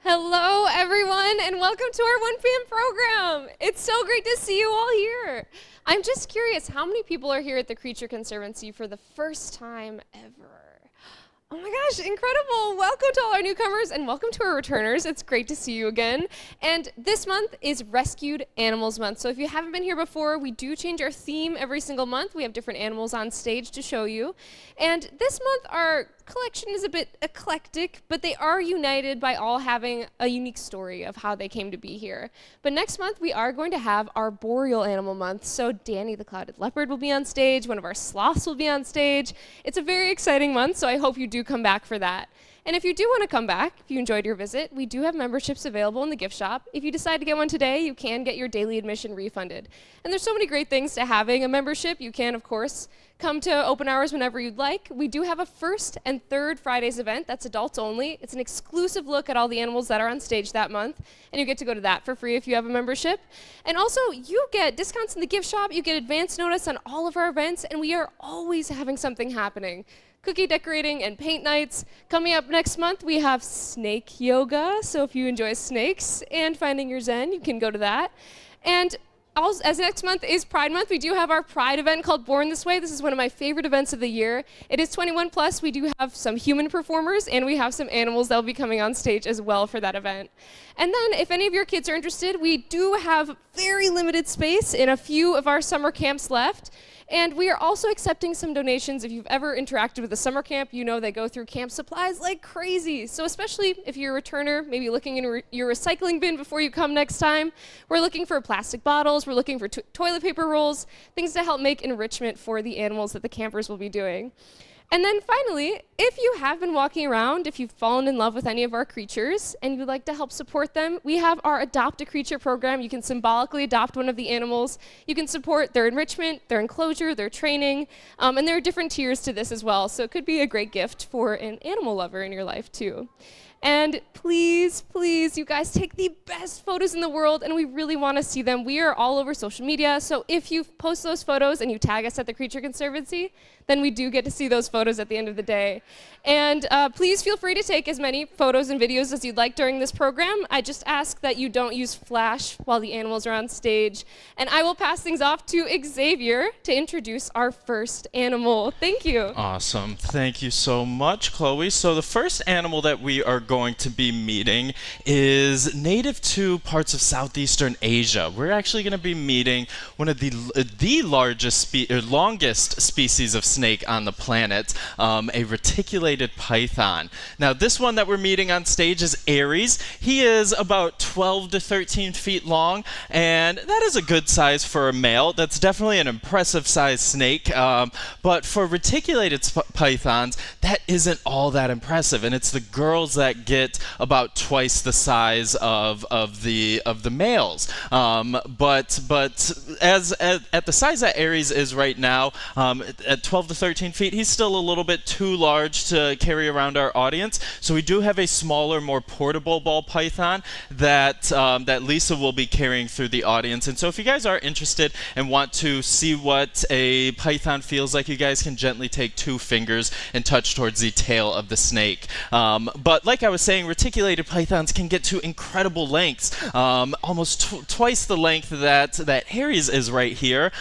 Hello, everyone, and welcome to our 1 p.m. program. It's so great to see you all here. I'm just curious, how many people are here at the Creature Conservancy for the first time ever? Oh my gosh, incredible. Welcome to all our newcomers and welcome to our returners. It's great to see you again. And this month is Rescued Animals Month. So if you haven't been here before, we do change our theme every single month. We have different animals on stage to show you. And this month, our collection is a bit eclectic, but they are united by all having a unique story of how they came to be here. But next month, we are going to have our Boreal Animal Month. So Danny the Clouded Leopard will be on stage. One of our sloths will be on stage. It's a very exciting month, so I hope you do come back for that. And if you do want to come back, if you enjoyed your visit, we do have memberships available in the gift shop. If you decide to get one today, you can get your daily admission refunded. And there's so many great things to having a membership. You can, of course, come to open hours whenever you'd like. We do have a first and third Fridays event. That's adults only. It's an exclusive look at all the animals that are on stage that month. And you get to go to that for free if you have a membership. And also, you get discounts in the gift shop. You get advance notice on all of our events. And we are always having something happening. Cookie decorating and paint nights. Coming up next month, we have snake yoga. So if you enjoy snakes and finding your zen, you can go to that. And also, as next month is Pride Month, we do have our Pride event called Born This Way. This is one of my favorite events of the year. It is 21 plus. We do have some human performers, and we have some animals that will be coming on stage as well for that event. And then, if any of your kids are interested, we do have very limited space in a few of our summer camps left. And we are also accepting some donations. If you've ever interacted with a summer camp, you know they go through camp supplies like crazy. So especially if you're a returner, maybe looking in your recycling bin before you come next time, we're looking for plastic bottles, we're looking for toilet paper rolls, things to help make enrichment for the animals that the campers will be doing. And then finally, if you have been walking around, if you've fallen in love with any of our creatures and you'd like to help support them, we have our Adopt a Creature program. You can symbolically adopt one of the animals. You can support their enrichment, their enclosure, their training, and there are different tiers to this as well. So it could be a great gift for an animal lover in your life too. And please, please, you guys take the best photos in the world, and we really want to see them. We are all over social media, so if you post those photos and you tag us at the Creature Conservancy, then we do get to see those photos at the end of the day. And please feel free to take as many photos and videos as you'd like during this program. I just ask that you don't use flash while the animals are on stage. And I will pass things off to Xavier to introduce our first animal. Thank you. Awesome. Thank you so much, Chloe. So the first animal that we are going to be meeting is native to parts of Southeastern Asia. We're actually going to be meeting one of the longest species of snake on the planet, a reticulated python. Now, this one that we're meeting on stage is Aries. He is about 12 to 13 feet long, and that is a good size for a male. That's definitely an impressive size snake, but for reticulated pythons, that isn't all that impressive, and it's the girls that get about twice the size of the males. But at the size that Aries is right now, at 12 to 13 feet, he's still a little bit too large to carry around our audience. So we do have a smaller, more portable ball python that Lisa will be carrying through the audience. And so if you guys are interested and want to see what a python feels like, you guys can gently take 2 fingers and touch towards the tail of the snake. But like I was saying, reticulated pythons can get to incredible lengths, almost twice the length that Aries is right here.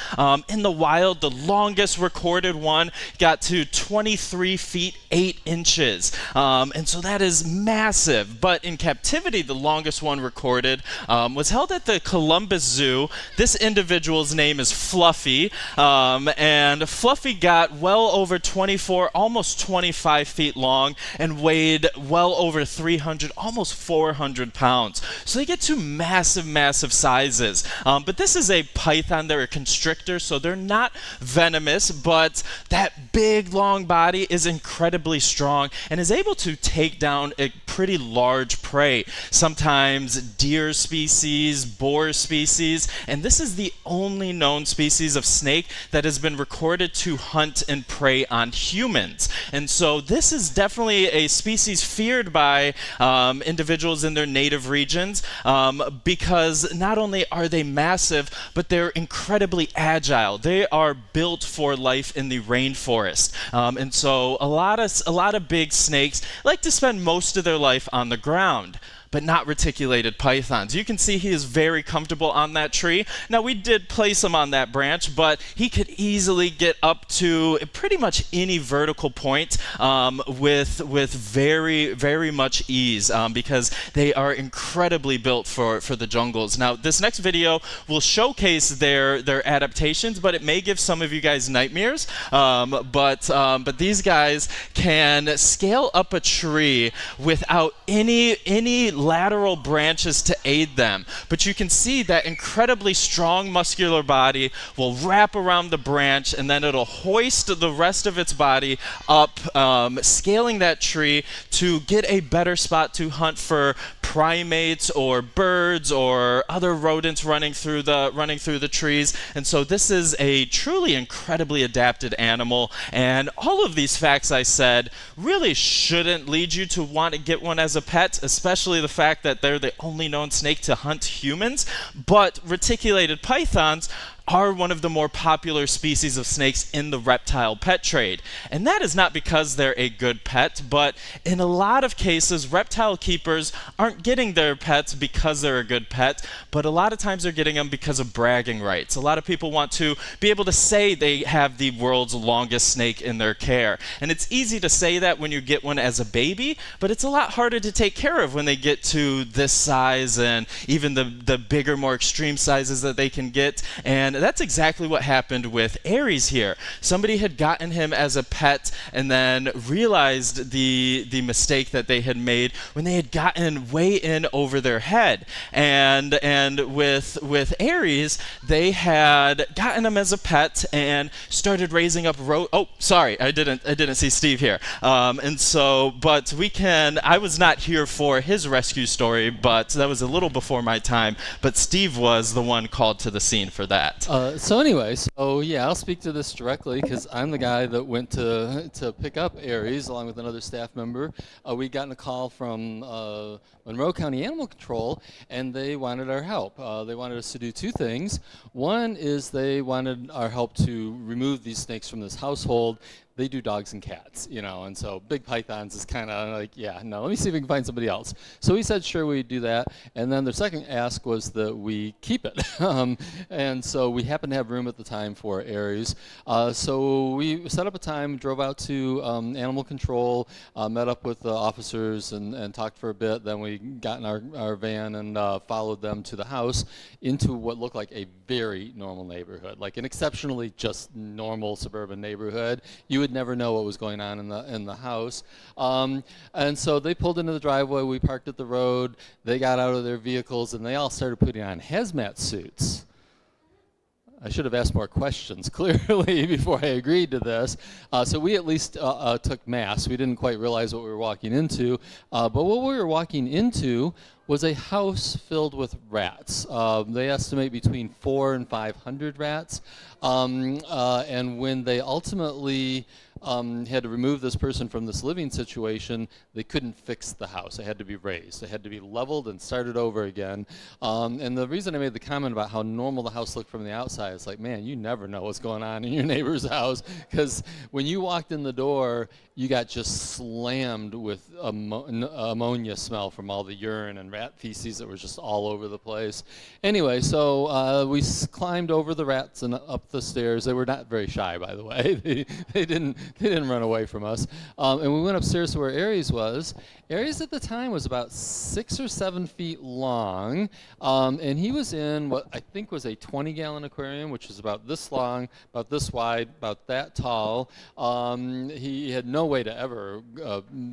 In the wild, the longest recorded one got to 23 feet 8 inches, and so that is massive. But in captivity, the longest one recorded was held at the Columbus Zoo. This individual's name is Fluffy, and Fluffy got well over 24, almost 25 feet long, and weighed well over 300, almost 400 pounds. So they get to massive, massive sizes. But this is a python. They're a constrictor, so they're not venomous, but that big, long body is incredibly strong and is able to take down a pretty large prey, sometimes deer species, boar species, and this is the only known species of snake that has been recorded to hunt and prey on humans. And so this is definitely a species feared by individuals in their native regions because not only are they massive, but they're incredibly agile. They are built for life in the rainforest. And so a lot of big snakes like to spend most of their life on the ground. but not reticulated pythons. You can see he is very comfortable on that tree. Now, we did place him on that branch, but he could easily get up to pretty much any vertical point with very, very much ease because they are incredibly built for the jungles. Now, this next video will showcase their adaptations, but it may give some of you guys nightmares. But these guys can scale up a tree without any lateral branches to aid them. But you can see that incredibly strong muscular body will wrap around the branch, and then it'll hoist the rest of its body up, scaling that tree to get a better spot to hunt for primates or birds or other rodents running through the trees. And so this is a truly incredibly adapted animal, and all of these facts I said really shouldn't lead you to want to get one as a pet, especially the fact that they're the only known snake to hunt humans. But reticulated pythons are one of the more popular species of snakes in the reptile pet trade. And that is not because they're a good pet, but in a lot of cases, reptile keepers aren't getting their pets because they're a good pet, but a lot of times they're getting them because of bragging rights. A lot of people want to be able to say they have the world's longest snake in their care. And it's easy to say that when you get one as a baby, but it's a lot harder to take care of when they get to this size and even the bigger, more extreme sizes that they can get. And that's exactly what happened with Aries here. Somebody had gotten him as a pet and then realized the mistake that they had made when they had gotten way in over their head. And with Aries, they had gotten him as a pet and started raising up oh, sorry, I didn't see Steve here. But I was not here for his rescue story, but that was a little before my time. But Steve was the one called to the scene for that. Yeah, I'll speak to this directly because I'm the guy that went to pick up Aries along with another staff member. We'd gotten a call from Monroe County Animal Control, and they wanted our help. They wanted us to do two things. One is they wanted our help to remove these snakes from this household. They do dogs and cats, and so big pythons is kind of like, yeah, no, let me see if we can find somebody else. So we said, sure, we'd do that. And then their second ask was that we keep it. And so we happened to have room at the time for Aries. So we set up a time, drove out to Animal Control, met up with the officers and talked for a bit. Then we got in our van and followed them to the house into what looked like a very normal neighborhood, like an exceptionally just normal suburban neighborhood. You would never know what was going on in the house. And so they pulled into the driveway, we parked at the road, they got out of their vehicles, and they all started putting on hazmat suits. I should have asked more questions clearly before I agreed to this. So we at least took masks. We didn't quite realize what we were walking into. But what we were walking into was a house filled with rats. They estimate between 400 and 500 rats. And when they ultimately had to remove this person from this living situation, they couldn't fix the house. It had to be raised. It had to be leveled and started over again. And the reason I made the comment about how normal the house looked from the outside, it's like, man, you never know what's going on in your neighbor's house, because when you walked in the door, you got just slammed with ammonia smell from all the urine and rat feces that were just all over the place. Anyway, so we climbed over the rats and up the stairs. They were not very shy, by the way. They didn't run away from us. And we went upstairs to where Aries was. Aries at the time was about 6 or 7 feet long, and he was in what I think was a 20-gallon aquarium, which is about this long, about this wide, about that tall. He had no way to ever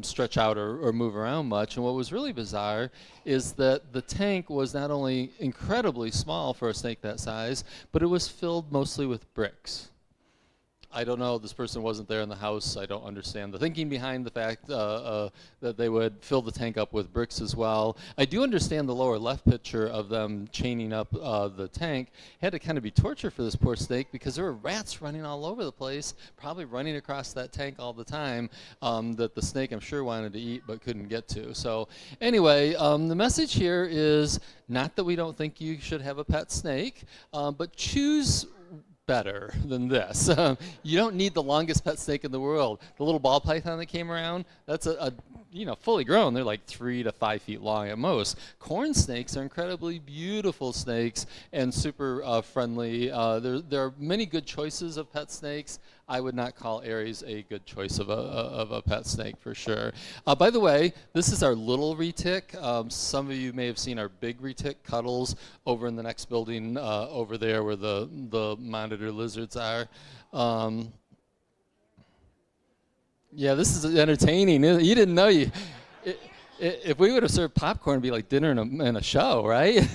stretch out or move around much. And what was really bizarre is that the tank was not only incredibly small for a snake that size, but it was filled mostly with bricks. I don't know, this person wasn't there in the house. I don't understand the thinking behind the fact that they would fill the tank up with bricks as well. I do understand the lower left picture of them chaining up the tank. Had to kind of be torture for this poor snake because there were rats running all over the place, probably running across that tank all the time, that the snake, I'm sure, wanted to eat but couldn't get to. So anyway, the message here is not that we don't think you should have a pet snake, but choose better than this. You don't need the longest pet snake in the world. The little ball python that came around, that's a fully grown. They're like 3 to 5 feet long at most. Corn snakes are incredibly beautiful snakes and super friendly. There are many good choices of pet snakes. I would not call Aries a good choice of a pet snake for sure. By the way, this is our little retic. Some of you may have seen our big retic, Cuddles, over in the next building over there where the monitor lizards are. Yeah, this is entertaining. You didn't know if we would have served popcorn, it'd be like dinner and a show, right?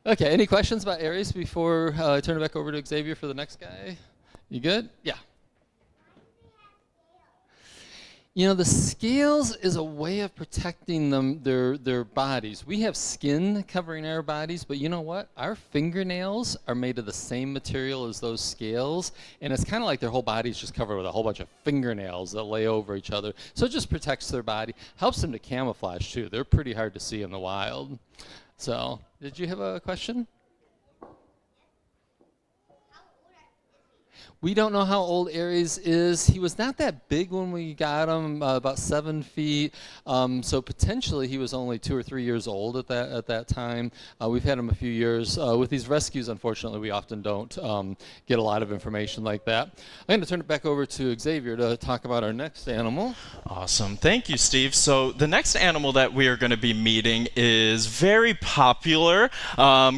Okay, any questions about Aries before I turn it back over to Xavier for the next guy? You good? Yeah. The scales is a way of protecting their bodies. We have skin covering our bodies, but you know what? Our fingernails are made of the same material as those scales, and it's kind of like their whole body's just covered with a whole bunch of fingernails that lay over each other. So it just protects their body. Helps them to camouflage, too. They're pretty hard to see in the wild. So, did you have a question? We don't know how old Aries is. He was not that big when we got him, about 7 feet. So potentially he was only 2 or 3 years old at that time. We've had him a few years. With these rescues, unfortunately, we often don't get a lot of information like that. I'm going to turn it back over to Xavier to talk about our next animal. Awesome. Thank you, Steve. So the next animal that we are going to be meeting is very popular.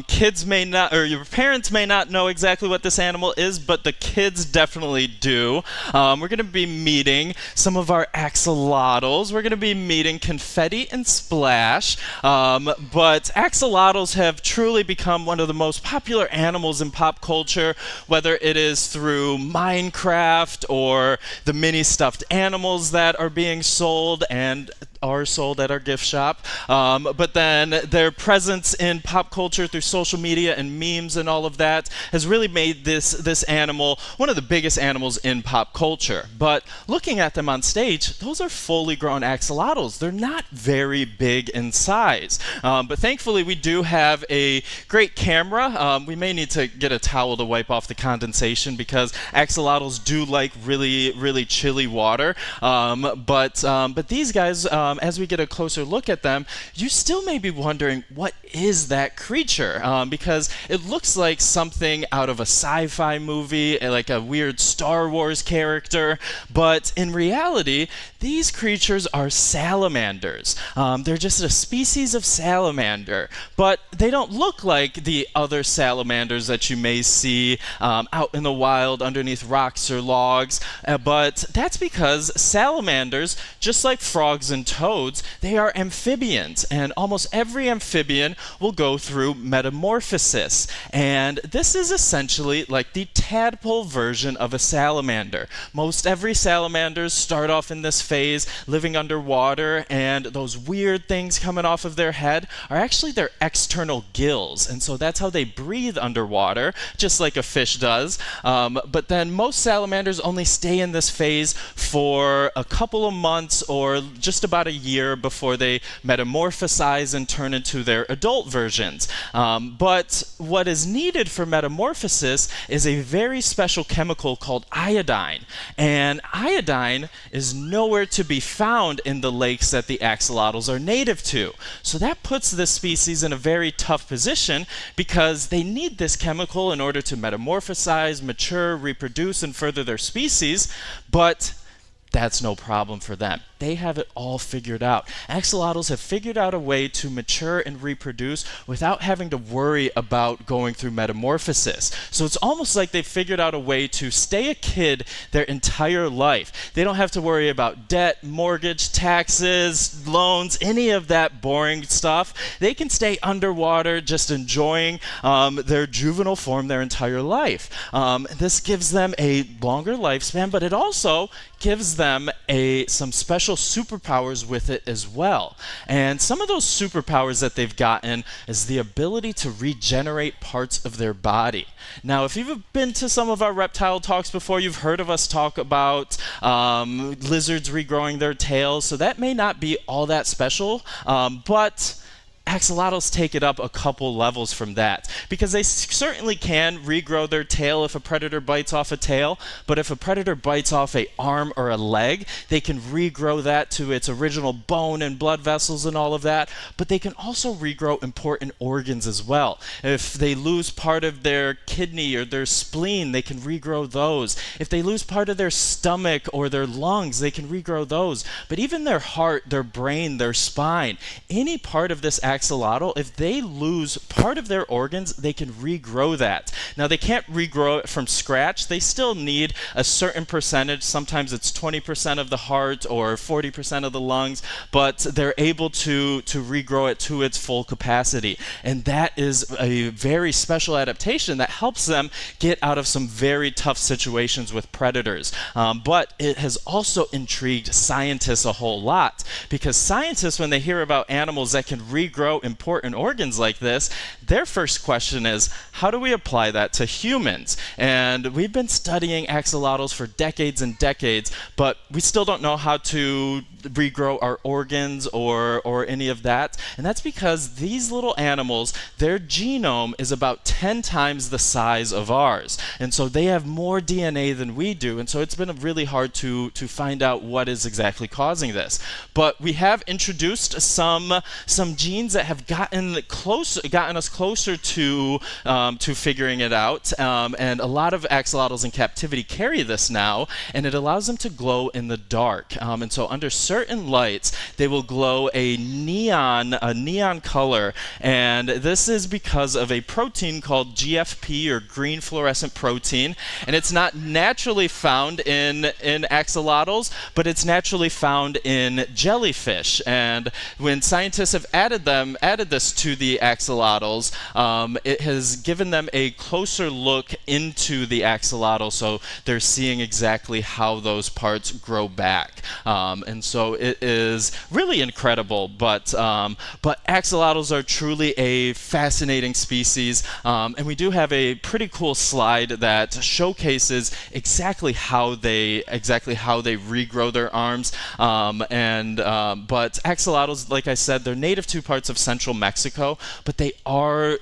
Kids may not, or your parents may not know exactly what this animal is, but the kids definitely do. We're going to be meeting some of our axolotls. We're going to be meeting Confetti and Splash. But axolotls have truly become one of the most popular animals in pop culture, whether it is through Minecraft or the mini stuffed animals that are being sold and are sold at our gift shop. But then their presence in pop culture through social media and memes and all of that has really made this animal one of the biggest animals in pop culture. But looking at them on stage, those are fully grown axolotls. They're not very big in size. But thankfully we do have a great camera. We may need to get a towel to wipe off the condensation because axolotls do like really, really chilly water. But these guys, as we get a closer look at them, you still may be wondering, what is that creature? Because it looks like something out of a sci-fi movie, like a weird Star Wars character. But in reality, these creatures are salamanders. They're just a species of salamander. But they don't look like the other salamanders that you may see out in the wild underneath rocks or logs. But that's because salamanders, just like frogs and toads, they are amphibians, and almost every amphibian will go through metamorphosis. And this is essentially like the tadpole version of a salamander. Most every salamanders start off in this phase living underwater, and those weird things coming off of their head are actually their external gills, and so that's how they breathe underwater, just like a fish does. But then most salamanders only stay in this phase for a couple of months or just about a year before they metamorphosize and turn into their adult versions. But what is needed for metamorphosis is a very special chemical called iodine. And iodine is nowhere to be found in the lakes that the axolotls are native to. So that puts this species in a very tough position because they need this chemical in order to metamorphosize, mature, reproduce, and further their species. But that's no problem for them. They have it all figured out. Axolotls have figured out a way to mature and reproduce without having to worry about going through metamorphosis. So it's almost like they've figured out a way to stay a kid their entire life. They don't have to worry about debt, mortgage, taxes, loans, any of that boring stuff. They can stay underwater just enjoying their juvenile form their entire life. This gives them a longer lifespan, but it also gives them some special superpowers with it as well. And some of those superpowers that they've gotten is the ability to regenerate parts of their body. Now, if you've been to some of our reptile talks before, you've heard of us talk about lizards regrowing their tails, so that may not be all that special, but axolotls take it up a couple levels from that, because they certainly can regrow their tail if a predator bites off a tail, but if a predator bites off a arm or a leg, they can regrow that to its original bone and blood vessels and all of that, but they can also regrow important organs as well. If they lose part of their kidney or their spleen, they can regrow those. If they lose part of their stomach or their lungs, they can regrow those. But even their heart, their brain, their spine, any part of this axolotl, if they lose part of their organs, they can regrow that. Now, they can't regrow it from scratch. They still need a certain percentage. Sometimes it's 20% of the heart or 40% of the lungs, but they're able to regrow it to its full capacity. And that is a very special adaptation that helps them get out of some very tough situations with predators. But it has also intrigued scientists a whole lot, because scientists, when they hear about animals that can regrow important organs like this, their first question is, how do we apply that to humans? And we've been studying axolotls for decades and decades, but we still don't know how to regrow our organs or any of that. And that's because these little animals, their genome is about 10 times the size of ours. And so they have more DNA than we do. And so it's been really hard to find out what is exactly causing this. But we have introduced some genes that have gotten us closer to figuring it out. And a lot of axolotls in captivity carry this now, and it allows them to glow in the dark. And so under certain lights, they will glow a neon color, and this is because of a protein called GFP, or green fluorescent protein, and it's not naturally found in axolotls, but it's naturally found in jellyfish. And when scientists have added this to the axolotls, it has given them a closer look into the axolotl, so they're seeing exactly how those parts grow back. And so it is really incredible, but axolotls are truly a fascinating species, and we do have a pretty cool slide that showcases exactly how they regrow their arms. But axolotls, like I said, they're native to parts of central Mexico, but they are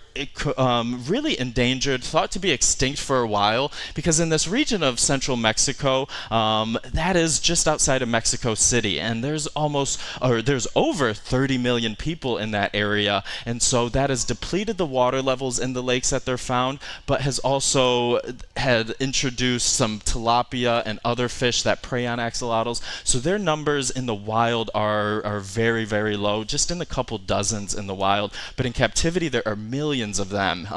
really endangered, thought to be extinct for a while, because in this region of central Mexico, that is just outside of Mexico City, and there's over 30 million people in that area, and so that has depleted the water levels in the lakes that they're found, but has also had introduced some tilapia and other fish that prey on axolotls. So their numbers in the wild are very, very low, just in the couple dozens in the wild, but in captivity there are millions of them.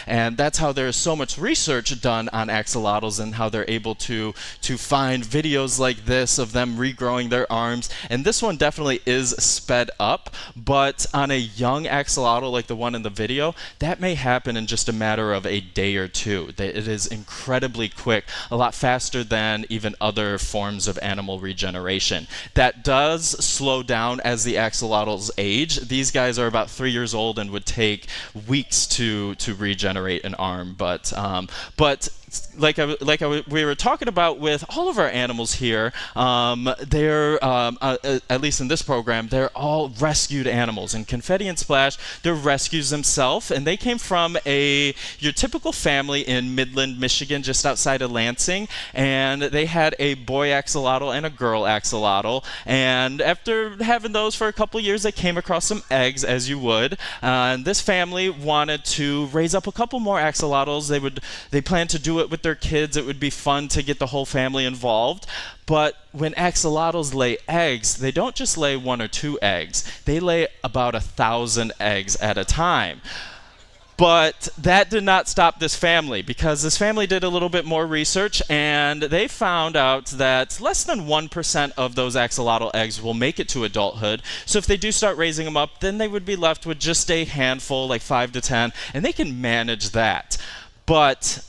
And that's how there is so much research done on axolotls, and how they're able to find videos like this of them regrowing their arms. And this one definitely is sped up, but on a young axolotl like the one in the video, that may happen in just a matter of a day or two. It is incredibly quick, a lot faster than even other forms of animal regeneration. That does slow down as the axolotls age. These guys are about 3 years old and would take weeks to regenerate an arm, but we were talking about with all of our animals here, they're at least in this program, they're all rescued animals. And Confetti and Splash, they're rescues themselves, and they came from your typical family in Midland, Michigan, just outside of Lansing, and they had a boy axolotl and a girl axolotl. And after having those for a couple years, they came across some eggs, as you would. And this family wanted to raise up a couple more axolotls. They planned to do it with their kids. It would be fun to get the whole family involved. But when axolotls lay eggs, they don't just lay 1 or 2 eggs. They lay about 1,000 eggs at a time. But that did not stop this family, because this family did a little bit more research, and they found out that less than 1% of those axolotl eggs will make it to adulthood. So if they do start raising them up, then they would be left with just a handful, like 5 to 10, and they can manage that. But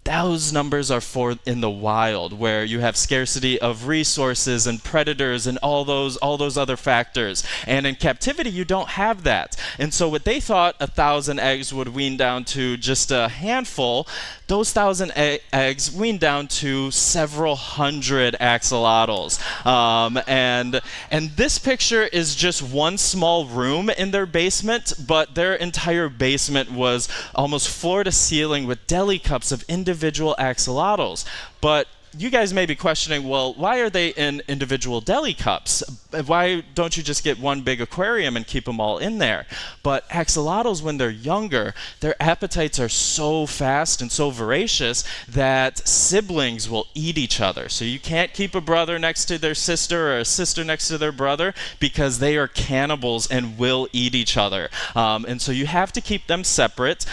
those numbers are for in the wild, where you have scarcity of resources and predators and all those other factors. And in captivity, you don't have that. And so what they thought 1,000 eggs would wean down to just a handful, those 1,000 eggs wean down to several hundred axolotls. And this picture is just one small room in their basement, but their entire basement was almost floor to ceiling with deli cups of individual axolotls. But you guys may be questioning, well, why are they in individual deli cups? Why don't you just get one big aquarium and keep them all in there? But axolotls, when they're younger, their appetites are so fast and so voracious that siblings will eat each other. So you can't keep a brother next to their sister or a sister next to their brother because they are cannibals and will eat each other. And so you have to keep them separate.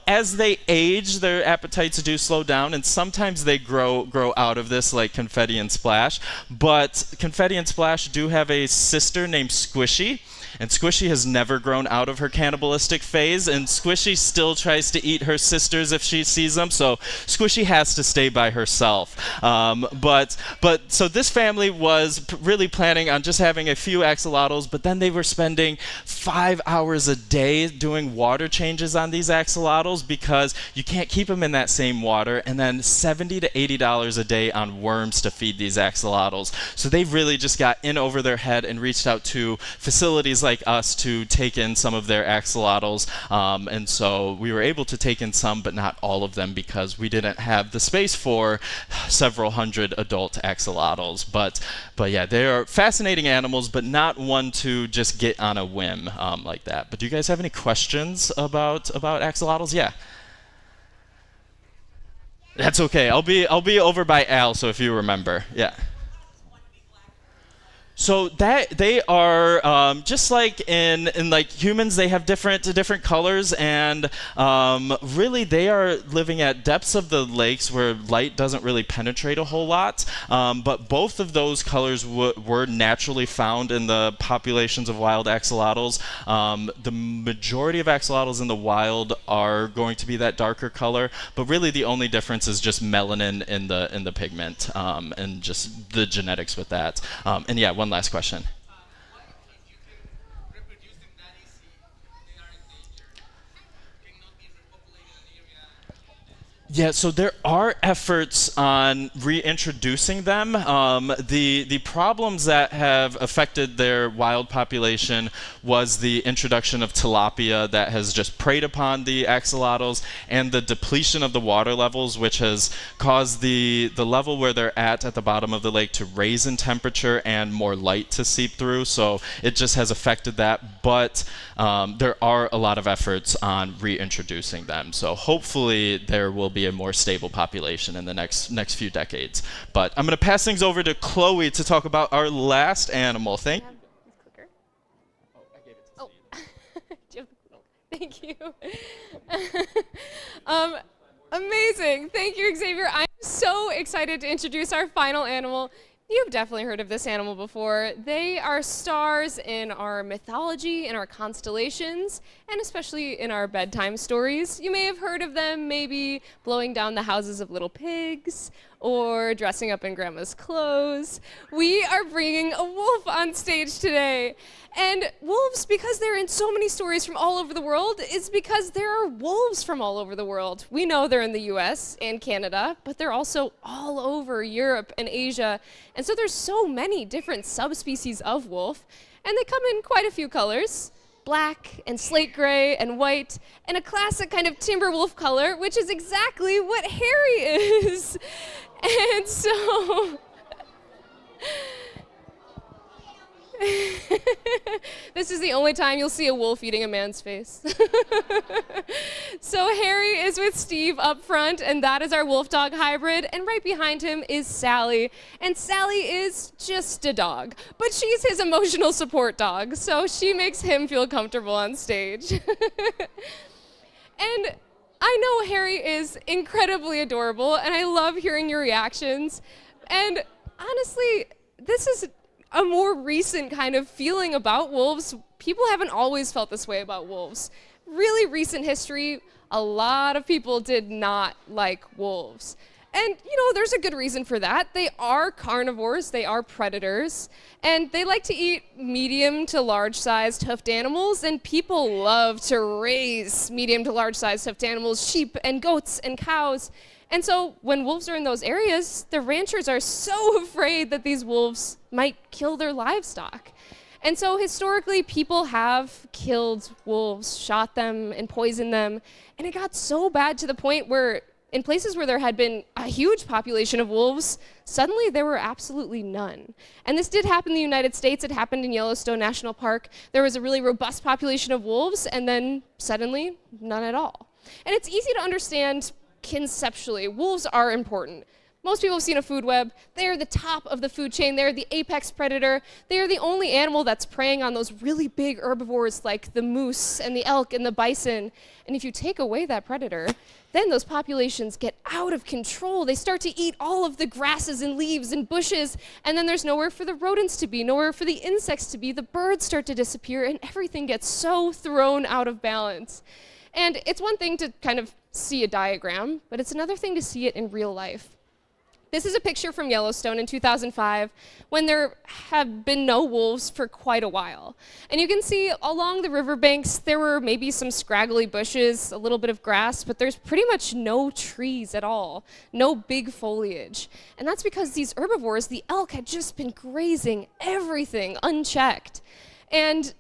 As they age, their appetites do slow down, and sometimes they grow out of this, like Confetti and Splash. But Confetti and Splash do have a sister named Squishy, and Squishy has never grown out of her cannibalistic phase, and Squishy still tries to eat her sisters if she sees them, so Squishy has to stay by herself. So this family was really planning on just having a few axolotls, but then they were spending 5 hours a day doing water changes on these axolotls because you can't keep them in that same water, and then $70 to $80 a day on worms to feed these axolotls. So they really just got in over their head and reached out to facilities like us to take in some of their axolotls, and so we were able to take in some, but not all of them because we didn't have the space for several hundred adult axolotls. But yeah, they are fascinating animals, but not one to just get on a whim like that. But do you guys have any questions about axolotls? Yeah. That's okay. I'll be over by Al, so if you remember. Yeah. So that they are just like in like humans, they have different colors, and really they are living at depths of the lakes where light doesn't really penetrate a whole lot. But both of those colors were naturally found in the populations of wild axolotls. The majority of axolotls in the wild are going to be that darker color, but really the only difference is just melanin in the pigment, and just the genetics with that. And yeah, one last question. Yeah, so there are efforts on reintroducing them. The problems that have affected their wild population was the introduction of tilapia that has just preyed upon the axolotls, and the depletion of the water levels, which has caused the level where they're at the bottom of the lake to raise in temperature and more light to seep through. So it just has affected that. But there are a lot of efforts on reintroducing them. So hopefully there will be a more stable population in the next few decades. But I'm going to pass things over to Chloe to talk about our last animal. Thank you. Oh, I gave it to you. Thank you. Amazing. Thank you, Xavier. I'm so excited to introduce our final animal. You've definitely heard of this animal before. They are stars in our mythology, in our constellations, and especially in our bedtime stories. You may have heard of them maybe blowing down the houses of little pigs or dressing up in grandma's clothes. We are bringing a wolf on stage today. And wolves, because they're in so many stories from all over the world, is because there are wolves from all over the world. We know they're in the US and Canada, but they're also all over Europe and Asia. And so there's so many different subspecies of wolf, and they come in quite a few colors. Black and slate gray and white, and a classic kind of timber wolf color, which is exactly what Harry is. And so this is the only time you'll see a wolf eating a man's face. So Harry is with Steve up front, and that is our wolf dog hybrid, and right behind him is Sally. And Sally is just a dog, but she's his emotional support dog, so she makes him feel comfortable on stage. And I know Harry is incredibly adorable, and I love hearing your reactions. And honestly, this is a more recent kind of feeling about wolves. People haven't always felt this way about wolves. Really recent history, a lot of people did not like wolves. And, there's a good reason for that. They are carnivores, they are predators, and they like to eat medium to large-sized hoofed animals, and people love to raise medium to large-sized hoofed animals, sheep and goats and cows. And so when wolves are in those areas, the ranchers are so afraid that these wolves might kill their livestock. And so historically, people have killed wolves, shot them, and poisoned them. And it got so bad to the point where in places where there had been a huge population of wolves, suddenly there were absolutely none. And this did happen in the United States. It happened in Yellowstone National Park. There was a really robust population of wolves, and then suddenly, none at all. And it's easy to understand conceptually. Wolves are important. Most people have seen a food web. They are the top of the food chain. They're the apex predator. They are the only animal that's preying on those really big herbivores like the moose and the elk and the bison. And if you take away that predator, then those populations get out of control. They start to eat all of the grasses and leaves and bushes, and then there's nowhere for the rodents to be, nowhere for the insects to be. The birds start to disappear, and everything gets so thrown out of balance. And it's one thing to kind of see a diagram, but it's another thing to see it in real life. This is a picture from Yellowstone in 2005 when there have been no wolves for quite a while. And you can see along the riverbanks there were maybe some scraggly bushes, a little bit of grass, but there's pretty much no trees at all, no big foliage. And that's because these herbivores, the elk, had just been grazing everything unchecked. And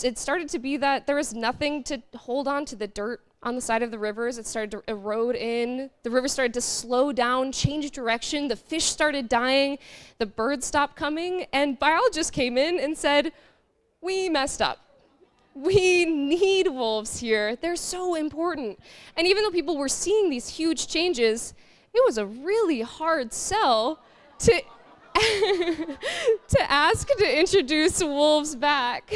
it started to be that there was nothing to hold on to the dirt on the side of the rivers. It started to erode in. The river started to slow down, change direction. The fish started dying. The birds stopped coming. And biologists came in and said, we messed up. We need wolves here. They're so important. And even though people were seeing these huge changes, it was a really hard sell to to ask to introduce wolves back.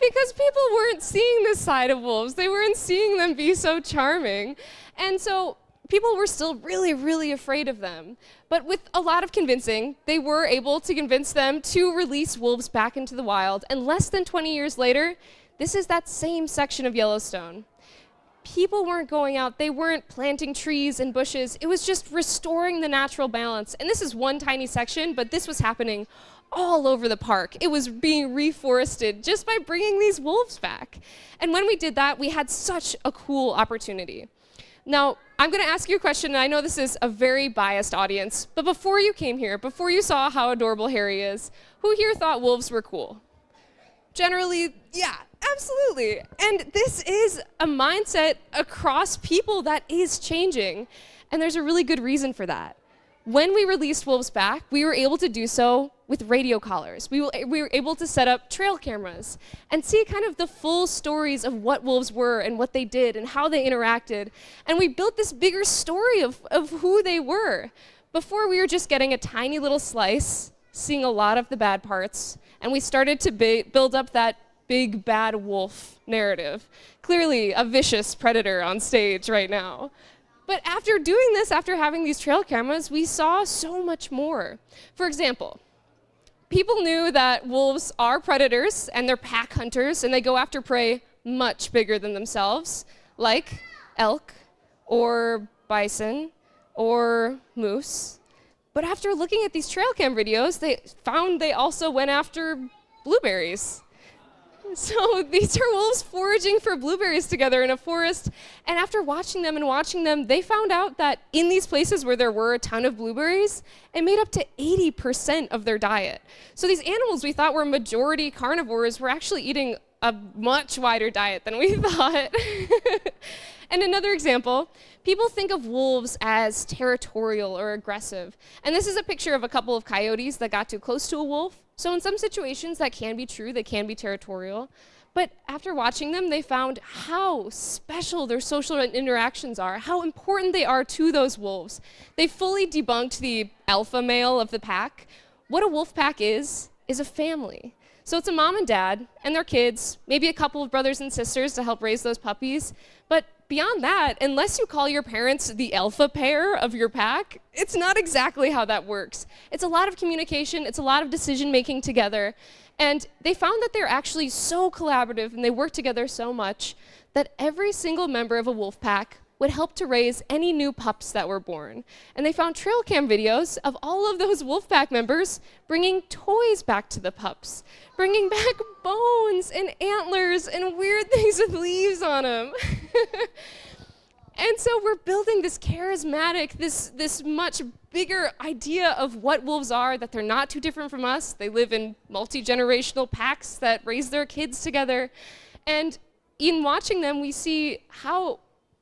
Because people weren't seeing this side of wolves. They weren't seeing them be so charming. And so people were still really, really afraid of them. But with a lot of convincing, they were able to convince them to release wolves back into the wild. And less than 20 years later, this is that same section of Yellowstone. People weren't going out. They weren't planting trees and bushes. It was just restoring the natural balance. And this is one tiny section, but this was happening all over the park. It was being reforested just by bringing these wolves back. And when we did that, we had such a cool opportunity. Now, I'm going to ask you a question, and I know this is a very biased audience, but before you came here, before you saw how adorable Harry is, who here thought wolves were cool? Generally, yeah, absolutely. And this is a mindset across people that is changing, and there's a really good reason for that. When we released wolves back, we were able to do so with radio collars. We were able to set up trail cameras and see kind of the full stories of what wolves were and what they did and how they interacted. And we built this bigger story of who they were. Before, we were just getting a tiny little slice, seeing a lot of the bad parts, and we started to build up that big bad wolf narrative. Clearly a vicious predator on stage right now. But after doing this, after having these trail cameras, we saw so much more. For example, people knew that wolves are predators and they're pack hunters and they go after prey much bigger than themselves, like elk or bison or moose. But after looking at these trail cam videos, they found they also went after blueberries. So these are wolves foraging for blueberries together in a forest, and after watching them, they found out that in these places where there were a ton of blueberries, it made up to 80% of their diet. So these animals we thought were majority carnivores were actually eating a much wider diet than we thought. And another example, people think of wolves as territorial or aggressive. And this is a picture of a couple of coyotes that got too close to a wolf. So in some situations that can be true, they can be territorial. But after watching them, they found how special their social interactions are, how important they are to those wolves. They fully debunked the alpha male of the pack. What a wolf pack is a family. So it's a mom and dad and their kids, maybe a couple of brothers and sisters to help raise those puppies. But beyond that, unless you call your parents the alpha pair of your pack, it's not exactly how that works. It's a lot of communication, it's a lot of decision making together. And they found that they're actually so collaborative and they work together so much that every single member of a wolf pack would help to raise any new pups that were born. And they found trail cam videos of all of those wolf pack members bringing toys back to the pups, bringing back bones and antlers and weird things with leaves on them. And so we're building this charismatic, this much bigger idea of what wolves are, that they're not too different from us. They live in multi-generational packs that raise their kids together. And in watching them, we see how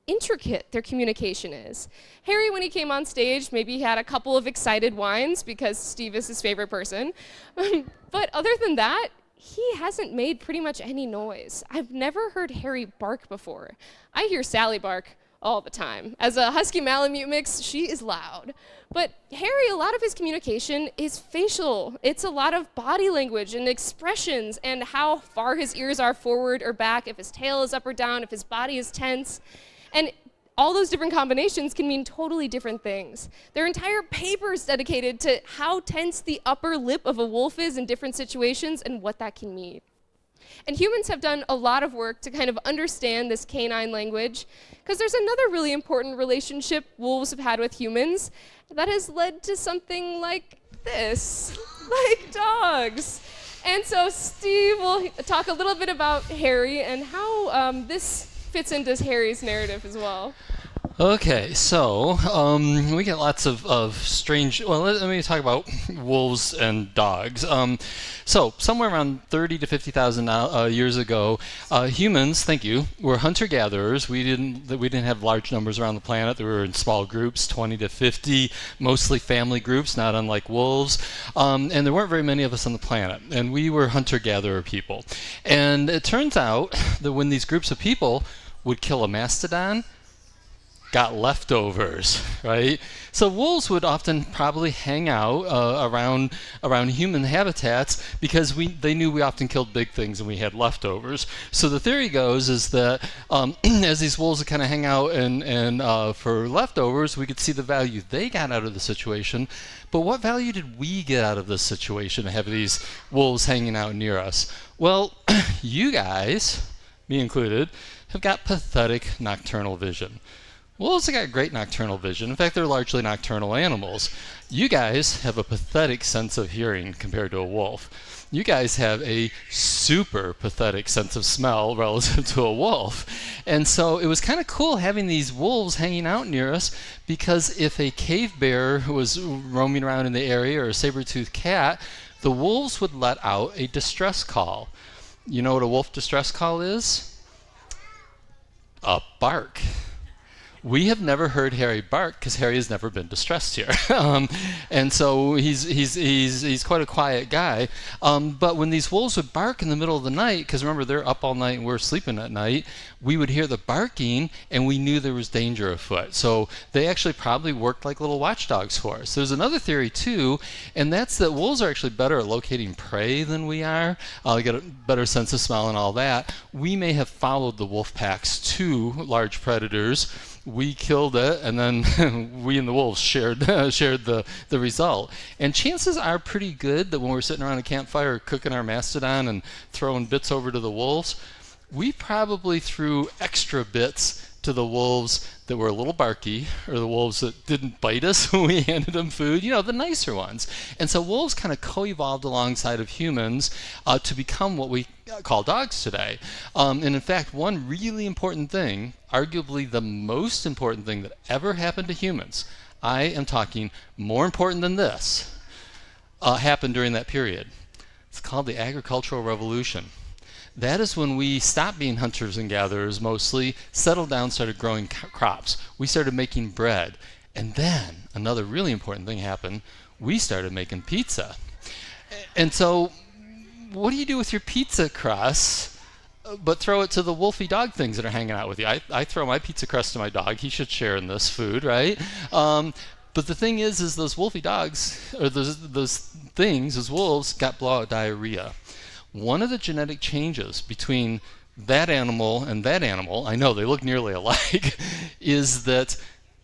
intricate their communication is. Harry, when he came on stage, maybe he had a couple of excited whines because Steve is his favorite person. But other than that, he hasn't made pretty much any noise. I've never heard Harry bark before. I hear Sally bark all the time. As a Husky Malamute mix, she is loud. But Harry, a lot of his communication is facial. It's a lot of body language and expressions and how far his ears are forward or back, if his tail is up or down, if his body is tense. And all those different combinations can mean totally different things. There are entire papers dedicated to how tense the upper lip of a wolf is in different situations and what that can mean. And humans have done a lot of work to kind of understand this canine language, because there's another really important relationship wolves have had with humans that has led to something like this, like dogs. And so Steve will talk a little bit about Harry and how this fits into Harry's narrative as well. Okay, so we get lots of strange. Well, let me talk about wolves and dogs. So somewhere around 30 to 50,000 years ago, humans, thank you, were hunter-gatherers. We didn't have large numbers around the planet. They were in small groups, 20 to 50, mostly family groups, not unlike wolves. And there weren't very many of us on the planet. And we were hunter-gatherer people. And it turns out that when these groups of people would kill a mastodon, got leftovers, right? So wolves would often probably hang out around human habitats because they knew we often killed big things and we had leftovers. So the theory goes is that as these wolves would kind of hang out and for leftovers, we could see the value they got out of the situation. But what value did we get out of this situation to have these wolves hanging out near us? Well, you guys, me included, have got pathetic nocturnal vision. Wolves have got great nocturnal vision. In fact, they're largely nocturnal animals. You guys have a pathetic sense of hearing compared to a wolf. You guys have a super pathetic sense of smell relative to a wolf. And so it was kind of cool having these wolves hanging out near us, because if a cave bear was roaming around in the area or a saber-toothed cat, the wolves would let out a distress call. You know what a wolf distress call is? A bark. We have never heard Harry bark because Harry has never been distressed here, and so he's quite a quiet guy. But when these wolves would bark in the middle of the night, because remember they're up all night and we're sleeping at night, we would hear the barking and we knew there was danger afoot. So they actually probably worked like little watchdogs for us. There's another theory too, and that's that wolves are actually better at locating prey than we are. They get a better sense of smell and all that. We may have followed the wolf packs to large predators. We killed it, and then we and the wolves shared the result. And chances are pretty good that when we're sitting around a campfire cooking our mastodon and throwing bits over to the wolves, we probably threw extra bits to the wolves that were a little barky, or the wolves that didn't bite us when we handed them food, the nicer ones. And so wolves kind of co-evolved alongside of humans to become what we call dogs today. And in fact, one really important thing, arguably the most important thing that ever happened to humans, I am talking more important than this, happened during that period. It's called the Agricultural Revolution. That is when we stopped being hunters and gatherers mostly, settled down, started growing crops. We started making bread. And then another really important thing happened. We started making pizza. And so what do you do with your pizza crust but throw it to the wolfy dog things that are hanging out with you? I throw my pizza crust to my dog. He should share in this food, right? But the thing is those wolfy dogs, or those things, those wolves, got blowout diarrhea. One of the genetic changes between that animal and that animal, I know they look nearly alike, is that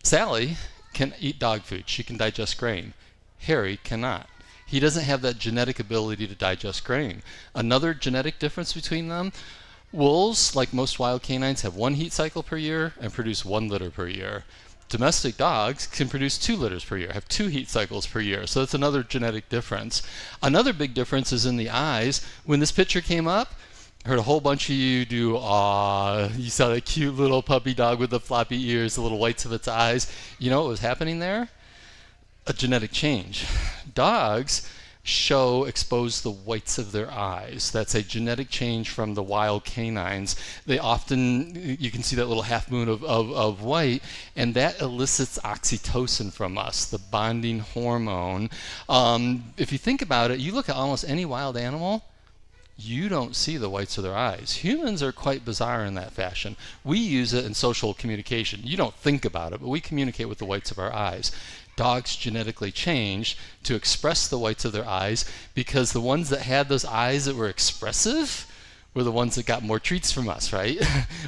Sally can eat dog food. She can digest grain. Harry cannot. He doesn't have that genetic ability to digest grain. Another genetic difference between them, Wolves, like most wild canines, have 1 heat cycle per year and produce 1 litter per year. Domestic dogs can produce 2 litters per year, have 2 heat cycles per year. So that's another genetic difference. Another big difference is in the eyes. When this picture came up, I heard a whole bunch of you do, aw, you saw that cute little puppy dog with the floppy ears, the little whites of its eyes. You know what was happening there? A genetic change. Dogs expose the whites of their eyes. That's a genetic change from the wild canines. They often, you can see that little half moon of white, and that elicits oxytocin from us, the bonding hormone. If you think about it, you look at almost any wild animal, you don't see the whites of their eyes. Humans are quite bizarre in that fashion. We use it in social communication. You don't think about it, but we communicate with the whites of our eyes. Dogs genetically changed to express the whites of their eyes because the ones that had those eyes that were expressive were the ones that got more treats from us, right?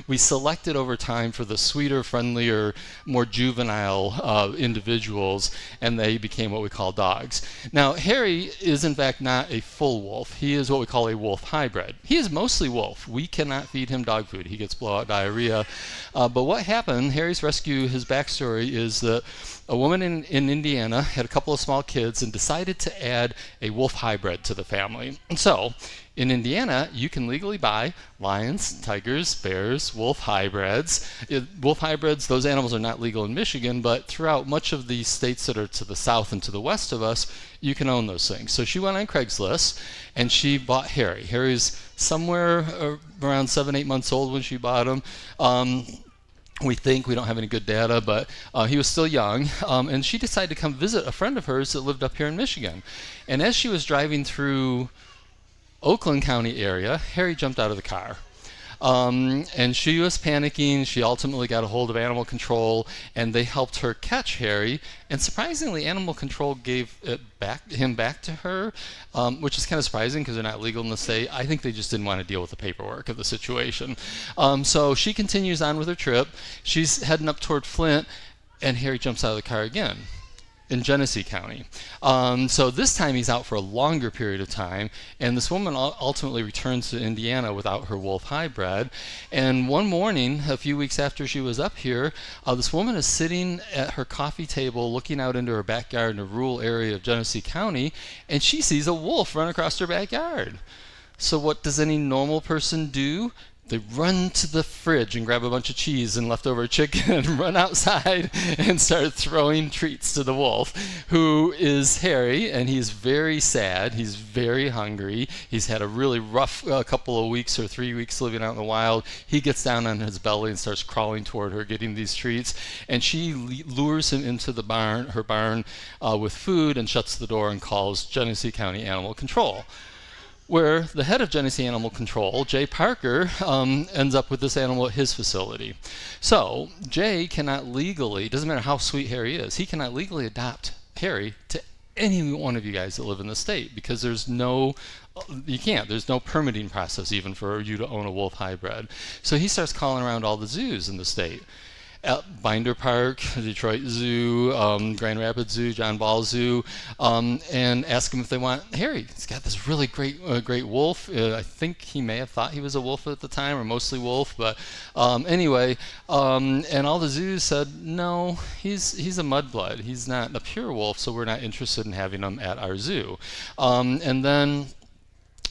We selected over time for the sweeter, friendlier, more juvenile individuals, and they became what we call dogs. Now, Harry is in fact not a full wolf. He is what we call a wolf hybrid. He is mostly wolf. We cannot feed him dog food. He gets blowout diarrhea. But what happened, Harry's rescue, his backstory is that a woman in Indiana had a couple of small kids and decided to add a wolf hybrid to the family. And so, in Indiana, you can legally buy lions, tigers, bears, wolf hybrids. Wolf hybrids, those animals are not legal in Michigan, but throughout much of the states that are to the south and to the west of us, you can own those things. So she went on Craigslist and she bought Harry. Harry's somewhere around 7-8 months old when she bought him. We think, we don't have any good data, but he was still young, and she decided to come visit a friend of hers that lived up here in Michigan. And as she was driving through Oakland County area, Harry jumped out of the car. And she was panicking. She ultimately got a hold of animal control, and they helped her catch Harry. And surprisingly, animal control gave him back to her, which is kind of surprising because they're not legal in the state. I think they just didn't want to deal with the paperwork of the situation. So she continues on with her trip. She's heading up toward Flint, and Harry jumps out of the car again in Genesee County. So this time he's out for a longer period of time, and this woman ultimately returns to Indiana without her wolf hybrid. And one morning, a few weeks after she was up here, this woman is sitting at her coffee table looking out into her backyard in a rural area of Genesee County, and she sees a wolf run across her backyard. So what does any normal person do? They run to the fridge and grab a bunch of cheese and leftover chicken and run outside and start throwing treats to the wolf, who is Harry, and he's very sad. He's very hungry. He's had a really rough couple of weeks or 3 weeks living out in the wild. He gets down on his belly and starts crawling toward her, getting these treats, and she lures him into the barn, her barn, with food and shuts the door and calls Genesee County Animal Control, where the head of Genesee Animal Control, Jay Parker, ends up with this animal at his facility. So Jay cannot legally, doesn't matter how sweet Harry is, he cannot legally adopt Harry to any one of you guys that live in the state because there's no permitting process even for you to own a wolf hybrid. So he starts calling around all the zoos in the state. At Binder Park, Detroit Zoo, Grand Rapids Zoo, John Ball Zoo, and ask them if they want Harry. He's got this really great wolf. I think he may have thought he was a wolf at the time, or mostly wolf, but anyway, and all the zoos said, no, he's a mudblood. He's not a pure wolf, so we're not interested in having him at our zoo. And then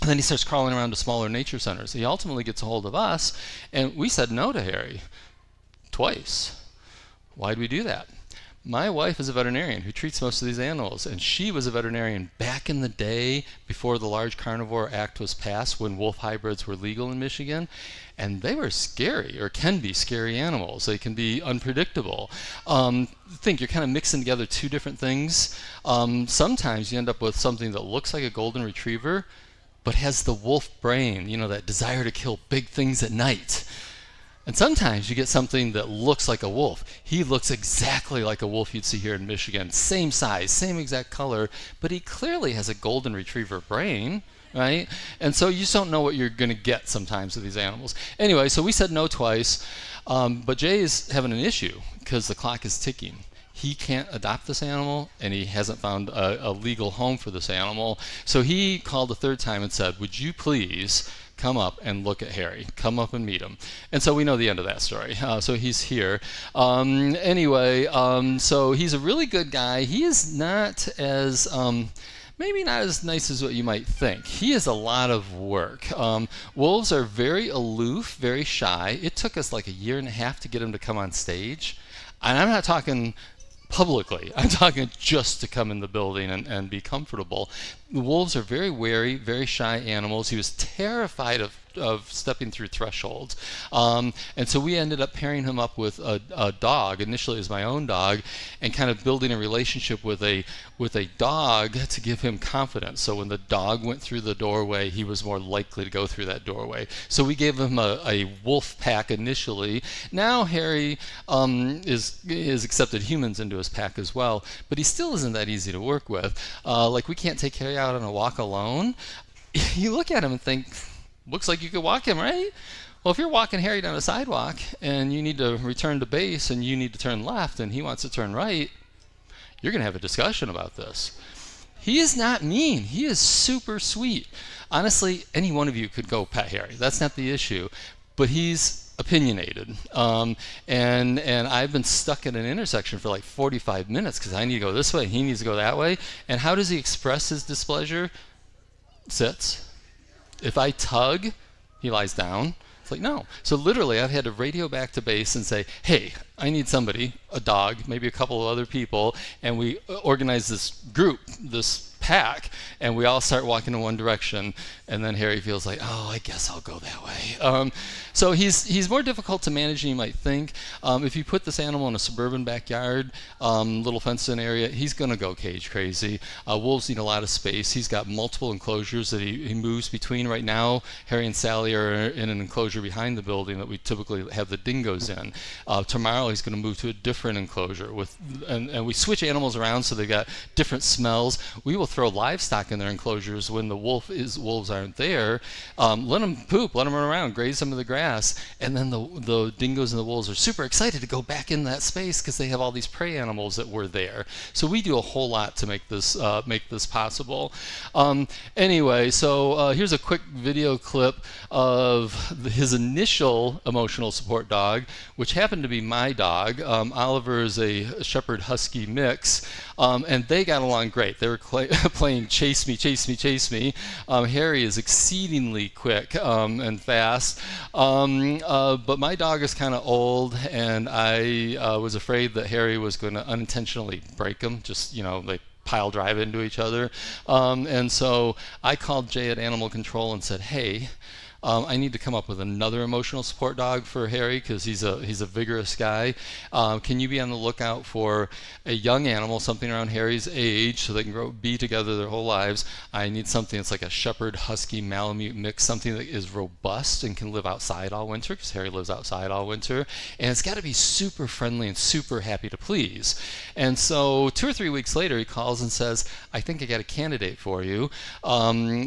he starts crawling around to smaller nature centers. He ultimately gets a hold of us, and we said no to Harry. Twice. Why'd we do that? My wife is a veterinarian who treats most of these animals, and she was a veterinarian back in the day before the Large Carnivore Act was passed when wolf hybrids were legal in Michigan, and they were scary, or can be scary animals. They can be unpredictable. Think you're kind of mixing together two different things. Sometimes you end up with something that looks like a golden retriever, but has the wolf brain, that desire to kill big things at night. And sometimes you get something that looks like a wolf. He looks exactly like a wolf you'd see here in Michigan. Same size, same exact color, but he clearly has a golden retriever brain, right? And so you just don't know what you're going to get sometimes with these animals. Anyway, so we said no twice, but Jay is having an issue because the clock is ticking. He can't adopt this animal, and he hasn't found a legal home for this animal. So he called a third time and said, would you please come up and look at Harry. Come up and meet him. And so we know the end of that story. So he's here. So he's a really good guy. He is not as... maybe not as nice as what you might think. He is a lot of work. Wolves are very aloof, very shy. It took us like a year and a half to get him to come on stage. And I'm not talking publicly. I'm talking just to come in the building and be comfortable. The wolves are very wary, very shy animals. He was terrified of stepping through thresholds. And so we ended up pairing him up with a dog. Initially it was my own dog, and kind of building a relationship with a dog to give him confidence. So when the dog went through the doorway, he was more likely to go through that doorway. So we gave him a wolf pack initially. Now Harry is accepted humans into his pack as well, but he still isn't that easy to work with. Like we can't take Harry out on a walk alone. You look at him and think, looks like you could walk him, right? Well, if you're walking Harry down a sidewalk and you need to return to base and you need to turn left and he wants to turn right, you're going to have a discussion about this. He is not mean. He is super sweet. Honestly, any one of you could go pet Harry. That's not the issue. But he's opinionated. And I've been stuck at an intersection for like 45 minutes because I need to go this way and he needs to go that way. And how does he express his displeasure? Sits. If I tug, he lies down. It's like, no. So literally, I've had to radio back to base and say, hey, I need somebody, a dog, maybe a couple of other people, and we organize this group, this pack, and we all start walking in one direction, and then Harry feels like, oh, I guess I'll go that way. So he's more difficult to manage than you might think. If you put this animal in a suburban backyard, little fenced-in area, he's going to go cage crazy. Wolves need a lot of space. He's got multiple enclosures that he moves between. Right now, Harry and Sally are in an enclosure behind the building that we typically have the dingoes in. Tomorrow, he's going to move to a different enclosure and we switch animals around so they got different smells. We will throw livestock in their enclosures when the wolves aren't there. Let them poop, let them run around, graze some of the grass, and then the dingoes and the wolves are super excited to go back in that space because they have all these prey animals that were there. So we do a whole lot to make this possible. Anyway, so here's a quick video clip of his initial emotional support dog, which happened to be my dog. Oliver is a Shepherd Husky mix, and they got along great. They were playing chase me, chase me, chase me. Harry is exceedingly quick and fast, but my dog is kind of old, and I was afraid that Harry was going to unintentionally break him. Just, they pile drive into each other. And so I called Jay at Animal Control and said, hey, I need to come up with another emotional support dog for Harry because he's a vigorous guy. Can you be on the lookout for a young animal, something around Harry's age, so they can be together their whole lives? I need something that's like a Shepherd Husky Malamute mix, something that is robust and can live outside all winter because Harry lives outside all winter, and it's got to be super friendly and super happy to please. And so 2 or 3 weeks later, he calls and says, I think I got a candidate for you.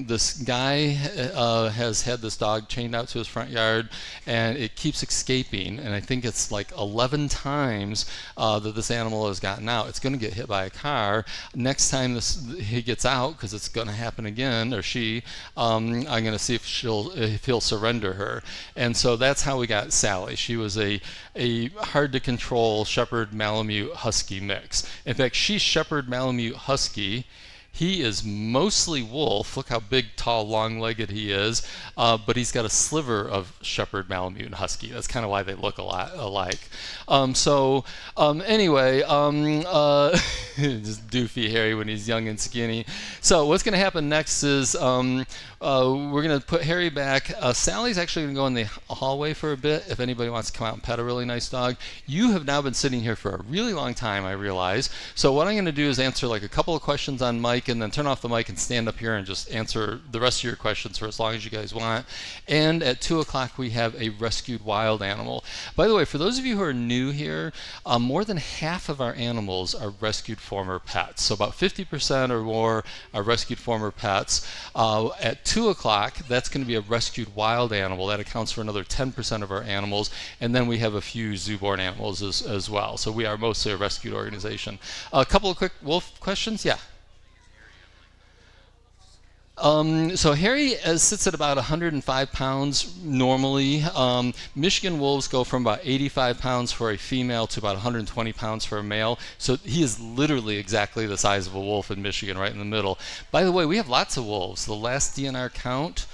This guy has had this dog chained out to his front yard, and it keeps escaping, and I think it's like 11 times that this animal has gotten out. It's going to get hit by a car. Next time he gets out, because it's going to happen again, or she, I'm going to see if he'll surrender her. And so that's how we got Sally. She was a hard to control Shepherd Malamute Husky mix. In fact, she's Shepherd Malamute Husky. He is mostly wolf. Look how big, tall, long-legged he is. But he's got a sliver of Shepherd Malamute and Husky. That's kind of why they look a lot alike. Anyway, just doofy Harry when he's young and skinny. So what's going to happen next is we're going to put Harry back. Sally's actually going to go in the hallway for a bit if anybody wants to come out and pet a really nice dog. You have now been sitting here for a really long time, I realize. So what I'm going to do is answer like a couple of questions on mic and then turn off the mic and stand up here and just answer the rest of your questions for as long as you guys want. And at 2 o'clock we have a rescued wild animal. By the way, for those of you who are new here, more than half of our animals are rescued former pets. So about 50% or more are rescued former pets. At 2 o'clock, that's going to be a rescued wild animal. That accounts for another 10% of our animals. And then we have a few zoo-born animals as well. So we are mostly a rescued organization. A couple of quick wolf questions? Yeah. So Harry sits at about 105 pounds normally. Michigan wolves go from about 85 pounds for a female to about 120 pounds for a male. So he is literally exactly the size of a wolf in Michigan, right in the middle. By the way, we have lots of wolves. The last DNR count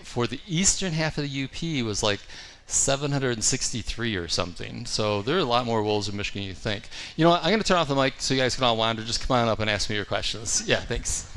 for the eastern half of the UP was like 763 or something. So there are a lot more wolves in Michigan than you think. You know what? I'm going to turn off the mic so you guys can all wander. Just come on up and ask me your questions. Yeah, thanks.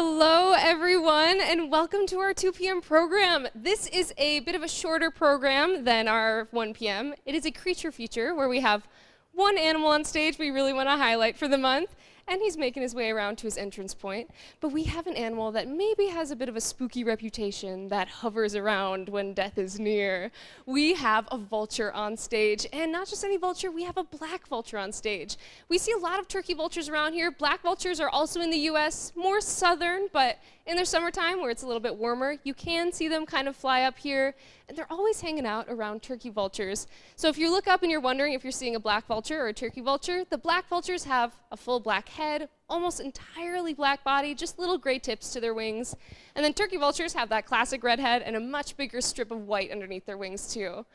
Hello, everyone, and welcome to our 2 p.m. program. This is a bit of a shorter program than our 1 p.m. It is a creature feature where we have one animal on stage we really want to highlight for the month, and he's making his way around to his entrance point. But we have an animal that maybe has a bit of a spooky reputation that hovers around when death is near. We have a vulture on stage, and not just any vulture, we have a black vulture on stage. We see a lot of turkey vultures around here. Black vultures are also in the US, more southern, but in their summertime where it's a little bit warmer, you can see them kind of fly up here, and they're always hanging out around turkey vultures. So if you look up and you're wondering if you're seeing a black vulture or a turkey vulture, the black vultures have a full black head, almost entirely black body, just little gray tips to their wings. And then turkey vultures have that classic red head and a much bigger strip of white underneath their wings too.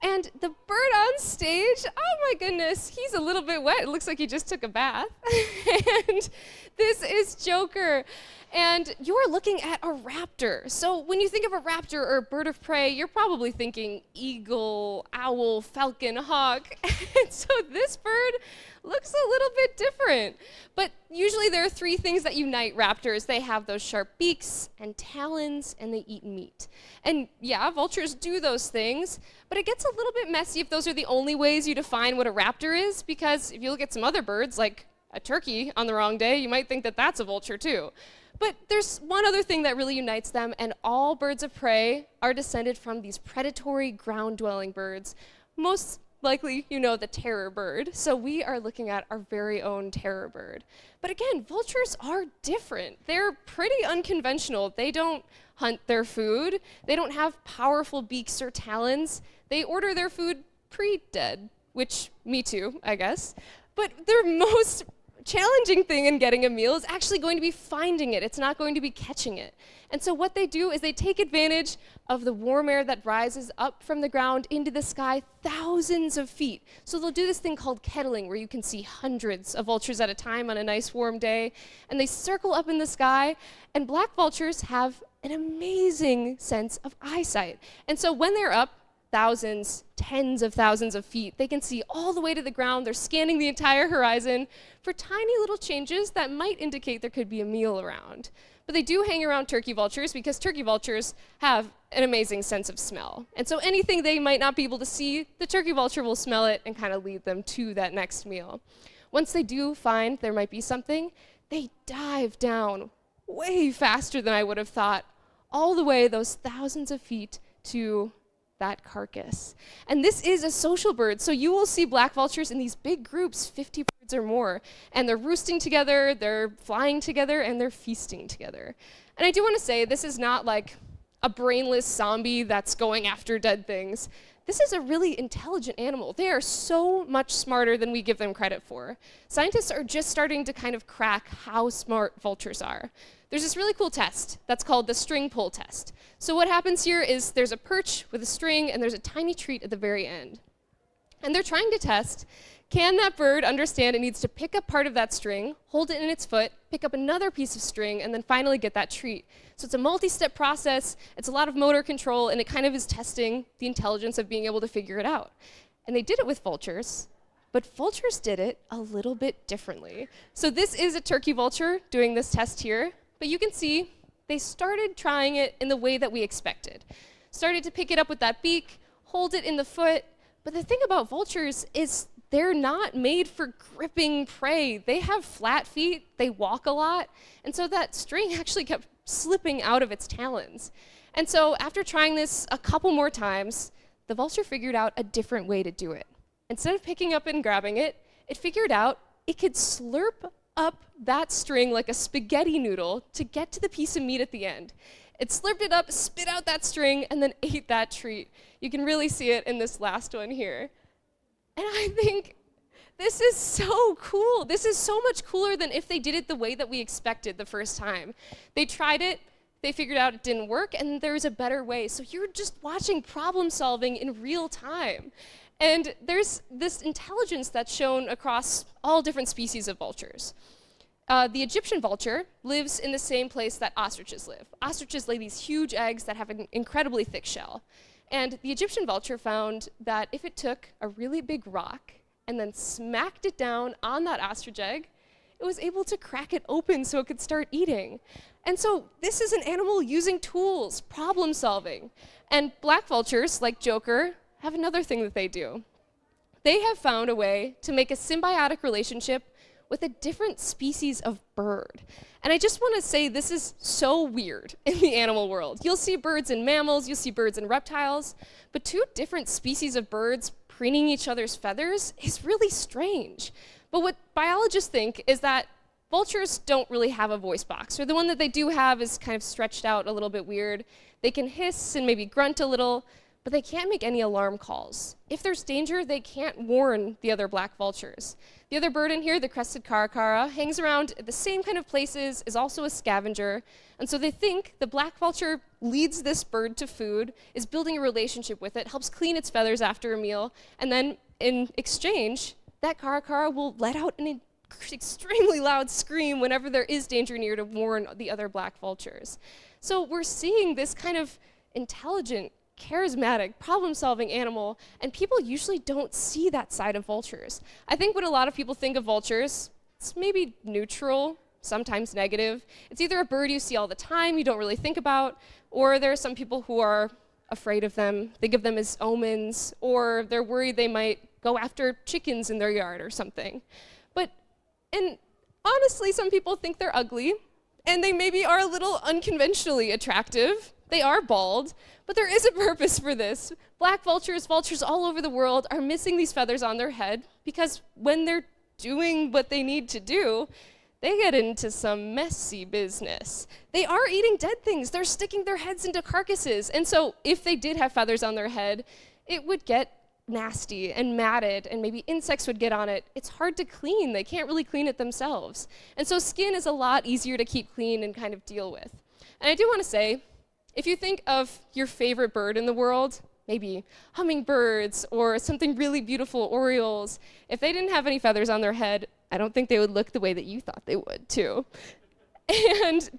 And the bird on stage, oh my goodness, he's a little bit wet. It looks like he just took a bath. And this is Joker. And you're looking at a raptor. So when you think of a raptor or a bird of prey, you're probably thinking eagle, owl, falcon, hawk. And so this bird looks a little bit different. But usually there are 3 things that unite raptors. They have those sharp beaks and talons, and they eat meat. And yeah, vultures do those things, but it gets a little bit messy if those are the only ways you define what a raptor is, because if you look at some other birds, like a turkey on the wrong day, you might think that that's a vulture too. But there's one other thing that really unites them, and all birds of prey are descended from these predatory ground-dwelling birds. Most likely, you know the terror bird. So we are looking at our very own terror bird. But again, vultures are different. They're pretty unconventional. They don't hunt their food. They don't have powerful beaks or talons. They order their food pre-dead, which, me too, I guess. But their most challenging thing in getting a meal is actually going to be finding it. It's not going to be catching it. And so what they do is they take advantage of the warm air that rises up from the ground into the sky thousands of feet. So they'll do this thing called kettling, where you can see hundreds of vultures at a time on a nice warm day, and they circle up in the sky, and black vultures have an amazing sense of eyesight. And so when they're up, thousands, tens of thousands of feet, they can see all the way to the ground. They're scanning the entire horizon for tiny little changes that might indicate there could be a meal around. But they do hang around turkey vultures because turkey vultures have an amazing sense of smell. And so anything they might not be able to see, the turkey vulture will smell it and kind of lead them to that next meal. Once they do find there might be something, they dive down way faster than I would have thought, all the way those thousands of feet to that carcass. And this is a social bird, so you will see black vultures in these big groups, 50 birds or more, and they're roosting together, they're flying together, and they're feasting together. And I do want to say, this is not like a brainless zombie that's going after dead things. This is a really intelligent animal. They are so much smarter than we give them credit for. Scientists are just starting to kind of crack how smart vultures are. There's this really cool test that's called the string pull test. So what happens here is there's a perch with a string, and there's a tiny treat at the very end. And they're trying to test, can that bird understand it needs to pick up part of that string, hold it in its foot, pick up another piece of string, and then finally get that treat. So it's a multi-step process, it's a lot of motor control, and it kind of is testing the intelligence of being able to figure it out. And they did it with vultures, but vultures did it a little bit differently. So this is a turkey vulture doing this test here, but you can see they started trying it in the way that we expected. Started to pick it up with that beak, hold it in the foot, but the thing about vultures is they're not made for gripping prey. They have flat feet, they walk a lot, and so that string actually kept slipping out of its talons. And so after trying this a couple more times, the vulture figured out a different way to do it. Instead of picking up and grabbing it, it figured out it could slurp up that string like a spaghetti noodle to get to the piece of meat at the end. It slurped it up, spit out that string, and then ate that treat. You can really see it in this last one here. And I think this is so cool. This is so much cooler than if they did it the way that we expected the first time. They tried it, they figured out it didn't work, and there's a better way. So you're just watching problem solving in real time. And there's this intelligence that's shown across all different species of vultures. The Egyptian vulture lives in the same place that ostriches live. Ostriches lay these huge eggs that have an incredibly thick shell. And the Egyptian vulture found that if it took a really big rock and then smacked it down on that ostrich egg, it was able to crack it open so it could start eating. And so this is an animal using tools, problem solving. And black vultures, like Joker, have another thing that they do. They have found a way to make a symbiotic relationship with a different species of bird. And I just want to say this is so weird in the animal world. You'll see birds in mammals, you'll see birds in reptiles, but two different species of birds preening each other's feathers is really strange. But what biologists think is that vultures don't really have a voice box, or the one that they do have is kind of stretched out a little bit weird. They can hiss and maybe grunt a little, but they can't make any alarm calls. If there's danger, they can't warn the other black vultures. The other bird in here, the crested caracara, hangs around at the same kind of places, is also a scavenger, and so they think the black vulture leads this bird to food, is building a relationship with it, helps clean its feathers after a meal, and then in exchange, that caracara will let out an extremely loud scream whenever there is danger near to warn the other black vultures. So we're seeing this kind of intelligent, charismatic, problem-solving animal, and people usually don't see that side of vultures. I think what a lot of people think of vultures, it's maybe neutral, sometimes negative. It's either a bird you see all the time, you don't really think about, or there are some people who are afraid of them, think of them as omens, or they're worried they might go after chickens in their yard or something. And honestly, some people think they're ugly, and they maybe are a little unconventionally attractive. They are bald, but there is a purpose for this. Black vultures, vultures all over the world, are missing these feathers on their head because when they're doing what they need to do, they get into some messy business. They are eating dead things. They're sticking their heads into carcasses. And so if they did have feathers on their head, it would get nasty and matted, and maybe insects would get on it. It's hard to clean. They can't really clean it themselves. And so skin is a lot easier to keep clean and kind of deal with. And I do want to say, if you think of your favorite bird in the world, maybe hummingbirds or something really beautiful, orioles, if they didn't have any feathers on their head, I don't think they would look the way that you thought they would, too. And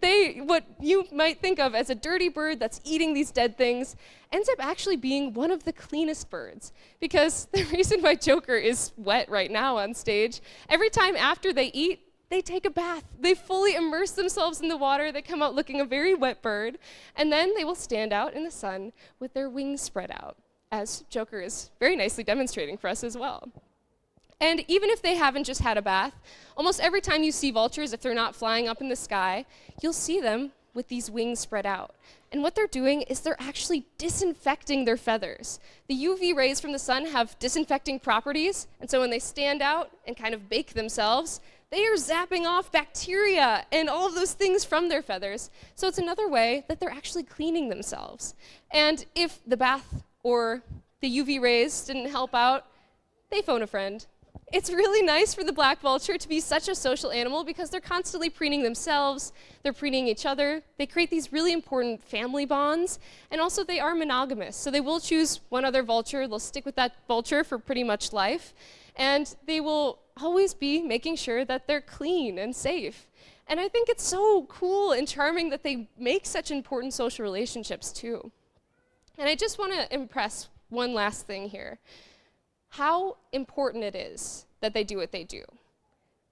what you might think of as a dirty bird that's eating these dead things ends up actually being one of the cleanest birds. Because the reason why Joker is wet right now on stage, every time after they eat, they take a bath. They fully immerse themselves in the water. They come out looking a very wet bird. And then they will stand out in the sun with their wings spread out, as Joker is very nicely demonstrating for us as well. And even if they haven't just had a bath, almost every time you see vultures, if they're not flying up in the sky, you'll see them with these wings spread out. And what they're doing is they're actually disinfecting their feathers. The UV rays from the sun have disinfecting properties, and so when they stand out and kind of bake themselves, they are zapping off bacteria and all of those things from their feathers. So it's another way that they're actually cleaning themselves. And if the bath or the UV rays didn't help out, they phone a friend. It's really nice for the black vulture to be such a social animal because they're constantly preening themselves, they're preening each other, they create these really important family bonds, and also they are monogamous. So they will choose one other vulture, they'll stick with that vulture for pretty much life, and they will always be making sure that they're clean and safe. And I think it's so cool and charming that they make such important social relationships too. And I just want to impress one last thing here. How important it is that they do what they do.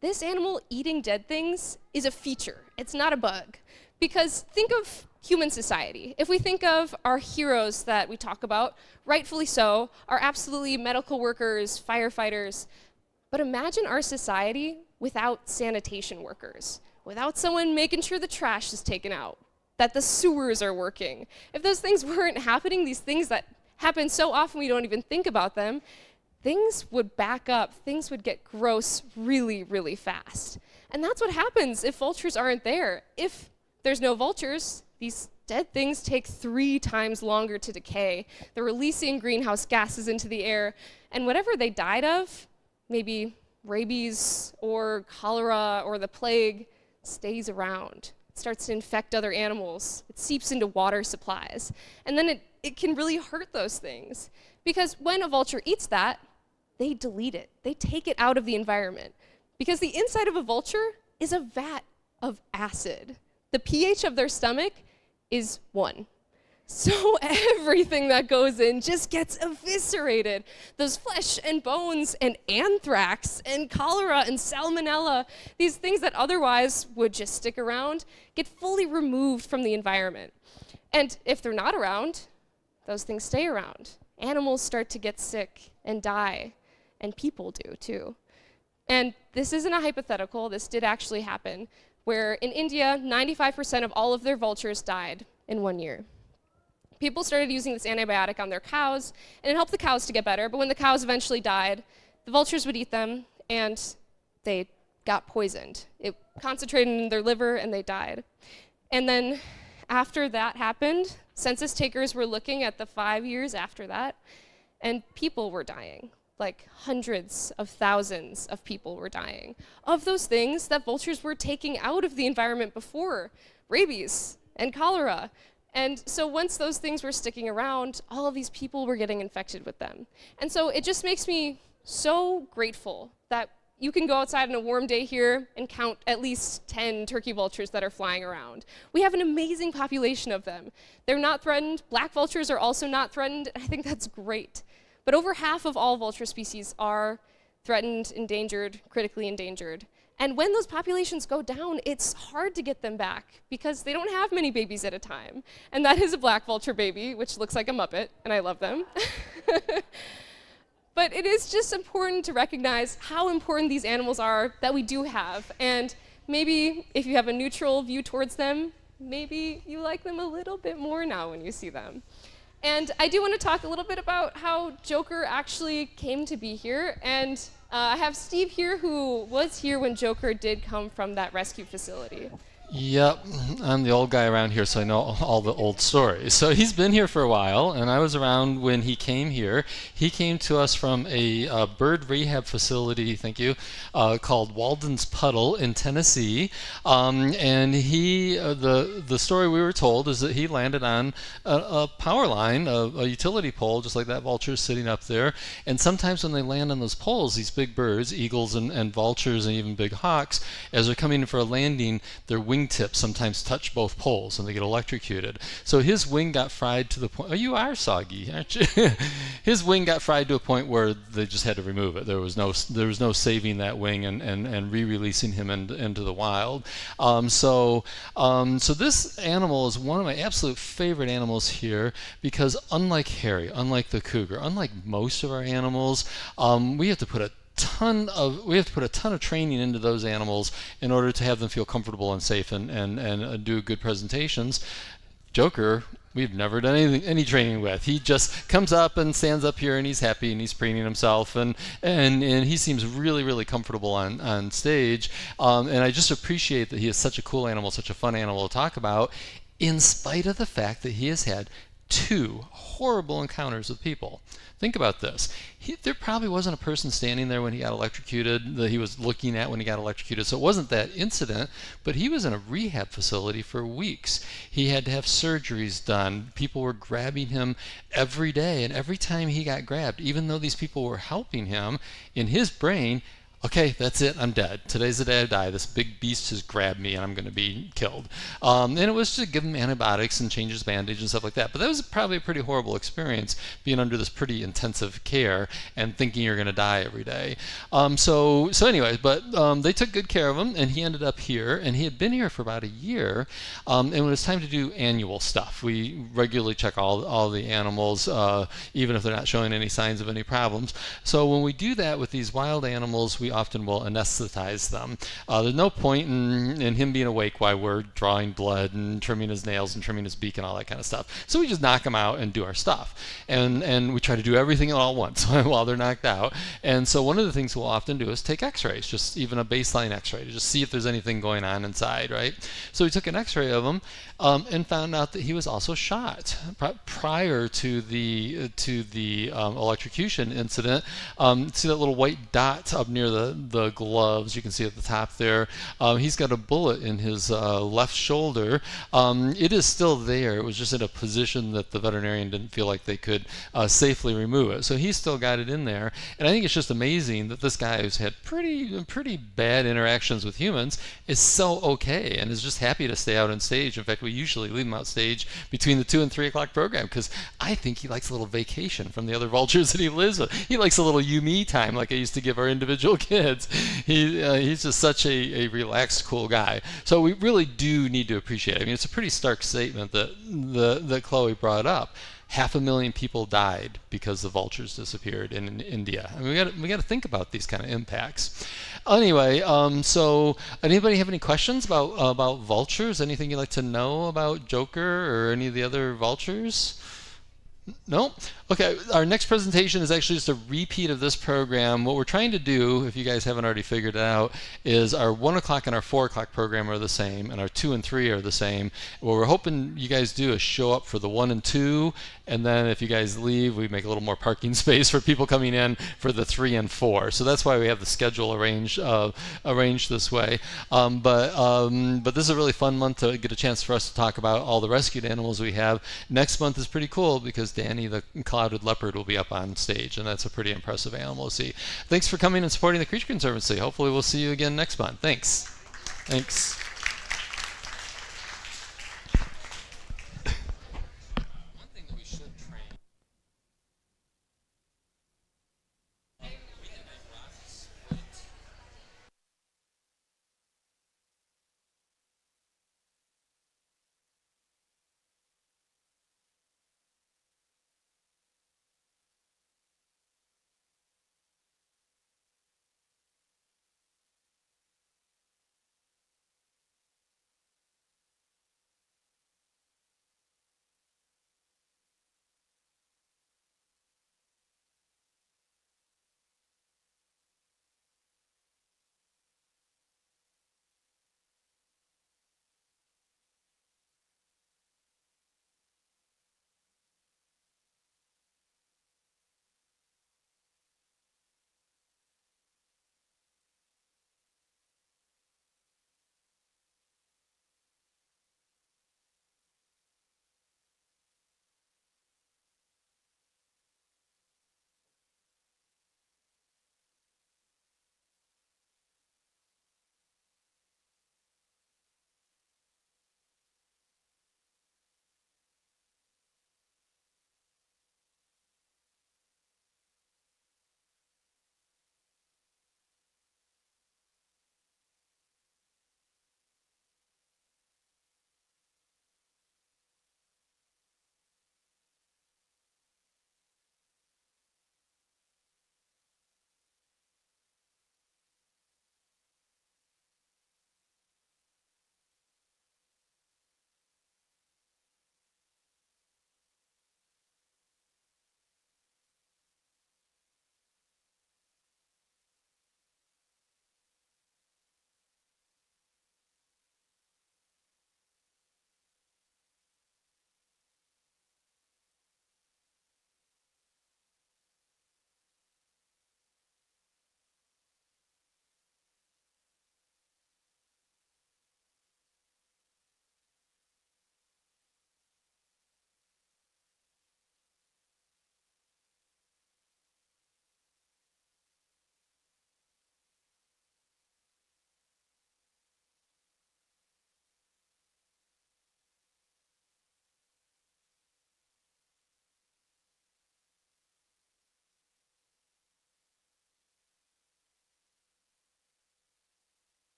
This animal eating dead things is a feature. It's not a bug. Because think of human society. If we think of our heroes that we talk about, rightfully so, are absolutely medical workers, firefighters. But imagine our society without sanitation workers, without someone making sure the trash is taken out, that the sewers are working. If those things weren't happening, these things that happen so often we don't even think about them, things would back up, things would get gross really, really fast. And that's what happens if vultures aren't there. If there's no vultures, these dead things take 3 times longer to decay. They're releasing greenhouse gases into the air, and whatever they died of, maybe rabies or cholera or the plague, stays around. It starts to infect other animals. It seeps into water supplies. And then it can really hurt those things. Because when a vulture eats that, they delete it. They take it out of the environment. Because the inside of a vulture is a vat of acid. The pH of their stomach is 1. So everything that goes in just gets eviscerated. Those flesh and bones and anthrax and cholera and salmonella, these things that otherwise would just stick around, get fully removed from the environment. And if they're not around, those things stay around. Animals start to get sick and die, and people do too. And this isn't a hypothetical, this did actually happen, where in India, 95% of all of their vultures died in 1 year. People started using this antibiotic on their cows, and it helped the cows to get better, but when the cows eventually died, the vultures would eat them, and they got poisoned. It concentrated in their liver, and they died. And then after that happened, census takers were looking at the 5 years after that, and people were dying. Like hundreds of thousands of people were dying of those things that vultures were taking out of the environment before, rabies and cholera. And so once those things were sticking around, all of these people were getting infected with them. And so it just makes me so grateful that you can go outside on a warm day here and count at least 10 turkey vultures that are flying around. We have an amazing population of them. They're not threatened. Black vultures are also not threatened, and I think that's great. But over half of all vulture species are threatened, endangered, critically endangered. And when those populations go down, it's hard to get them back because they don't have many babies at a time. And that is a black vulture baby, which looks like a Muppet, and I love them. But it is just important to recognize how important these animals are that we do have. And maybe if you have a neutral view towards them, maybe you like them a little bit more now when you see them. And I do want to talk a little bit about how Joker actually came to be here. And I have Steve here, who was here when Joker did come from that rescue facility. Yep, I'm the old guy around here, so I know all the old stories. So he's been here for a while, and I was around when he came here. He came to us from a bird rehab facility, thank you, called Walden's Puddle in Tennessee. And he, the story we were told is that he landed on a power line, a utility pole, just like that vulture sitting up there. And sometimes when they land on those poles, these big birds, eagles and vultures and even big hawks, as they're coming in for a landing, their wingtips sometimes touch both poles and they get electrocuted. So his wing got fried to the point, oh, you are soggy, aren't you? His wing got fried to a point where they just had to remove it. There was no saving that wing and re-releasing him into the wild. So this animal is one of my absolute favorite animals here because unlike Harry, unlike the cougar, unlike most of our animals, we have to put a ton of training into those animals in order to have them feel comfortable and safe and do good presentations. Joker, we've never done any training with. He just comes up and stands up here and he's happy and he's preening himself and he seems really, really comfortable on stage. And I just appreciate that he is such a cool animal, such a fun animal to talk about, in spite of the fact that he has had 2 horrible encounters with people. Think about this. There probably wasn't a person standing there when he got electrocuted that he was looking at when he got electrocuted. So it wasn't that incident, but he was in a rehab facility for weeks. He had to have surgeries done. People were grabbing him every day, and every time he got grabbed, even though these people were helping him, in his brain, okay, that's it, I'm dead. Today's the day I die. This big beast has grabbed me and I'm going to be killed. And it was to give him antibiotics and change his bandage and stuff like that. But that was probably a pretty horrible experience, being under this pretty intensive care and thinking you're going to die every day. So anyway, but they took good care of him, and he ended up here, and he had been here for about a year. And when it was time to do annual stuff, we regularly check all the animals, even if they're not showing any signs of any problems. So when we do that with these wild animals, we often will anesthetize them. There's no point in him being awake while we're drawing blood and trimming his nails and trimming his beak and all that kind of stuff. So we just knock him out and do our stuff. And we try to do everything all at once while they're knocked out. And so one of the things we'll often do is take x-rays, just even a baseline x-ray, to just see if there's anything going on inside, right? So we took an x-ray of him and found out that he was also shot prior to the electrocution incident. See that little white dot up near the the gloves. You can see at the top there. He's got a bullet in his left shoulder. It is still there. It was just in a position that the veterinarian didn't feel like they could safely remove it. So he's still got it in there. And I think it's just amazing that this guy who's had pretty bad interactions with humans is so okay and is just happy to stay out on stage. In fact, we usually leave him out stage between the 2 and 3 o'clock program because I think he likes a little vacation from the other vultures that he lives with. He likes a little you me time like I used to give our individual kids. He's just such a relaxed, cool guy. So we really do need to appreciate it. I mean, it's a pretty stark statement that Chloe brought up. 500,000 people died because the vultures disappeared in India. I mean, we got to think about these kind of impacts. Anyway, so anybody have any questions about vultures? Anything you'd like to know about Joker or any of the other vultures? No? Okay, our next presentation is actually just a repeat of this program. What we're trying to do, if you guys haven't already figured it out, is our 1 o'clock and our 4 o'clock program are the same, and our 2 and 3 are the same. What we're hoping you guys do is show up for the 1 and 2, and then if you guys leave, we make a little more parking space for people coming in for the 3 and 4. So that's why we have the schedule arranged this way. But this is a really fun month to get a chance for us to talk about all the rescued animals we have. Next month is pretty cool because Danny the clouded leopard will be up on stage, and that's a pretty impressive animal to see. Thanks for coming and supporting the Creature Conservancy. Hopefully we'll see you again next month. Thanks. Thanks.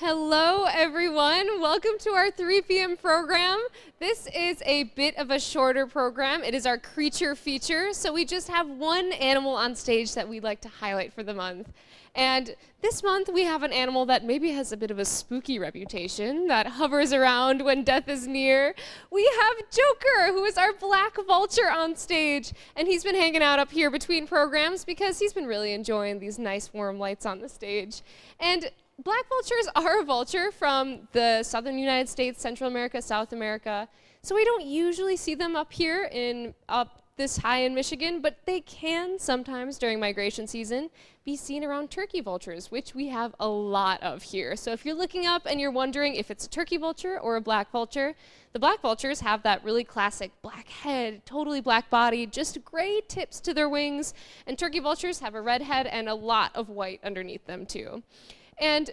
Hello, everyone. Welcome to our 3 p.m. program. This is a bit of a shorter program. It is our creature feature, so we just have one animal on stage that we'd like to highlight for the month. And this month, we have an animal that maybe has a bit of a spooky reputation, that hovers around when death is near. We have Joker, who is our black vulture on stage, and he's been hanging out up here between programs because he's been really enjoying these nice warm lights on the stage. And black vultures are a vulture from the southern United States, Central America, South America. So we don't usually see them up here up this high in Michigan, but they can sometimes during migration season be seen around turkey vultures, which we have a lot of here. So if you're looking up and you're wondering if it's a turkey vulture or a black vulture, the black vultures have that really classic black head, totally black body, just gray tips to their wings, and turkey vultures have a red head and a lot of white underneath them too. And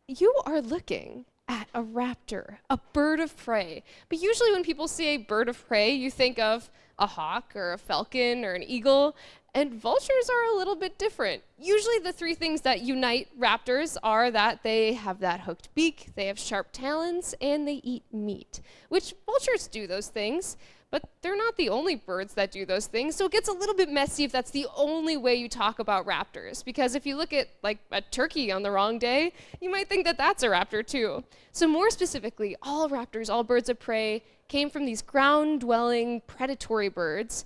you are looking at a raptor, a bird of prey. But usually when people see a bird of prey, you think of a hawk or a falcon or an eagle, and vultures are a little bit different. Usually the 3 things that unite raptors are that they have that hooked beak, they have sharp talons, and they eat meat, which vultures do those things. But they're not the only birds that do those things, so it gets a little bit messy if that's the only way you talk about raptors. Because if you look at like a turkey on the wrong day, you might think that that's a raptor too. So more specifically, all raptors, all birds of prey, came from these ground-dwelling predatory birds,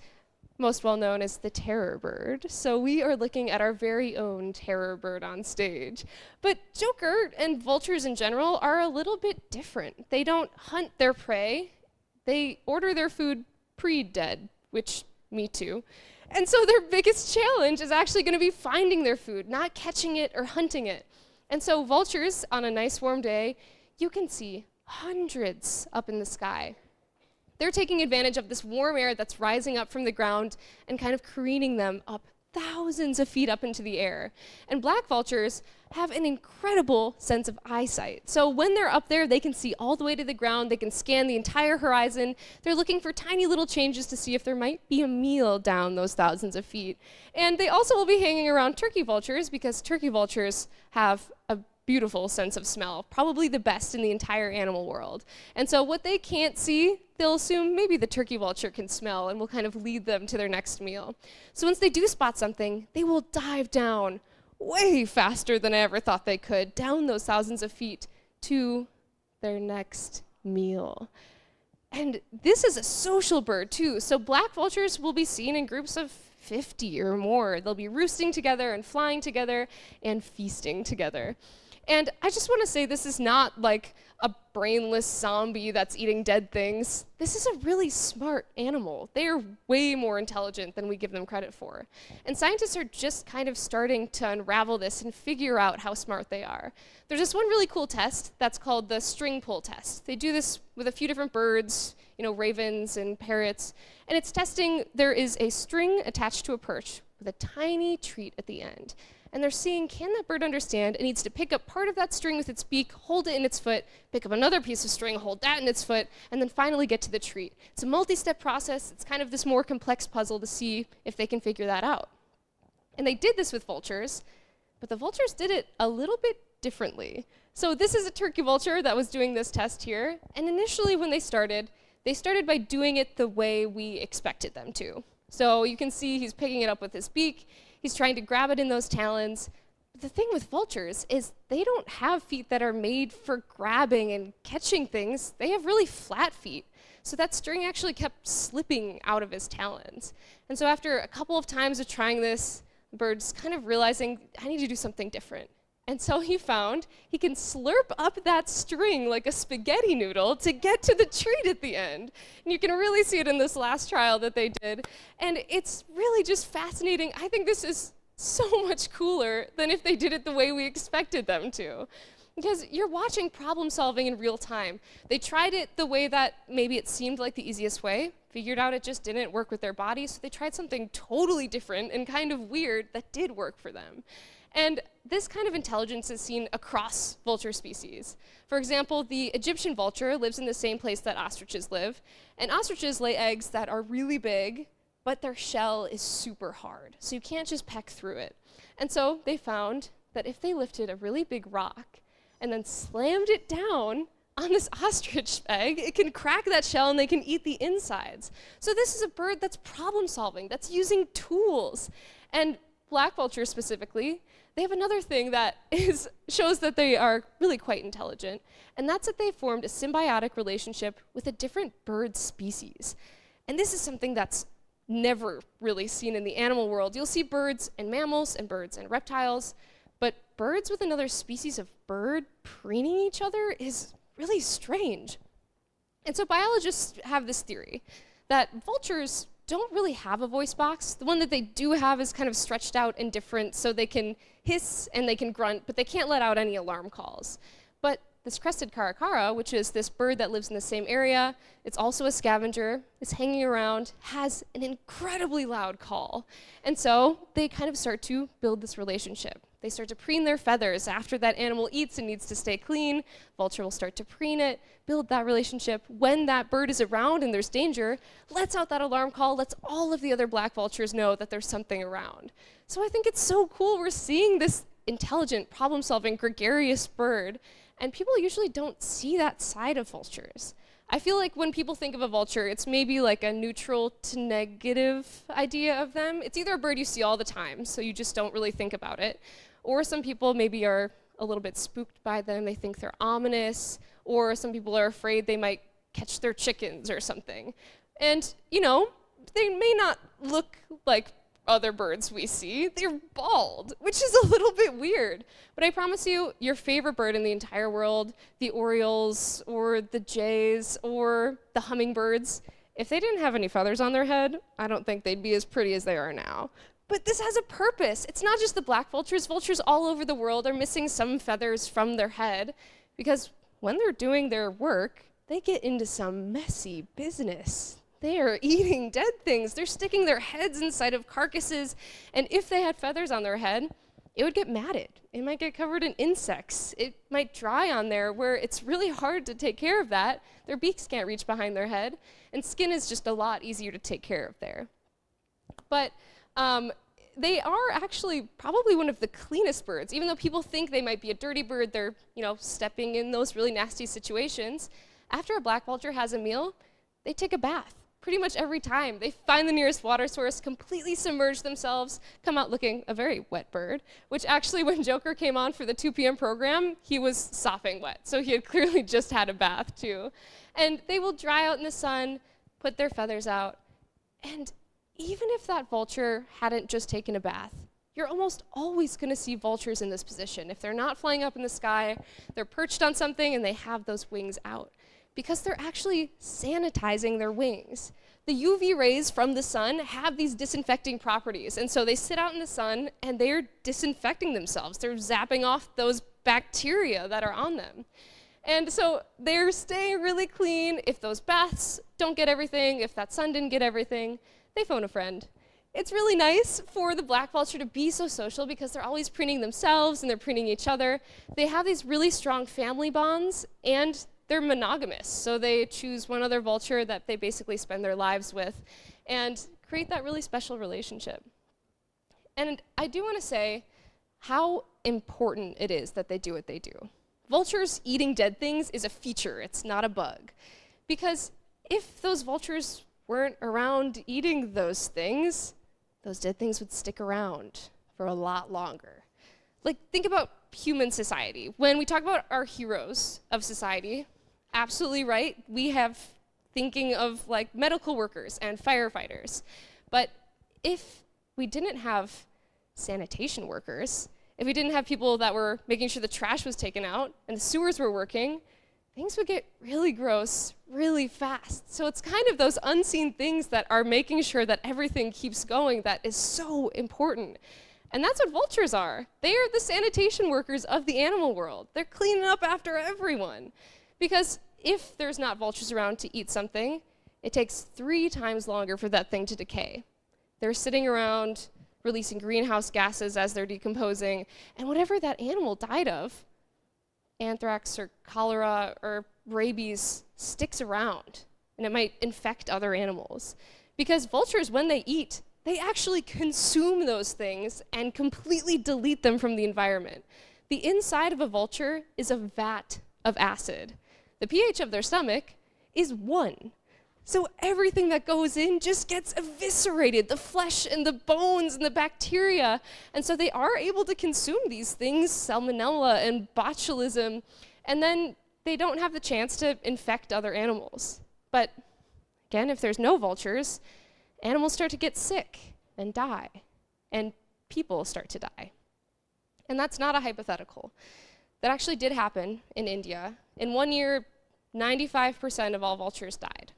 most well known as the terror bird. So we are looking at our very own terror bird on stage. But Joker and vultures in general are a little bit different. They don't hunt their prey. They order their food pre-dead, which me too. And so their biggest challenge is actually going to be finding their food, not catching it or hunting it. And so vultures, on a nice warm day, you can see hundreds up in the sky. They're taking advantage of this warm air that's rising up from the ground and kind of careening them up thousands of feet up into the air. And black vultures have an incredible sense of eyesight. So when they're up there, they can see all the way to the ground. They can scan the entire horizon. They're looking for tiny little changes to see if there might be a meal down those thousands of feet. And they also will be hanging around turkey vultures because turkey vultures have a beautiful sense of smell, probably the best in the entire animal world. And so what they can't see, they'll assume maybe the turkey vulture can smell and will kind of lead them to their next meal. So once they do spot something, they will dive down way faster than I ever thought they could, down those thousands of feet to their next meal. And this is a social bird too, so black vultures will be seen in groups of 50 or more. They'll be roosting together and flying together and feasting together. And I just want to say this is not like a brainless zombie that's eating dead things. This is a really smart animal. They are way more intelligent than we give them credit for. And scientists are just kind of starting to unravel this and figure out how smart they are. There's this one really cool test that's called the string pull test. They do this with a few different birds, ravens and parrots, and it's testing there is a string attached to a perch with a tiny treat at the end. And they're seeing, can that bird understand? It needs to pick up part of that string with its beak, hold it in its foot, pick up another piece of string, hold that in its foot, and then finally get to the treat. It's a multi-step process. It's kind of this more complex puzzle to see if they can figure that out. And they did this with vultures, but the vultures did it a little bit differently. So this is a turkey vulture that was doing this test here. And initially when they started by doing it the way we expected them to. So you can see he's picking it up with his beak. He's trying to grab it in those talons. But the thing with vultures is they don't have feet that are made for grabbing and catching things. They have really flat feet. So that string actually kept slipping out of his talons. And so after a couple of times of trying this, the bird's kind of realizing, I need to do something different. And so he found he can slurp up that string like a spaghetti noodle to get to the treat at the end. And you can really see it in this last trial that they did. And it's really just fascinating. I think this is so much cooler than if they did it the way we expected them to. Because you're watching problem solving in real time. They tried it the way that maybe it seemed like the easiest way, figured out it just didn't work with their body, so they tried something totally different and kind of weird that did work for them. And this kind of intelligence is seen across vulture species. For example, the Egyptian vulture lives in the same place that ostriches live, and ostriches lay eggs that are really big, but their shell is super hard, so you can't just peck through it. And so they found that if they lifted a really big rock and then slammed it down on this ostrich egg. It can crack that shell and they can eat the insides. So this is a bird that's problem solving, that's using tools. And black vultures specifically, they have another thing that shows that they are really quite intelligent, and that's that they formed a symbiotic relationship with a different bird species. And this is something that's never really seen in the animal world. You'll see birds and mammals and birds and reptiles, but birds with another species of bird preening each other is really strange. And so biologists have this theory that vultures don't really have a voice box. The one that they do have is kind of stretched out and different, so they can hiss and they can grunt, but they can't let out any alarm calls. But this crested caracara, which is this bird that lives in the same area, it's also a scavenger, it's hanging around, has an incredibly loud call. And so they kind of start to build this relationship. They start to preen their feathers. After that animal eats and needs to stay clean, vulture will start to preen it, build that relationship. When that bird is around and there's danger, lets out that alarm call, lets all of the other black vultures know that there's something around. So I think it's so cool we're seeing this intelligent, problem-solving, gregarious bird, and people usually don't see that side of vultures. I feel like when people think of a vulture, it's maybe like a neutral to negative idea of them. It's either a bird you see all the time, so you just don't really think about it, or some people maybe are a little bit spooked by them. They think they're ominous, or some people are afraid they might catch their chickens or something. And, you know, they may not look like other birds we see. They're bald, which is a little bit weird. But I promise you, your favorite bird in the entire world, the orioles or the jays or the hummingbirds, if they didn't have any feathers on their head, I don't think they'd be as pretty as they are now. But this has a purpose. It's not just the black vultures. Vultures all over the world are missing some feathers from their head because when they're doing their work, they get into some messy business. They are eating dead things. They're sticking their heads inside of carcasses, and if they had feathers on their head, it would get matted. It might get covered in insects. It might dry on there where it's really hard to take care of that. Their beaks can't reach behind their head, and skin is just a lot easier to take care of there. But they are actually probably one of the cleanest birds. Even though people think they might be a dirty bird, they're, you know, stepping in those really nasty situations. After a black vulture has a meal, they take a bath. Pretty much every time. They find the nearest water source, completely submerge themselves, come out looking a very wet bird, which actually when Joker came on for the 2 p.m. program, he was sopping wet. So he had clearly just had a bath too. And they will dry out in the sun, put their feathers out, and even if that vulture hadn't just taken a bath, you're almost always going to see vultures in this position. If they're not flying up in the sky, they're perched on something and they have those wings out, because they're actually sanitizing their wings. The UV rays from the sun have these disinfecting properties, and so they sit out in the sun and they're disinfecting themselves. They're zapping off those bacteria that are on them. And so they're staying really clean. If those baths don't get everything, if that sun didn't get everything, they phone a friend. It's really nice for the black vulture to be so social because they're always preening themselves and they're preening each other. They have these really strong family bonds, and they're monogamous. So they choose one other vulture that they basically spend their lives with and create that really special relationship. And I do want to say how important it is that they do what they do. Vultures eating dead things is a feature, it's not a bug. Because if those vultures weren't around eating those things, those dead things would stick around for a lot longer. Like, think about human society. When we talk about our heroes of society, absolutely right, we have thinking of like medical workers and firefighters. But if we didn't have sanitation workers, if we didn't have people that were making sure the trash was taken out and the sewers were working, things would get really gross really fast. So it's kind of those unseen things that are making sure that everything keeps going that is so important. And that's what vultures are. They are the sanitation workers of the animal world. They're cleaning up after everyone. Because if there's not vultures around to eat something, it takes 3 times longer for that thing to decay. They're sitting around releasing greenhouse gases as they're decomposing, and whatever that animal died of, anthrax or cholera or rabies, sticks around, and it might infect other animals. Because vultures, when they eat, they actually consume those things and completely delete them from the environment. the inside of a vulture is a vat of acid. The pH of their stomach is 1. So everything that goes in just gets eviscerated, the flesh and the bones and the bacteria. And so they are able to consume these things, salmonella and botulism, and then they don't have the chance to infect other animals. But again, if there's no vultures, animals start to get sick and die, and people start to die. And that's not a hypothetical. That actually did happen in India. In 1 year, 95% of all vultures died.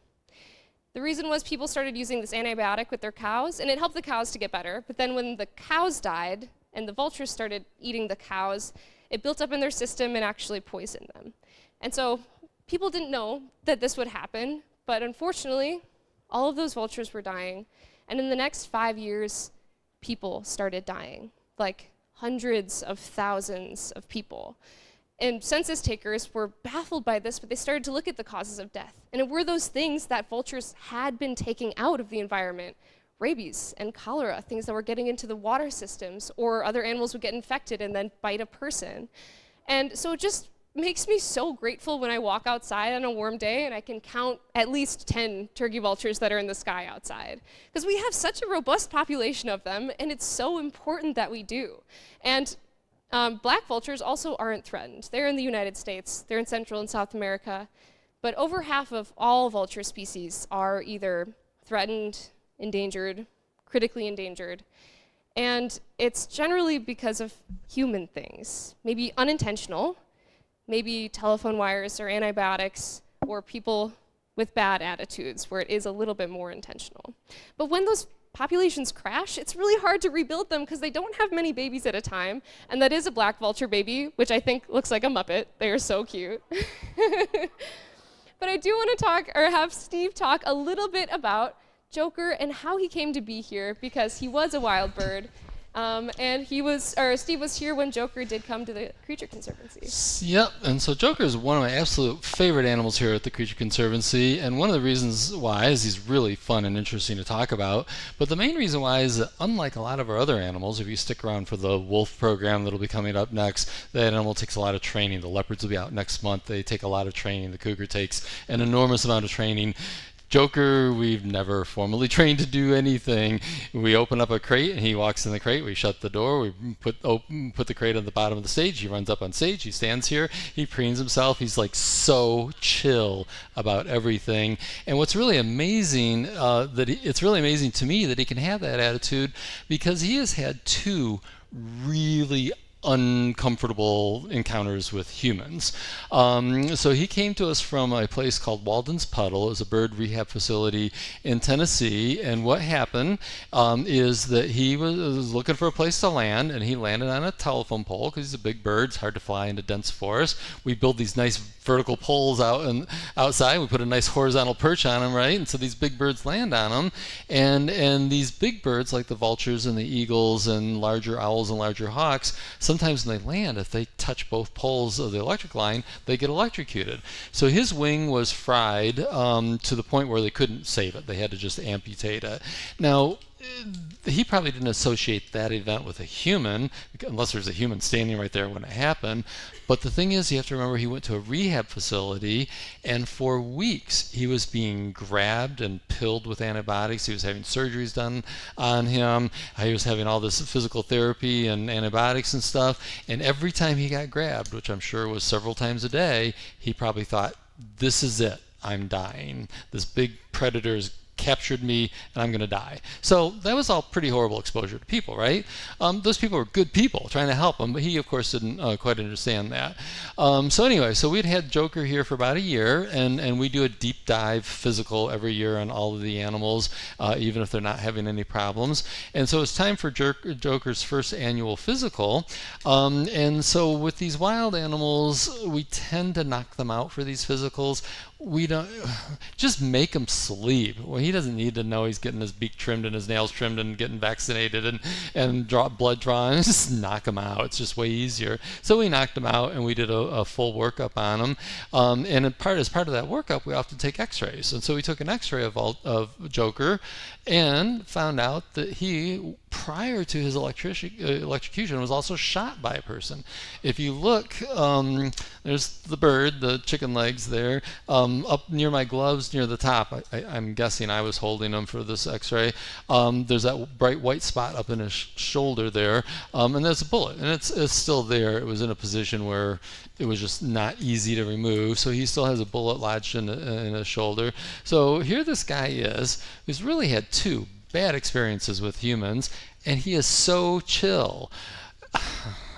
The reason was people started using this antibiotic with their cows, and it helped the cows to get better. But then when the cows died and the vultures started eating the cows, it built up in their system and actually poisoned them. And so people didn't know that this would happen, but unfortunately, all of those vultures were dying. And in the next 5 years, people started dying, like hundreds of thousands of people. And census takers were baffled by this, but they started to look at the causes of death. And it were those things that vultures had been taking out of the environment: rabies and cholera, things that were getting into the water systems, or other animals would get infected and then bite a person. And so it just makes me so grateful when I walk outside on a warm day and I can count at least 10 turkey vultures that are in the sky outside. Because we have such a robust population of them, and it's so important that we do. And black vultures also aren't threatened. They're in the United States, they're in Central and South America, but over half of all vulture species are either threatened, endangered, critically endangered, and it's generally because of human things, maybe unintentional, maybe telephone wires or antibiotics, or people with bad attitudes where it is a little bit more intentional. But when those populations crash, it's really hard to rebuild them because they don't have many babies at a time, and that is a black vulture baby, which I think looks like a Muppet. They are so cute. But I do want to have Steve talk a little bit about Joker and how he came to be here, because he was a wild bird. And Steve was here when Joker did come to the Creature Conservancy. Yep, and so Joker is one of my absolute favorite animals here at the Creature Conservancy, and one of the reasons why is he's really fun and interesting to talk about. But the main reason why is that, unlike a lot of our other animals, if you stick around for the wolf program that'll be coming up next, that animal takes a lot of training. The leopards will be out next month. They take a lot of training. The cougar takes an enormous amount of training. Joker, we've never formally trained to do anything. We open up a crate and he walks in the crate. We shut the door. We put the crate on the bottom of the stage. He runs up on stage. He stands here. He preens himself. He's like so chill about everything. And what's really amazing, it's really amazing to me that he can have that attitude, because he has had 2 really uncomfortable encounters with humans. So he came to us from a place called Walden's Puddle. It was a bird rehab facility in Tennessee, and what happened is that he was looking for a place to land, and he landed on a telephone pole because he's a big bird. It's hard to fly into dense forest. We build these nice vertical poles outside. We put a nice horizontal perch on them, right? And so these big birds land on them, and these big birds, like the vultures and the eagles and larger owls and larger hawks, sometimes when they land, if they touch both poles of the electric line, they get electrocuted. So his wing was fried to the point where they couldn't save it. They had to just amputate it. Now, he probably didn't associate that event with a human, unless there's a human standing right there when it happened. But the thing is, you have to remember, he went to a rehab facility, and for weeks he was being grabbed and pilled with antibiotics. He was having surgeries done on him. He was having all this physical therapy and antibiotics and stuff. And every time he got grabbed, which I'm sure was several times a day, he probably thought, this is it. I'm dying. This big predator is captured me and I'm going to die. So that was all pretty horrible exposure to people, right? Those people were good people trying to help him, but he of course didn't quite understand that. So anyway, so we'd had Joker here for about a year, and we do a deep dive physical every year on all of the animals, even if they're not having any problems. And so it's time for Joker's first annual physical. And so with these wild animals, we tend to knock them out for these physicals. We don't just make him sleep. Well, he doesn't need to know he's getting his beak trimmed and his nails trimmed and getting vaccinated and blood drawn. Just knock him out. It's just way easier. So we knocked him out, and we did a full workup on him. And as part of that workup, we often take X-rays. And so we took an X-ray of Joker and found out that he prior to his electrocution was also shot by a person. If you look, there's the bird, the chicken legs there, up near my gloves near the top. I'm guessing I was holding them for this x-ray. There's that bright white spot up in his shoulder there, and there's a bullet, and it's still there. It was in a position where it was just not easy to remove, so he still has a bullet lodged in his shoulder. So here this guy is, who's really had 2 bad experiences with humans, and he is so chill.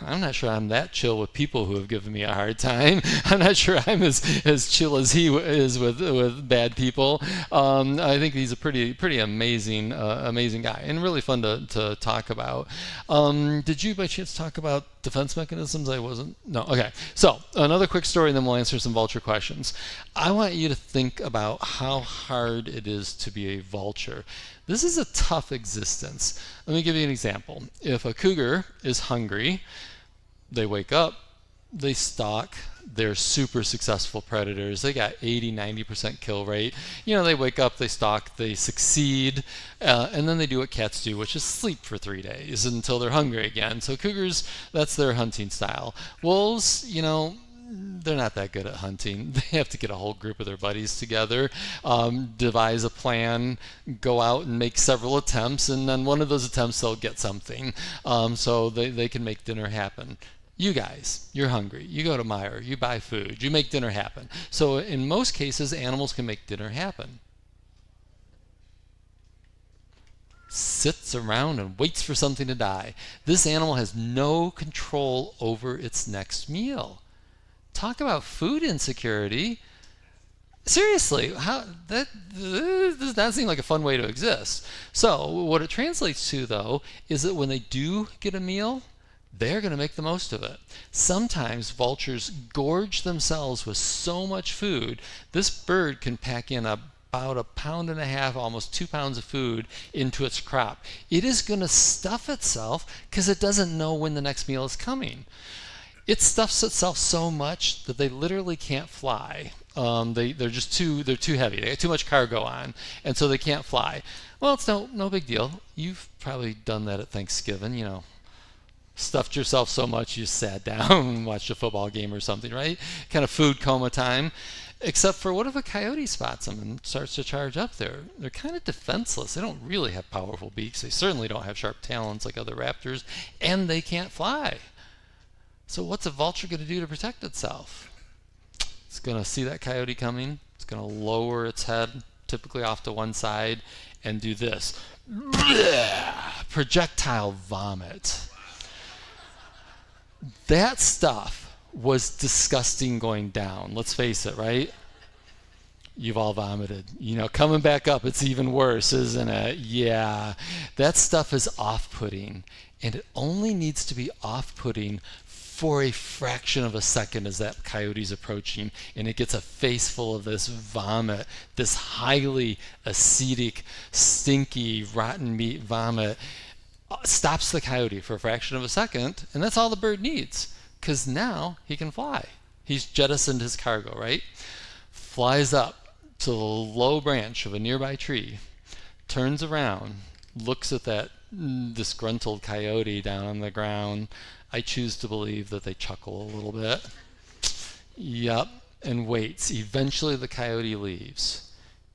I'm not sure I'm that chill with people who have given me a hard time. I'm not sure I'm as chill as he is with bad people. I think he's a pretty amazing guy, and really fun to talk about. Did you by chance talk about defense mechanisms? I wasn't. No. Okay. So another quick story, and then we'll answer some vulture questions. I want you to think about how hard it is to be a vulture. This is a tough existence. Let me give you an example. If a cougar is hungry, they wake up, they stalk, they're super successful predators. They got 80-90% kill rate. They wake up, they stalk, they succeed, and then they do what cats do, which is sleep for 3 days until they're hungry again. So cougars, that's their hunting style. Wolves, they're not that good at hunting. They have to get a whole group of their buddies together, devise a plan, go out and make several attempts, and then one of those attempts they'll get something, so they can make dinner happen. You guys, you're hungry. You go to Meijer, you buy food, you make dinner happen. So in most cases, animals can make dinner happen. Sits around and waits for something to die. This animal has no control over its next meal. Talk about food insecurity. Seriously, that does not seem like a fun way to exist. So what it translates to, though, is that when they do get a meal, they're going to make the most of it. Sometimes vultures gorge themselves with so much food, this bird can pack in about 1.5 pounds, almost 2 pounds of food into its crop. It is going to stuff itself because it doesn't know when the next meal is coming. It stuffs itself so much that they literally can't fly. They're too heavy. They got too much cargo on, and so they can't fly. Well, it's no big deal. You've probably done that at Thanksgiving, stuffed yourself so much you sat down and watched a football game or something, right? Kind of food coma time. Except for what if a coyote spots them and starts to charge up there? They're kind of defenseless. They don't really have powerful beaks. They certainly don't have sharp talons like other raptors, and they can't fly. So what's a vulture going to do to protect itself? It's going to see that coyote coming. It's going to lower its head, typically off to one side, and do this. Projectile vomit. That stuff was disgusting going down. Let's face it, right? You've all vomited. Coming back up, it's even worse, isn't it? Yeah. That stuff is off-putting, and it only needs to be off-putting for a fraction of a second as that coyote's approaching, and it gets a face full of this vomit, this highly acidic, stinky, rotten meat vomit. Stops the coyote for a fraction of a second, and that's all the bird needs, because now he can fly. He's jettisoned his cargo, right? Flies up to the low branch of a nearby tree, turns around, looks at that disgruntled coyote down on the ground. I choose to believe that they chuckle a little bit. Yep, and waits. Eventually the coyote leaves.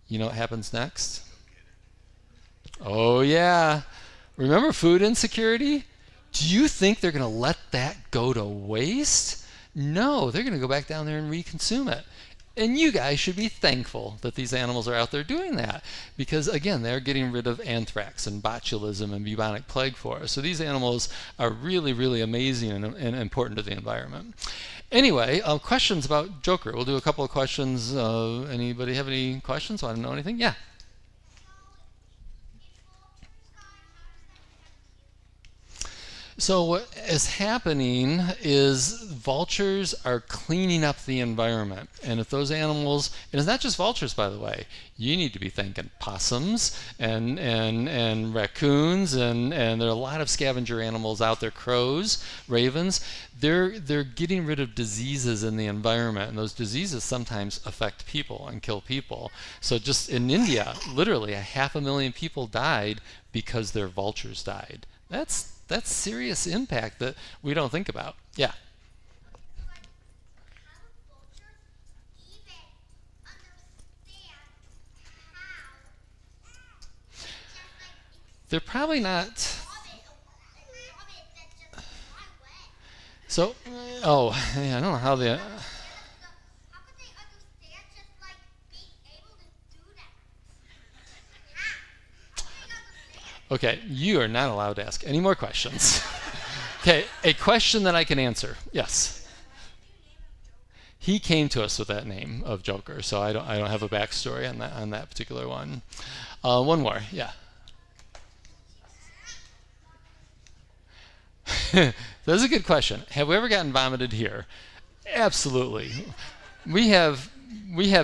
You know what happens next? Oh yeah. Remember food insecurity? Do you think they're going to let that go to waste? No, they're going to go back down there and reconsume it. And you guys should be thankful that these animals are out there doing that, because again, they're getting rid of anthrax and botulism and bubonic plague for us. So these animals are really, really amazing and important to the environment. Anyway, questions about Joker. We'll do a couple of questions. Anybody have any questions? Want to know anything? Yeah. So what is happening is vultures are cleaning up the environment. And if those animals, and it's not just vultures, by the way, you need to be thinking possums and raccoons and there are a lot of scavenger animals out there, crows, ravens. They're getting rid of diseases in the environment, and those diseases sometimes affect people and kill people. So just in India, literally 500,000 people died because their vultures died. That's serious impact that we don't think about. Yeah. They're probably not. So, oh, yeah, I don't know how they. Okay, you are not allowed to ask any more questions. Okay, a question that I can answer. Yes. He came to us with that name of Joker, so I don't have a backstory on that particular one. One more, yeah. That's a good question. Have we ever gotten vomited here? Absolutely. We have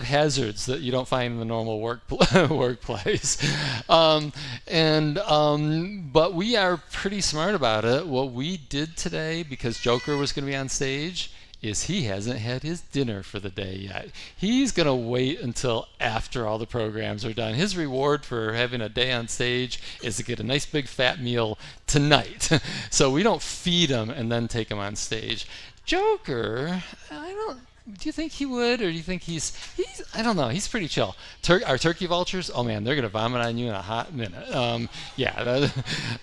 hazards that you don't find in the normal workplace, but we are pretty smart about it. What we did today, because Joker was going to be on stage, is he hasn't had his dinner for the day yet. He's going to wait until after all the programs are done. His reward for having a day on stage is to get a nice big fat meal tonight. So we don't feed him and then take him on stage. Joker, do you think he would, or do you think he's I don't know, he's pretty chill. Our turkey vultures, oh man, they're gonna vomit on you in a hot minute.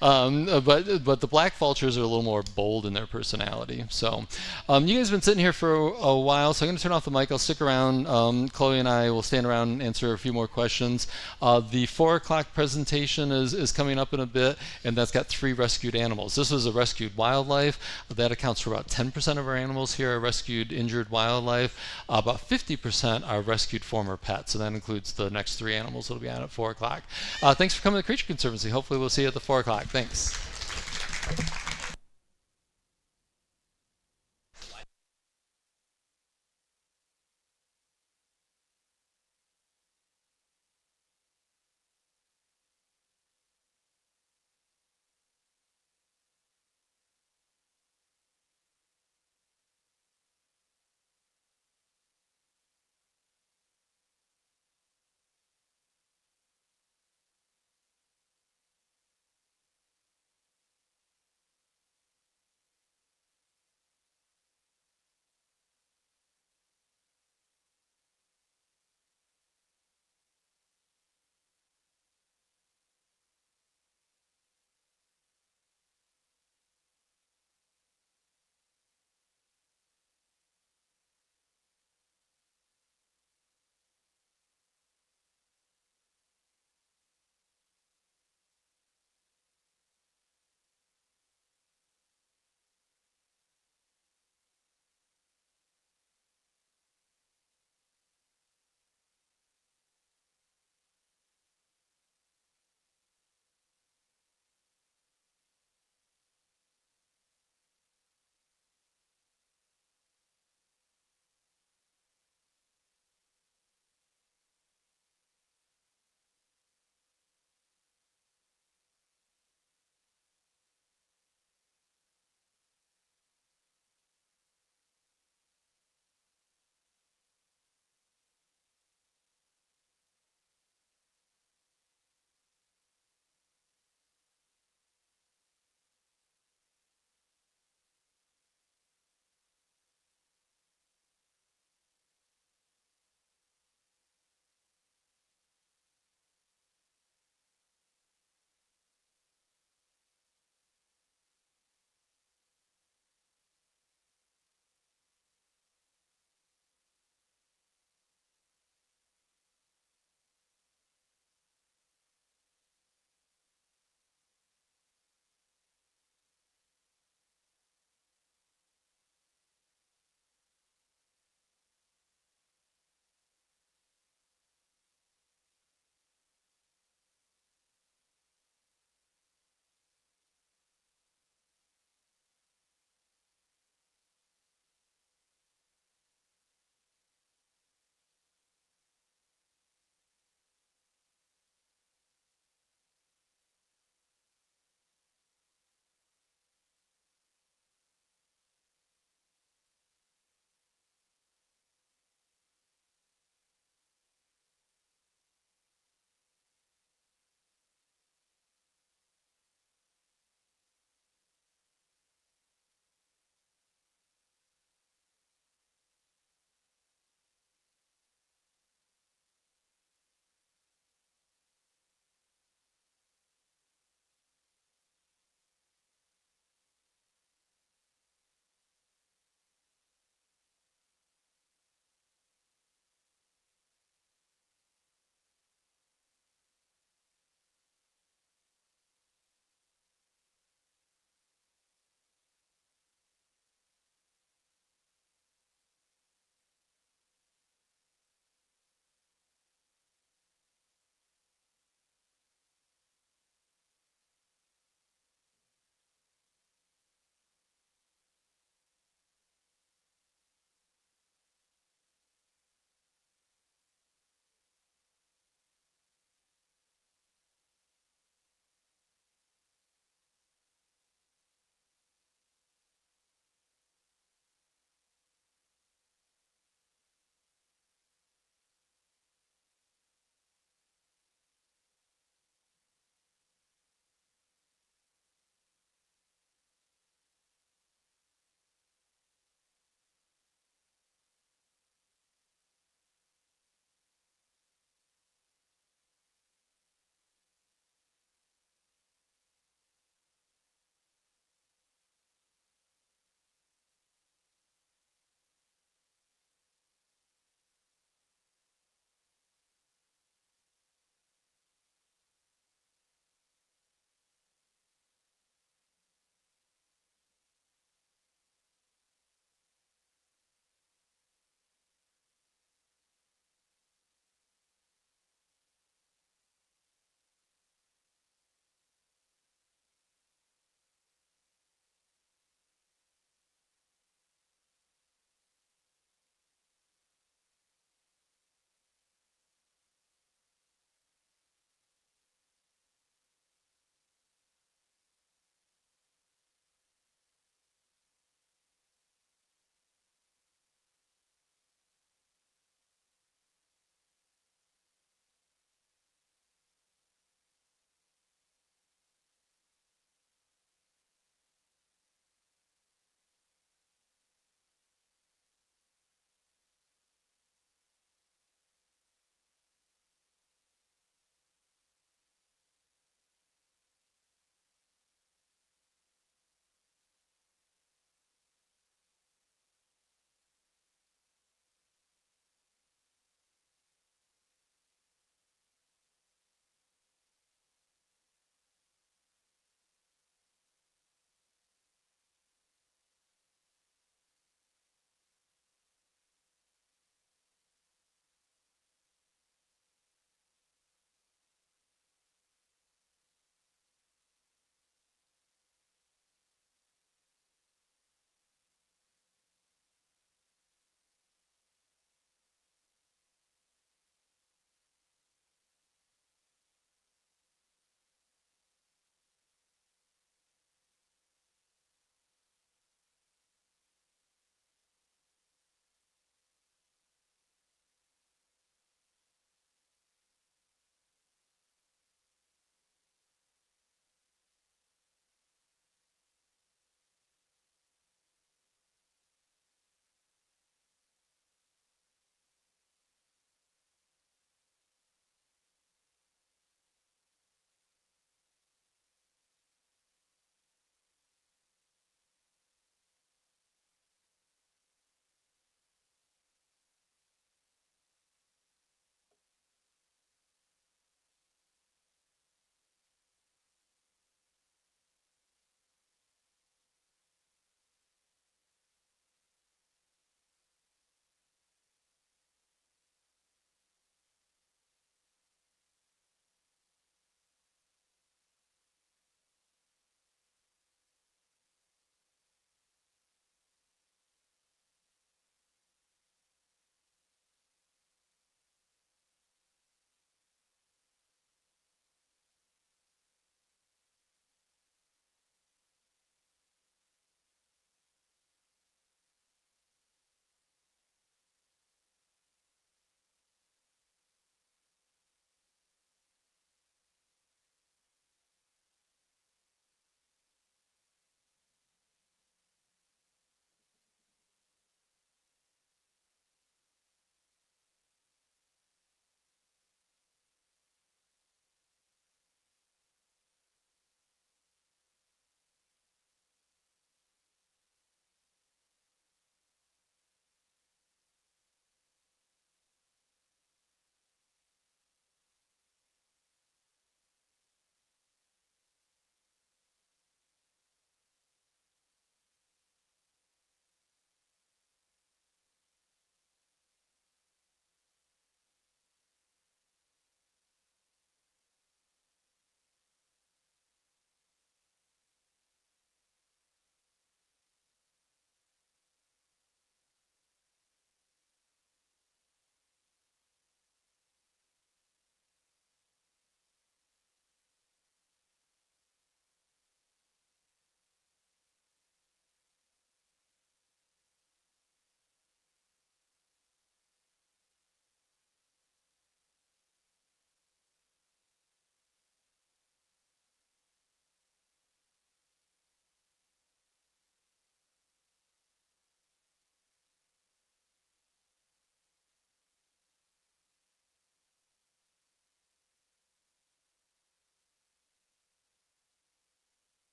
But the black vultures are a little more bold in their personality. So you guys have been sitting here for a while, so I'm gonna turn off the mic. I'll stick around. Chloe and I will stand around and answer a few more questions. The 4 o'clock presentation is coming up in a bit, and that's got 3 rescued animals. This was a rescued wildlife. That accounts for about 10% of our animals here are rescued injured wildlife. About 50% are rescued former pets, and that includes the next 3 animals that will be on at 4 o'clock. Thanks for coming to the Creature Conservancy. Hopefully we'll see you at the 4 o'clock. Thanks.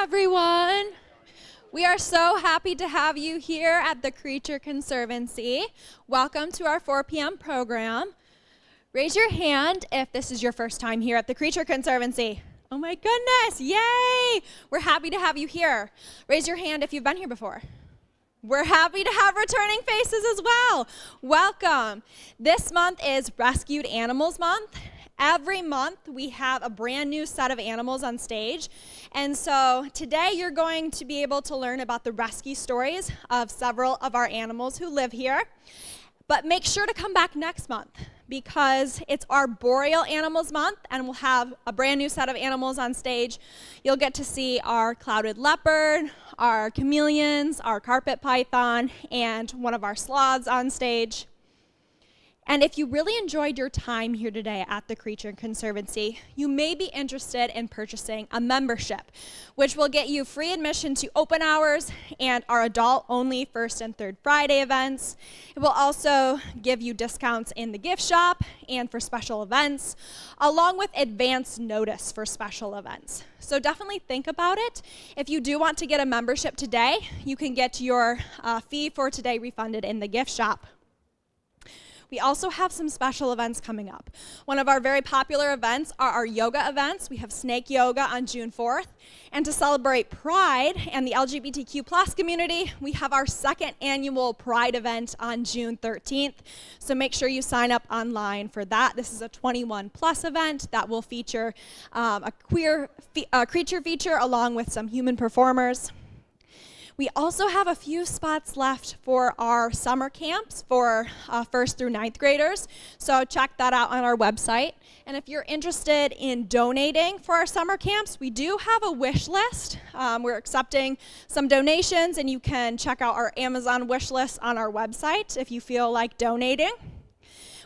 everyone. We are so happy to have you here at the Creature Conservancy. Welcome to our 4 p.m. program. Raise your hand if this is your first time here at the Creature Conservancy. Oh my goodness, yay! We're happy to have you here. Raise your hand if you've been here before. We're happy to have returning faces as well. Welcome. This month is Rescued Animals Month. Every month we have a brand new set of animals on stage. And so today you're going to be able to learn about the rescue stories of several of our animals who live here. But make sure to come back next month because it's our Boreal Animals Month and we'll have a brand new set of animals on stage. You'll get to see our clouded leopard, our chameleons, our carpet python, and one of our sloths on stage. And if you really enjoyed your time here today at the Creature Conservancy, you may be interested in purchasing a membership, which will get you free admission to open hours and our adult-only first and third Friday events. It will also give you discounts in the gift shop and for special events, along with advance notice for special events. So definitely think about it. If you do want to get a membership today, you can get your fee for today refunded in the gift shop. We also have some special events coming up. One of our very popular events are our yoga events. We have snake yoga on June 4th. And to celebrate Pride and the LGBTQ+ community, we have our second annual Pride event on June 13th. So make sure you sign up online for that. This is a 21+ event that will feature a queer creature feature along with some human performers. We also have a few spots left for our summer camps for 1st through 9th graders, so check that out on our website. And if you're interested in donating for our summer camps, we do have a wish list. We're accepting some donations, and you can check out our Amazon wish list on our website if you feel like donating.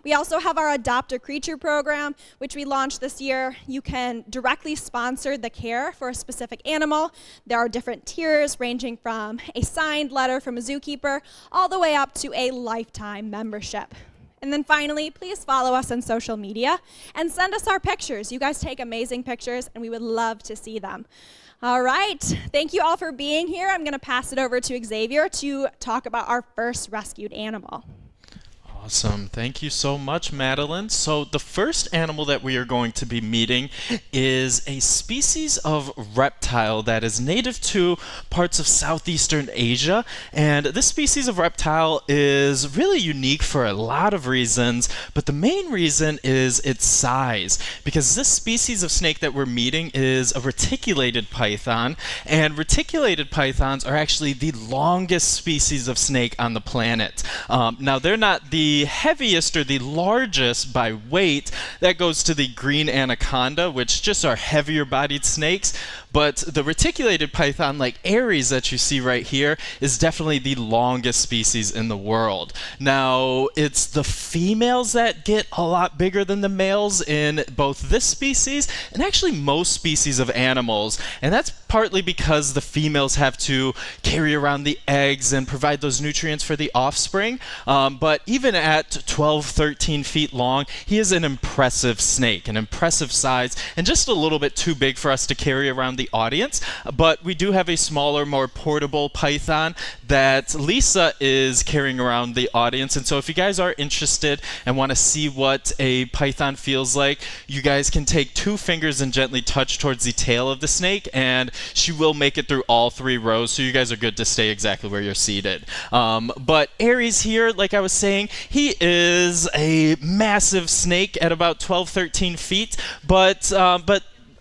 We also have our Adopt a Creature program, which we launched this year. You can directly sponsor the care for a specific animal. There are different tiers ranging from a signed letter from a zookeeper all the way up to a lifetime membership. And then finally, please follow us on social media and send us our pictures. You guys take amazing pictures, and we would love to see them. All right, thank you all for being here. I'm going to pass it over to Xavier to talk about our first rescued animal. Awesome. Thank you so much, Madeline. So the first animal that we are going to be meeting is a species of reptile that is native to parts of southeastern Asia. And this species of reptile is really unique for a lot of reasons, but the main reason is its size, because this species of snake that we're meeting is a reticulated python, and reticulated pythons are actually the longest species of snake on the planet. Now, they're not the heaviest or the largest by weight. That goes to the green anaconda, which just are heavier bodied snakes. But the reticulated python, like Ares that you see right here, is definitely the longest species in the world. Now, it's the females that get a lot bigger than the males in both this species and actually most species of animals. And that's partly because the females have to carry around the eggs and provide those nutrients for the offspring. But even at 12, 13 feet long, he is an impressive snake, an impressive size, and just a little bit too big for us to carry around the audience. But we do have a smaller, more portable python that Lisa is carrying around the audience. And so if you guys are interested and want to see what a python feels like, you guys can take 2 fingers and gently touch towards the tail of the snake, and she will make it through all 3 rows, so you guys are good to stay exactly where you're seated. But Ares here, like I was saying, he is a massive snake at about 12, 13 feet, but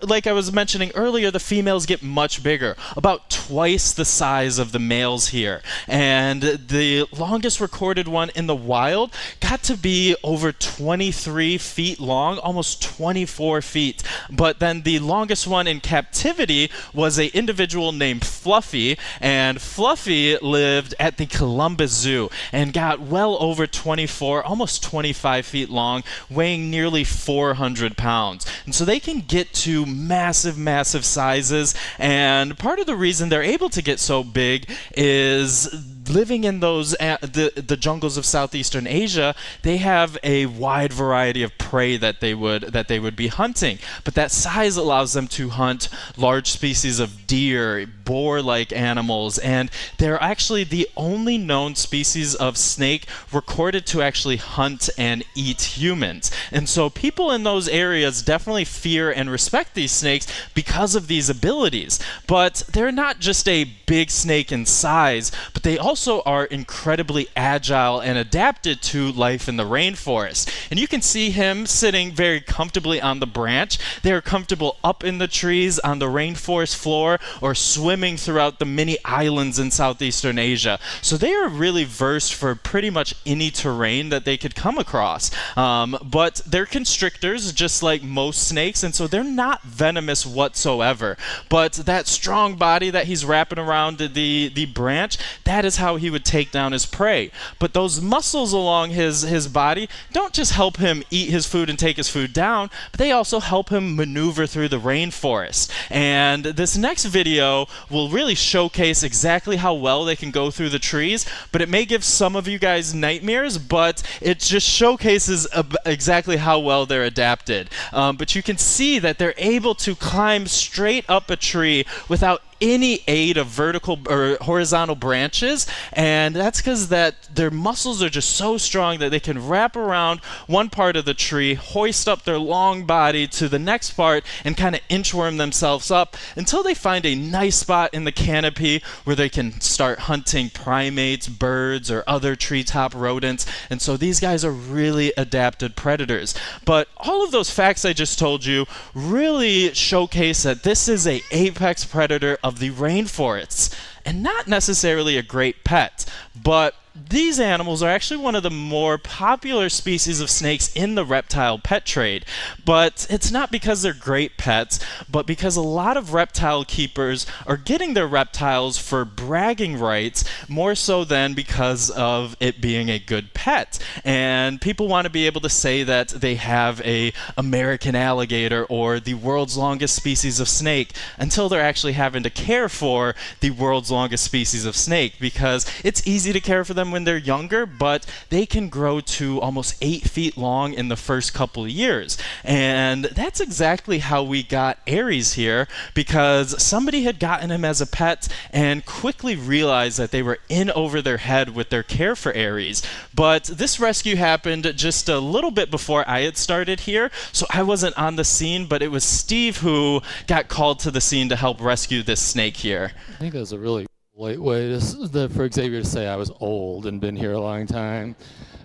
like I was mentioning earlier, the females get much bigger, about twice the size of the males here. And the longest recorded one in the wild got to be over 23 feet long, almost 24 feet. But then the longest one in captivity was an individual named Fluffy, and Fluffy lived at the Columbus Zoo and got well over 24, almost 25 feet long, weighing nearly 400 pounds. And so they can get to massive sizes, and part of the reason they're able to get so big is living in those the jungles of southeastern Asia, they have a wide variety of prey that they would be hunting. But that size allows them to hunt large species of deer, boar-like animals, and they're actually the only known species of snake recorded to actually hunt and eat humans. And so people in those areas definitely fear and respect these snakes because of these abilities. But they're not just a big snake in size, but they also are incredibly agile and adapted to life in the rainforest. And you can see him sitting very comfortably on the branch. They are comfortable up in the trees on the rainforest floor or swimming throughout the many islands in southeastern Asia. So they are really versed for pretty much any terrain that they could come across. But they're constrictors just like most snakes, and so they're not venomous whatsoever. But that strong body that he's wrapping around the branch, that is how he would take down his prey. But those muscles along his body don't just help him eat his food and take his food down, but they also help him maneuver through the rainforest. And this next video will really showcase exactly how well they can go through the trees, but it may give some of you guys nightmares, but it just showcases exactly how well they're adapted. But you can see that they're able to climb straight up a tree without any aid of vertical or horizontal branches, and that's because that their muscles are just so strong that they can wrap around one part of the tree, hoist up their long body to the next part, and kind of inchworm themselves up until they find a nice spot in the canopy where they can start hunting primates, birds, or other treetop rodents. And so these guys are really adapted predators. But all of those facts I just told you really showcase that this is an apex predator of the rainforests, and not necessarily a great pet. But these animals are actually one of the more popular species of snakes in the reptile pet trade. But it's not because they're great pets, but because a lot of reptile keepers are getting their reptiles for bragging rights more so than because of it being a good pet. And people want to be able to say that they have a American alligator or the world's longest species of snake until they're actually having to care for the world's longest species of snake, because it's easy to care for them when they're younger, but they can grow to almost 8 feet long in the first couple of years. And that's exactly how we got Aries here, because somebody had gotten him as a pet and quickly realized that they were in over their head with their care for Aries. But this rescue happened just a little bit before I had started here, so I wasn't on the scene, but it was Steve who got called to the scene to help rescue this snake here. I think that was a really polite way for Xavier to say I was old and been here a long time.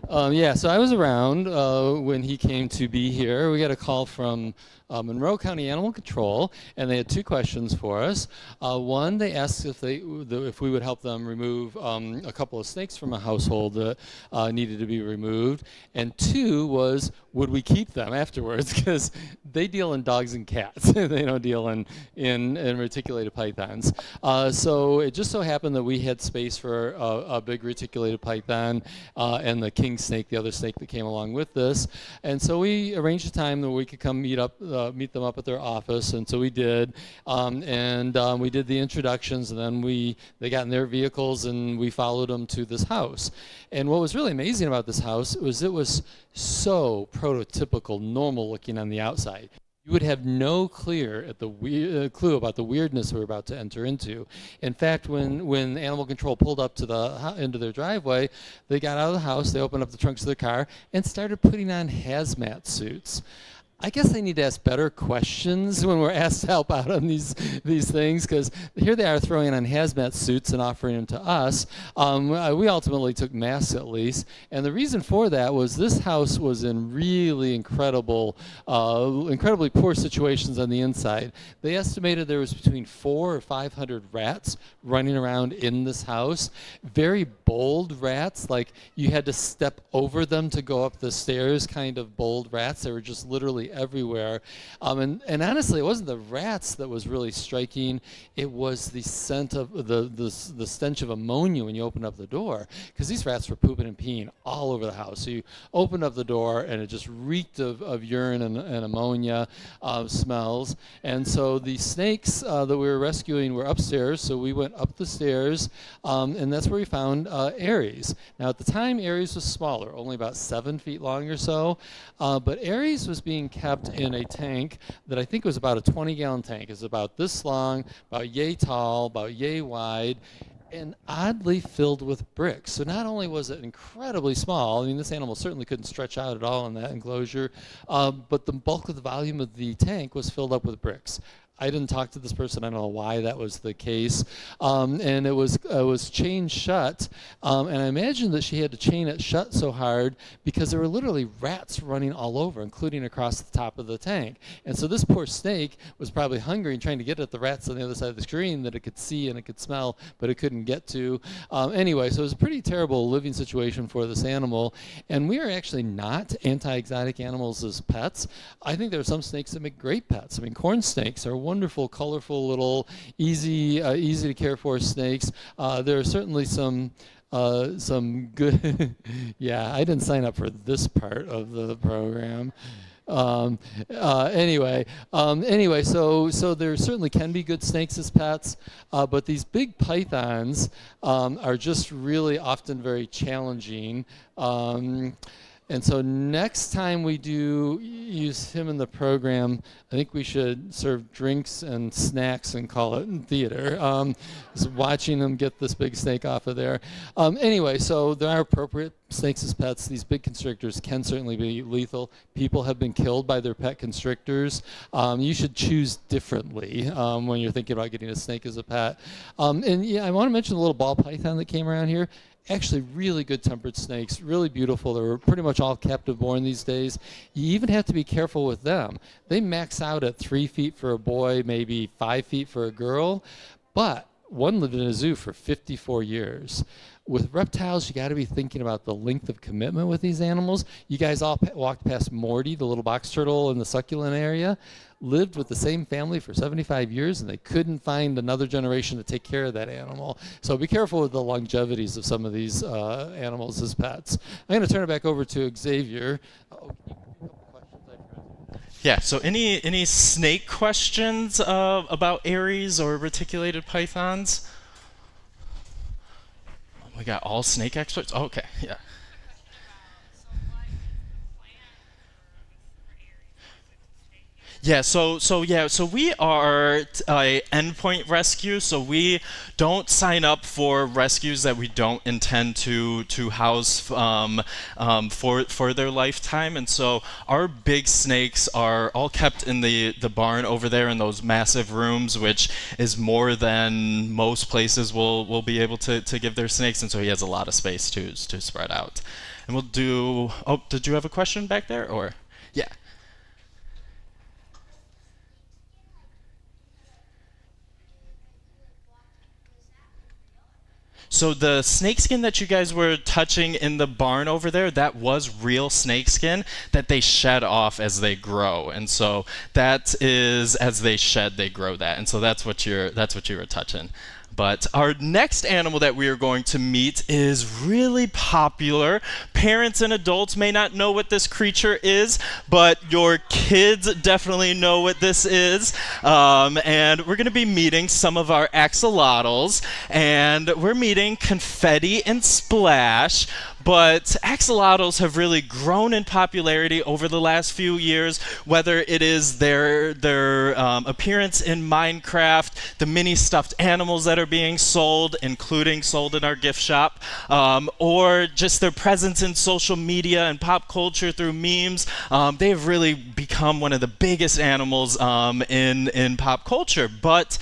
Yeah, so I was around when he came to be here. We got a call from Monroe County Animal Control, and they had 2 questions for us. One, they asked if we would help them remove a couple of snakes from a household that needed to be removed, and 2 was, would we keep them afterwards, because they deal in dogs and cats. They don't deal in reticulated pythons. So it just so happened that we had space for a big reticulated python and the king snake, the other snake that came along with this. And so we arranged a time that we could come meet them up at their office, and so we did. We did the introductions, and then they got in their vehicles and we followed them to this house. And what was really amazing about this house was it was so prototypical, normal looking on the outside. You would have no clue about the weirdness we're about to enter into. In fact, when Animal Control pulled up to into their driveway, they got out of the house, they opened up the trunks of their car, and started putting on hazmat suits. I guess they need to ask better questions when we're asked to help out on these things, because here they are throwing on hazmat suits and offering them to us. We ultimately took masks at least, and the reason for that was this house was in really incredibly poor situations on the inside. They estimated there was between 400 or 500 rats running around in this house. Very bold rats, like you had to step over them to go up the stairs, kind of bold rats. They were just literally literally everywhere. And honestly, it wasn't the rats that was really striking. It was the scent of the stench of ammonia when you opened up the door, because these rats were pooping and peeing all over the house. So you opened up the door and it just reeked of urine and ammonia smells. And so the snakes that we were rescuing were upstairs, so we went up the stairs, and that's where we found Aries. Now at the time, Aries was smaller, only about 7 feet long or so, but Aries was being kept in a tank that I think was about a 20-gallon tank. It's about this long, about yay tall, about yay wide, and oddly filled with bricks. So not only was it incredibly small, I mean, this animal certainly couldn't stretch out at all in that enclosure, but the bulk of the volume of the tank was filled up with bricks. I didn't talk to this person. I don't know why that was the case. And it was chained shut. And I imagine that she had to chain it shut so hard because there were literally rats running all over, including across the top of the tank. And so this poor snake was probably hungry and trying to get at the rats on the other side of the screen that it could see and it could smell, but it couldn't get to. Anyway, so it was a pretty terrible living situation for this animal. And we are actually not anti-exotic animals as pets. I think there are some snakes that make great pets. I mean, corn snakes are wonderful, colorful, little, easy to care for snakes. There are certainly some good. Yeah, I didn't sign up for this part of the program. Anyway, so there certainly can be good snakes as pets, but these big pythons are just really often very challenging. And so next time we do use him in the program, I think we should serve drinks and snacks and call it theater. Just watching them get this big snake off of there. Anyway, so there are appropriate snakes as pets. These big constrictors can certainly be lethal. People have been killed by their pet constrictors. You should choose differently when you're thinking about getting a snake as a pet. And yeah, I want to mention the little ball python that came around here. Actually really good tempered snakes, really beautiful. They're pretty much all captive born these days. You even have to be careful with them. They max out at 3 feet for a boy, maybe 5 feet for a girl, but one lived in a zoo for 54 years. With reptiles, you got to be thinking about the length of commitment with these animals. You guys all walked past Morty, the little box turtle in the succulent area, lived with the same family for 75 years, and they couldn't find another generation to take care of that animal. So be careful with the longevities of some of these animals as pets. I'm going to turn it back over to Xavier. Yeah, so any snake questions about Aries or reticulated pythons? We got all snake experts? Oh, okay, yeah. Yeah, so we are a endpoint rescue, so we don't sign up for rescues that we don't intend to house for their lifetime, and so our big snakes are all kept in the barn over there in those massive rooms, which is more than most places will be able to give their snakes, and so he has a lot of space to spread out. And we'll do. Oh, did you have a question back there, or yeah? So the snakeskin that you guys were touching in the barn over there, that was real snakeskin that they shed off as they grow. And so that is, as they shed, they grow that. And so that's what you were touching. But our next animal that we are going to meet is really popular. Parents and adults may not know what this creature is, but your kids definitely know what this is. And we're going to be meeting some of our axolotls, and we're meeting Confetti and Splash. But axolotls have really grown in popularity over the last few years, whether it is their appearance in Minecraft, the mini stuffed animals that are being sold, including sold in our gift shop, or just their presence in social media and pop culture through memes. They have really become one of the biggest animals in pop culture. But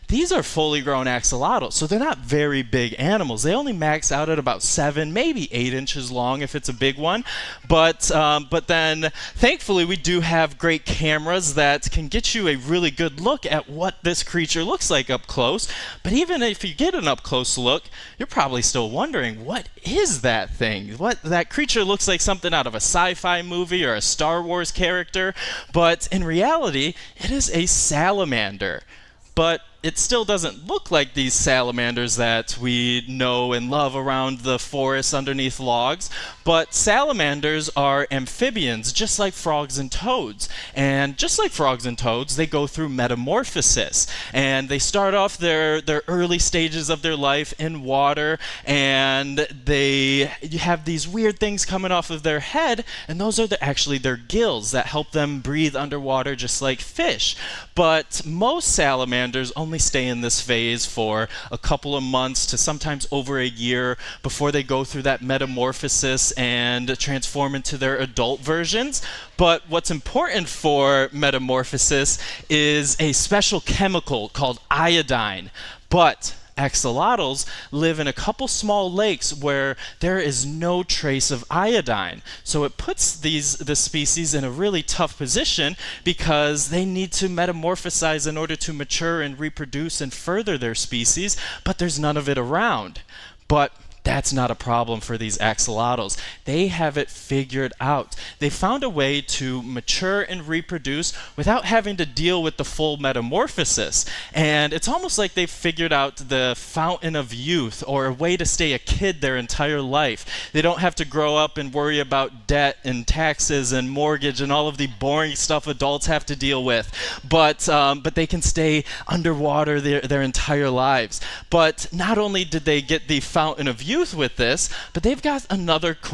these are fully grown axolotls, so they're not very big animals. They only max out at about 7, maybe 8 inches long if it's a big one. But then, thankfully, we do have great cameras that can get you a really good look at what this creature looks like up close. But even if you get an up close look, you're probably still wondering, what is that thing? What that creature looks like something out of a sci-fi movie or a Star Wars character, but in reality, it is a salamander. But it still doesn't look like these salamanders that we know and love around the forest underneath logs. But salamanders are amphibians, just like frogs and toads. And just like frogs and toads, they go through metamorphosis. And they start off their early stages of their life in water, and they have these weird things coming off of their head, and those are actually their gills that help them breathe underwater just like fish. But most salamanders only stay in this phase for a couple of months to sometimes over a year before they go through that metamorphosis and transform into their adult versions. But what's important for metamorphosis is a special chemical called iodine. But axolotls live in a couple small lakes where there is no trace of iodine. So it puts the species in a really tough position because they need to metamorphosize in order to mature and reproduce and further their species, but there's none of it around. But that's not a problem for these axolotls. They have it figured out. They found a way to mature and reproduce without having to deal with the full metamorphosis. And it's almost like they've figured out the fountain of youth, or a way to stay a kid their entire life. They don't have to grow up and worry about debt and taxes and mortgage and all of the boring stuff adults have to deal with. But they can stay underwater their entire lives. But not only did they get the fountain of youth with this, but they've got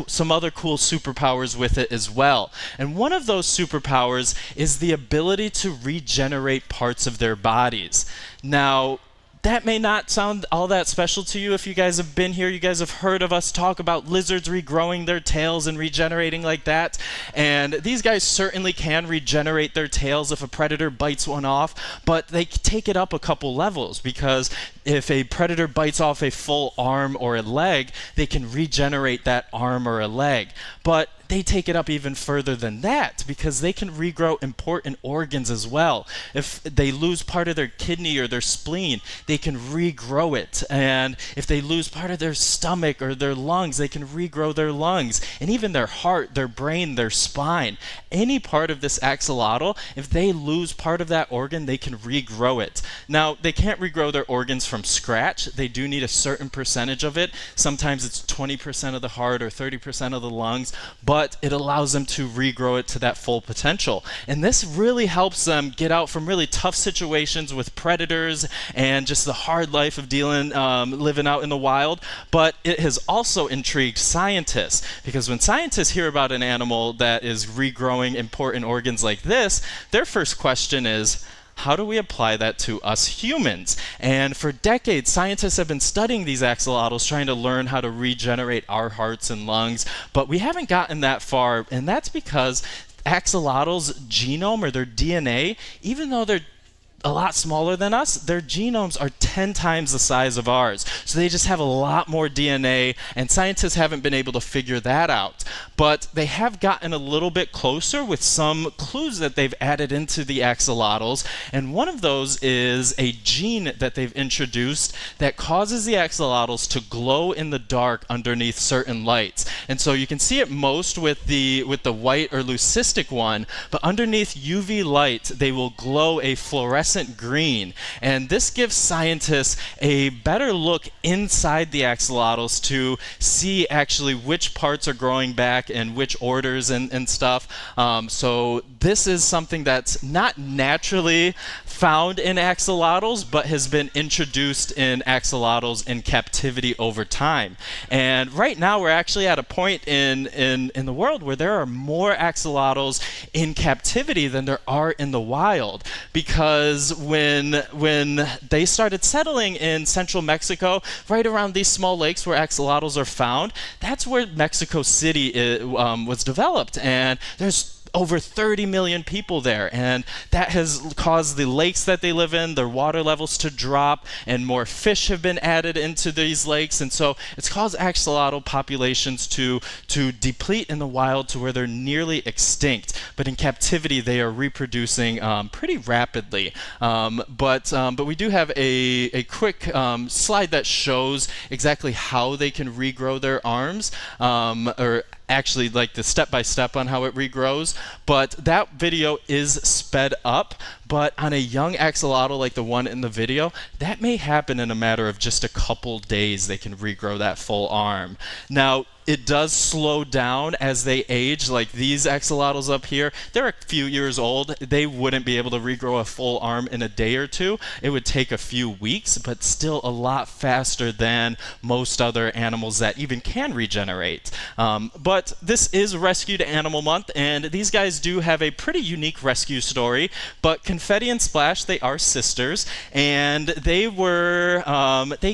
some other cool superpowers with it as well. And one of those superpowers is the ability to regenerate parts of their bodies. Now, that may not sound all that special to you if you guys have been here. You guys have heard of us talk about lizards regrowing their tails and regenerating like that. And these guys certainly can regenerate their tails if a predator bites one off, but they take it up a couple levels, because if a predator bites off a full arm or a leg, they can regenerate that arm or a leg. But they take it up even further than that, because they can regrow important organs as well. If they lose part of their kidney or their spleen, they can regrow it. And if they lose part of their stomach or their lungs, they can regrow their lungs. And even their heart, their brain, their spine. Any part of this axolotl, if they lose part of that organ, they can regrow it. Now, they can't regrow their organs from scratch. They do need a certain percentage of it. Sometimes it's 20% of the heart or 30% of the lungs, but it allows them to regrow it to that full potential. And this really helps them get out from really tough situations with predators and just the hard life of living out in the wild. But it has also intrigued scientists, because when scientists hear about an animal that is regrowing important organs like this, their first question is, how do we apply that to us humans? And for decades, scientists have been studying these axolotls, trying to learn how to regenerate our hearts and lungs, but we haven't gotten that far, and that's because axolotls' genome, or their DNA, even though they're a lot smaller than us, their genomes are 10 times the size of ours. So they just have a lot more DNA, and scientists haven't been able to figure that out. But they have gotten a little bit closer with some clues that they've added into the axolotls, and one of those is a gene that they've introduced that causes the axolotls to glow in the dark underneath certain lights. And so you can see it most with the white or leucistic one, but underneath UV light, they will glow a fluorescent green, and this gives scientists a better look inside the axolotls to see actually which parts are growing back and which orders and stuff. So this is something that's not naturally found in axolotls, but has been introduced in axolotls in captivity over time. And right now we're actually at a point in the world where there are more axolotls in captivity than there are in the wild, because when they started settling in central Mexico, right around these small lakes where axolotls are found, that's where Mexico City was developed. And there's over 30 million people there, and that has caused the lakes that they live in, their water levels to drop, and more fish have been added into these lakes, and so it's caused axolotl populations to deplete in the wild to where they're nearly extinct. But in captivity, they are reproducing pretty rapidly. But we do have a quick slide that shows exactly how they can regrow their arms, or actually like the step-by-step on how it regrows. But that video is sped up, but on a young axolotl like the one in the video, that may happen in a matter of just a couple days. They can regrow that full arm. Now, it does slow down as they age. Like these axolotls up here, they're a few years old. They wouldn't be able to regrow a full arm in a day or two. It would take a few weeks, but still a lot faster than most other animals that even can regenerate. But this is Rescued Animal Month, and these guys do have a pretty unique rescue story. But Confetti and Splash, they are sisters, and they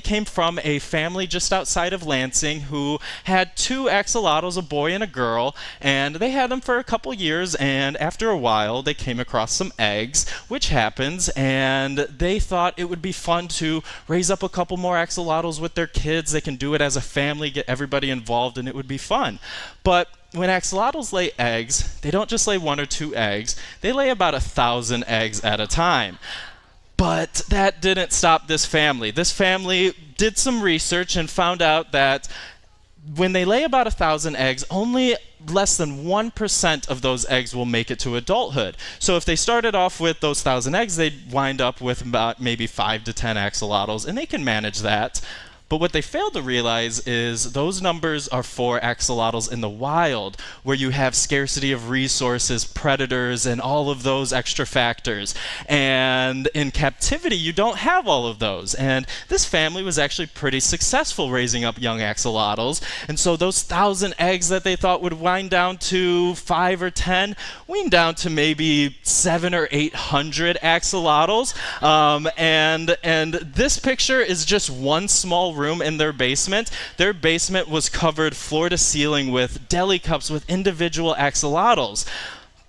came from a family just outside of Lansing who had two axolotls, a boy and a girl, and they had them for a couple years, and after a while they came across some eggs, which happens, and they thought it would be fun to raise up a couple more axolotls with their kids. They can do it as a family, get everybody involved, and it would be fun. But when axolotls lay eggs, they don't just lay 1 or 2 eggs, they lay about 1,000 eggs at a time. But that didn't stop this family. This family did some research and found out that when they lay about 1,000 eggs, only less than 1% of those eggs will make it to adulthood. So if they started off with those 1,000 eggs, they'd wind up with about maybe 5 to 10 axolotls, and they can manage that. But what they failed to realize is those numbers are for axolotls in the wild, where you have scarcity of resources, predators, and all of those extra factors. And in captivity, you don't have all of those. And this family was actually pretty successful raising up young axolotls. And so those 1,000 eggs that they thought would wind down to 5 or 10, wind down to maybe 700 or 800 axolotls. And this picture is just one small room in their basement. Their basement was covered floor to ceiling with deli cups with individual axolotls.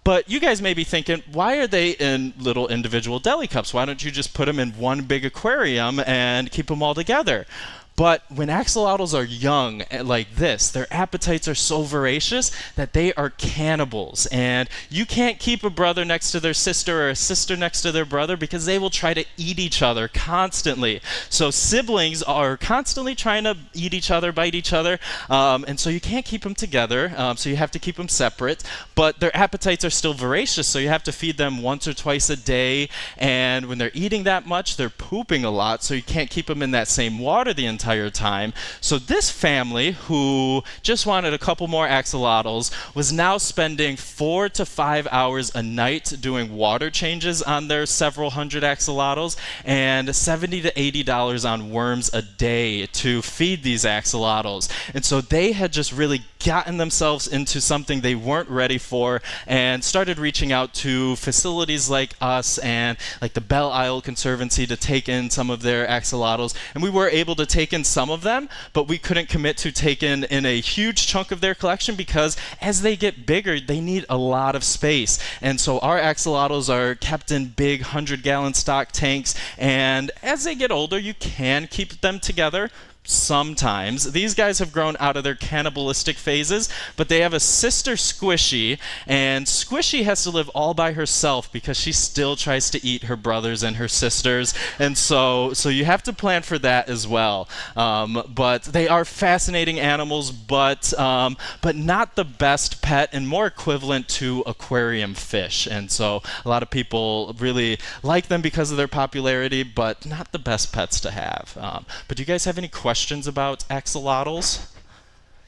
But you guys may be thinking, why are they in little individual deli cups? Why don't you just put them in one big aquarium and keep them all together? But when axolotls are young like this, their appetites are so voracious that they are cannibals. And you can't keep a brother next to their sister or a sister next to their brother because they will try to eat each other constantly. So siblings are constantly trying to eat each other, bite each other. And so you can't keep them together. So you have to keep them separate. But their appetites are still voracious. So you have to feed them once or twice a day. And when they're eating that much, they're pooping a lot. So you can't keep them in that same water the entire time. So this family, who just wanted a couple more axolotls, was now spending 4 to 5 hours a night doing water changes on their several hundred axolotls, and $70 to $80 on worms a day to feed these axolotls. And so they had just really gotten themselves into something they weren't ready for, and started reaching out to facilities like us and like the Belle Isle Conservancy to take in some of their axolotls. And we were able to take in some of them, but we couldn't commit to take in a huge chunk of their collection because as they get bigger, they need a lot of space. And so our axolotls are kept in big 100-gallon stock tanks, and as they get older, you can keep them together. Sometimes. These guys have grown out of their cannibalistic phases, but they have a sister Squishy, and Squishy has to live all by herself because she still tries to eat her brothers and her sisters, and so you have to plan for that as well. But they are fascinating animals, but not the best pet, and more equivalent to aquarium fish. And so a lot of people really like them because of their popularity, but not the best pets to have. But do you guys have any questions about axolotls?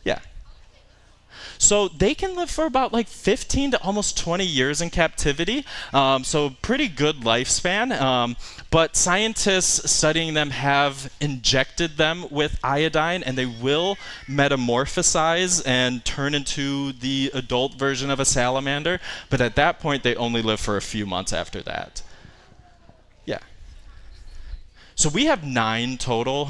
Yeah. So they can live for about like 15 to almost 20 years in captivity. So pretty good lifespan. But scientists studying them have injected them with iodine, and they will metamorphosize and turn into the adult version of a salamander. But at that point, they only live for a few months after that. Yeah. So we have 9 total.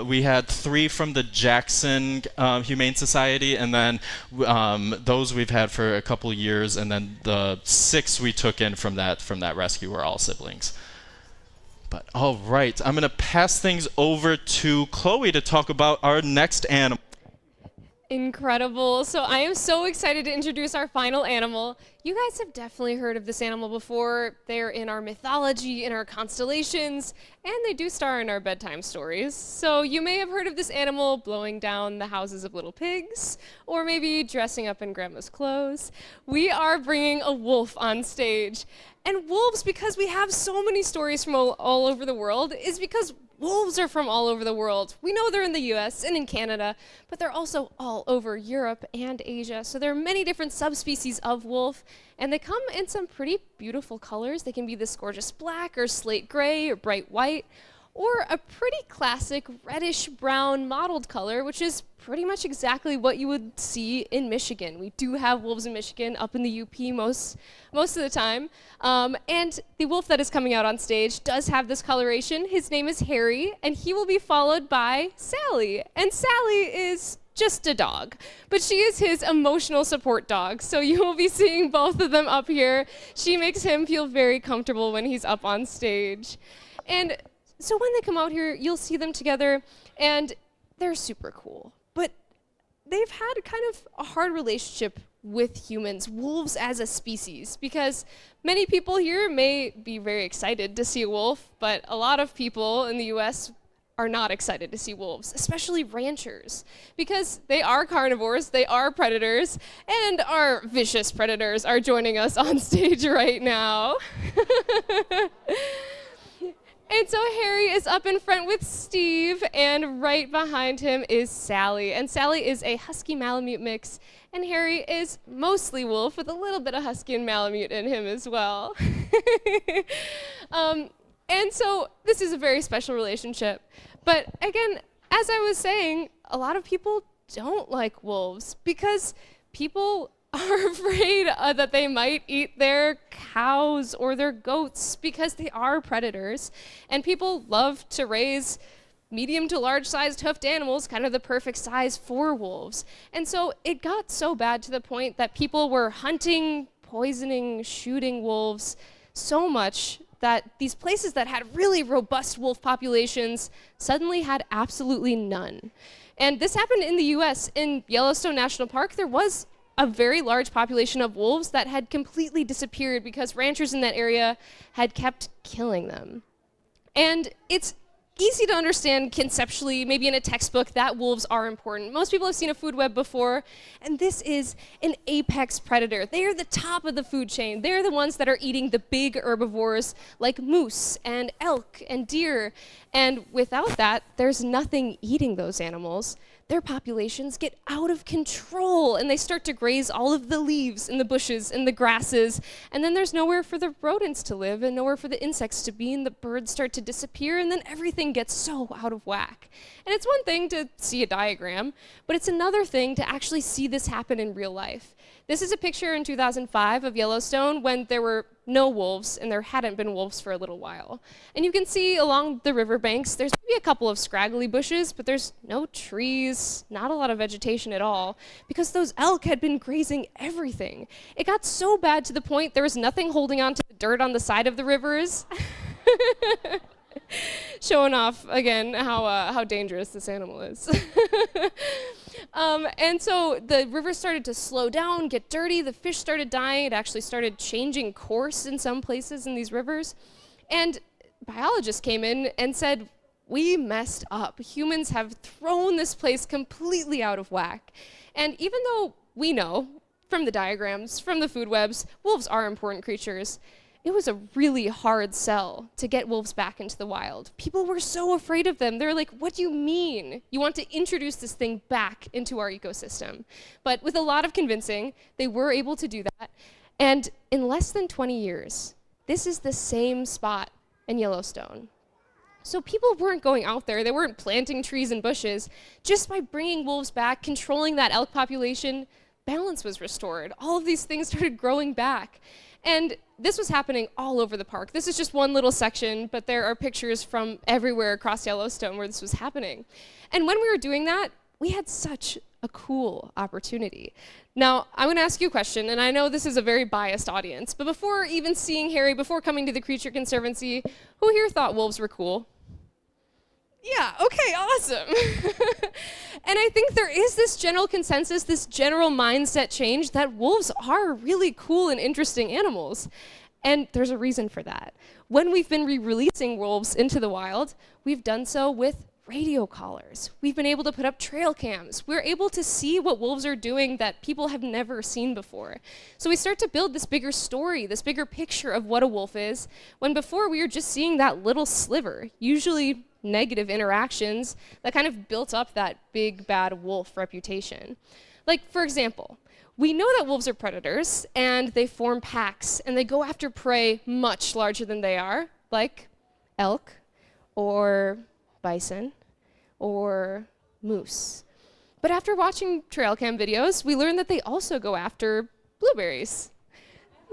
We had 3 from the Jackson Humane Society, and then those we've had for a couple years, and then the 6 we took in from that rescue were all siblings. But all right, I'm gonna pass things over to Chloe to talk about our next animal. Incredible. So I am so excited to introduce our final animal. You guys have definitely heard of this animal before. They're in our mythology, in our constellations, and they do star in our bedtime stories. So you may have heard of this animal blowing down the houses of little pigs, or maybe dressing up in grandma's clothes. We are bringing a wolf on stage. And wolves, because we have so many stories from all over the world, is because wolves are from all over the world. We know they're in the US and in Canada, but they're also all over Europe and Asia. So there are many different subspecies of wolf, and they come in some pretty beautiful colors. They can be this gorgeous black or slate gray or bright white, or a pretty classic reddish brown mottled color, which is pretty much exactly what you would see in Michigan. We do have wolves in Michigan, up in the UP most of the time. And the wolf that is coming out on stage does have this coloration. His name is Harry, and he will be followed by Sally. And Sally is just a dog, but she is his emotional support dog. So you will be seeing both of them up here. She makes him feel very comfortable when he's up on stage. And so when they come out here, you'll see them together, and they're super cool. But they've had kind of a hard relationship with humans, wolves as a species, because many people here may be very excited to see a wolf, but a lot of people in the US are not excited to see wolves, especially ranchers, because they are carnivores, they are predators, and our vicious predators are joining us on stage right now. And so Harry is up in front with Steve, and right behind him is Sally. And Sally is a Husky Malamute mix, and Harry is mostly wolf with a little bit of Husky and Malamute in him as well. And so this is a very special relationship. But again, as I was saying, a lot of people don't like wolves because people are afraid that they might eat their cows or their goats because they are predators. And people love to raise medium to large sized hoofed animals, kind of the perfect size for wolves. And so it got so bad to the point that people were hunting, poisoning, shooting wolves so much that these places that had really robust wolf populations suddenly had absolutely none. And this happened in the US. In Yellowstone National Park, there was a very large population of wolves that had completely disappeared because ranchers in that area had kept killing them. And it's easy to understand conceptually, maybe in a textbook, that wolves are important. Most people have seen a food web before, and this is an apex predator. They are the top of the food chain. They're the ones that are eating the big herbivores like moose and elk and deer. And without that, there's nothing eating those animals. Their populations get out of control, and they start to graze all of the leaves and the bushes and the grasses, and then there's nowhere for the rodents to live and nowhere for the insects to be, and the birds start to disappear, and then everything gets so out of whack. And it's one thing to see a diagram, but it's another thing to actually see this happen in real life. This is a picture in 2005 of Yellowstone when there were no wolves, and there hadn't been wolves for a little while. And you can see along the riverbanks, there's maybe a couple of scraggly bushes, but there's no trees, not a lot of vegetation at all, because those elk had been grazing everything. It got so bad to the point there was nothing holding on to the dirt on the side of the rivers. Showing off, again, how dangerous this animal is. And so the river started to slow down, get dirty, the fish started dying, it actually started changing course in some places in these rivers. And biologists came in and said, we messed up. Humans have thrown this place completely out of whack. And even though we know from the diagrams, from the food webs, wolves are important creatures, it was a really hard sell to get wolves back into the wild. People were so afraid of them. They're like, what do you mean? You want to introduce this thing back into our ecosystem? But with a lot of convincing, they were able to do that. And in less than 20 years, this is the same spot in Yellowstone. So people weren't going out there. They weren't planting trees and bushes. Just by bringing wolves back, controlling that elk population, balance was restored. All of these things started growing back. And this was happening all over the park. This is just one little section, but there are pictures from everywhere across Yellowstone where this was happening. And when we were doing that, we had such a cool opportunity. Now, I'm gonna ask you a question, and I know this is a very biased audience, but before even seeing Harry, before coming to the Creature Conservancy, who here thought wolves were cool? Yeah, okay, awesome. And I think there is this general consensus, this general mindset change that wolves are really cool and interesting animals. And there's a reason for that. When we've been re-releasing wolves into the wild, we've done so with radio collars. We've been able to put up trail cams. We're able to see what wolves are doing that people have never seen before. So we start to build this bigger story, this bigger picture of what a wolf is, when before we were just seeing that little sliver, usually negative interactions that kind of built up that big bad wolf reputation. Like, for example, we know that wolves are predators and they form packs and they go after prey much larger than they are, like elk or bison or moose. But after watching trail cam videos, we learned that they also go after blueberries.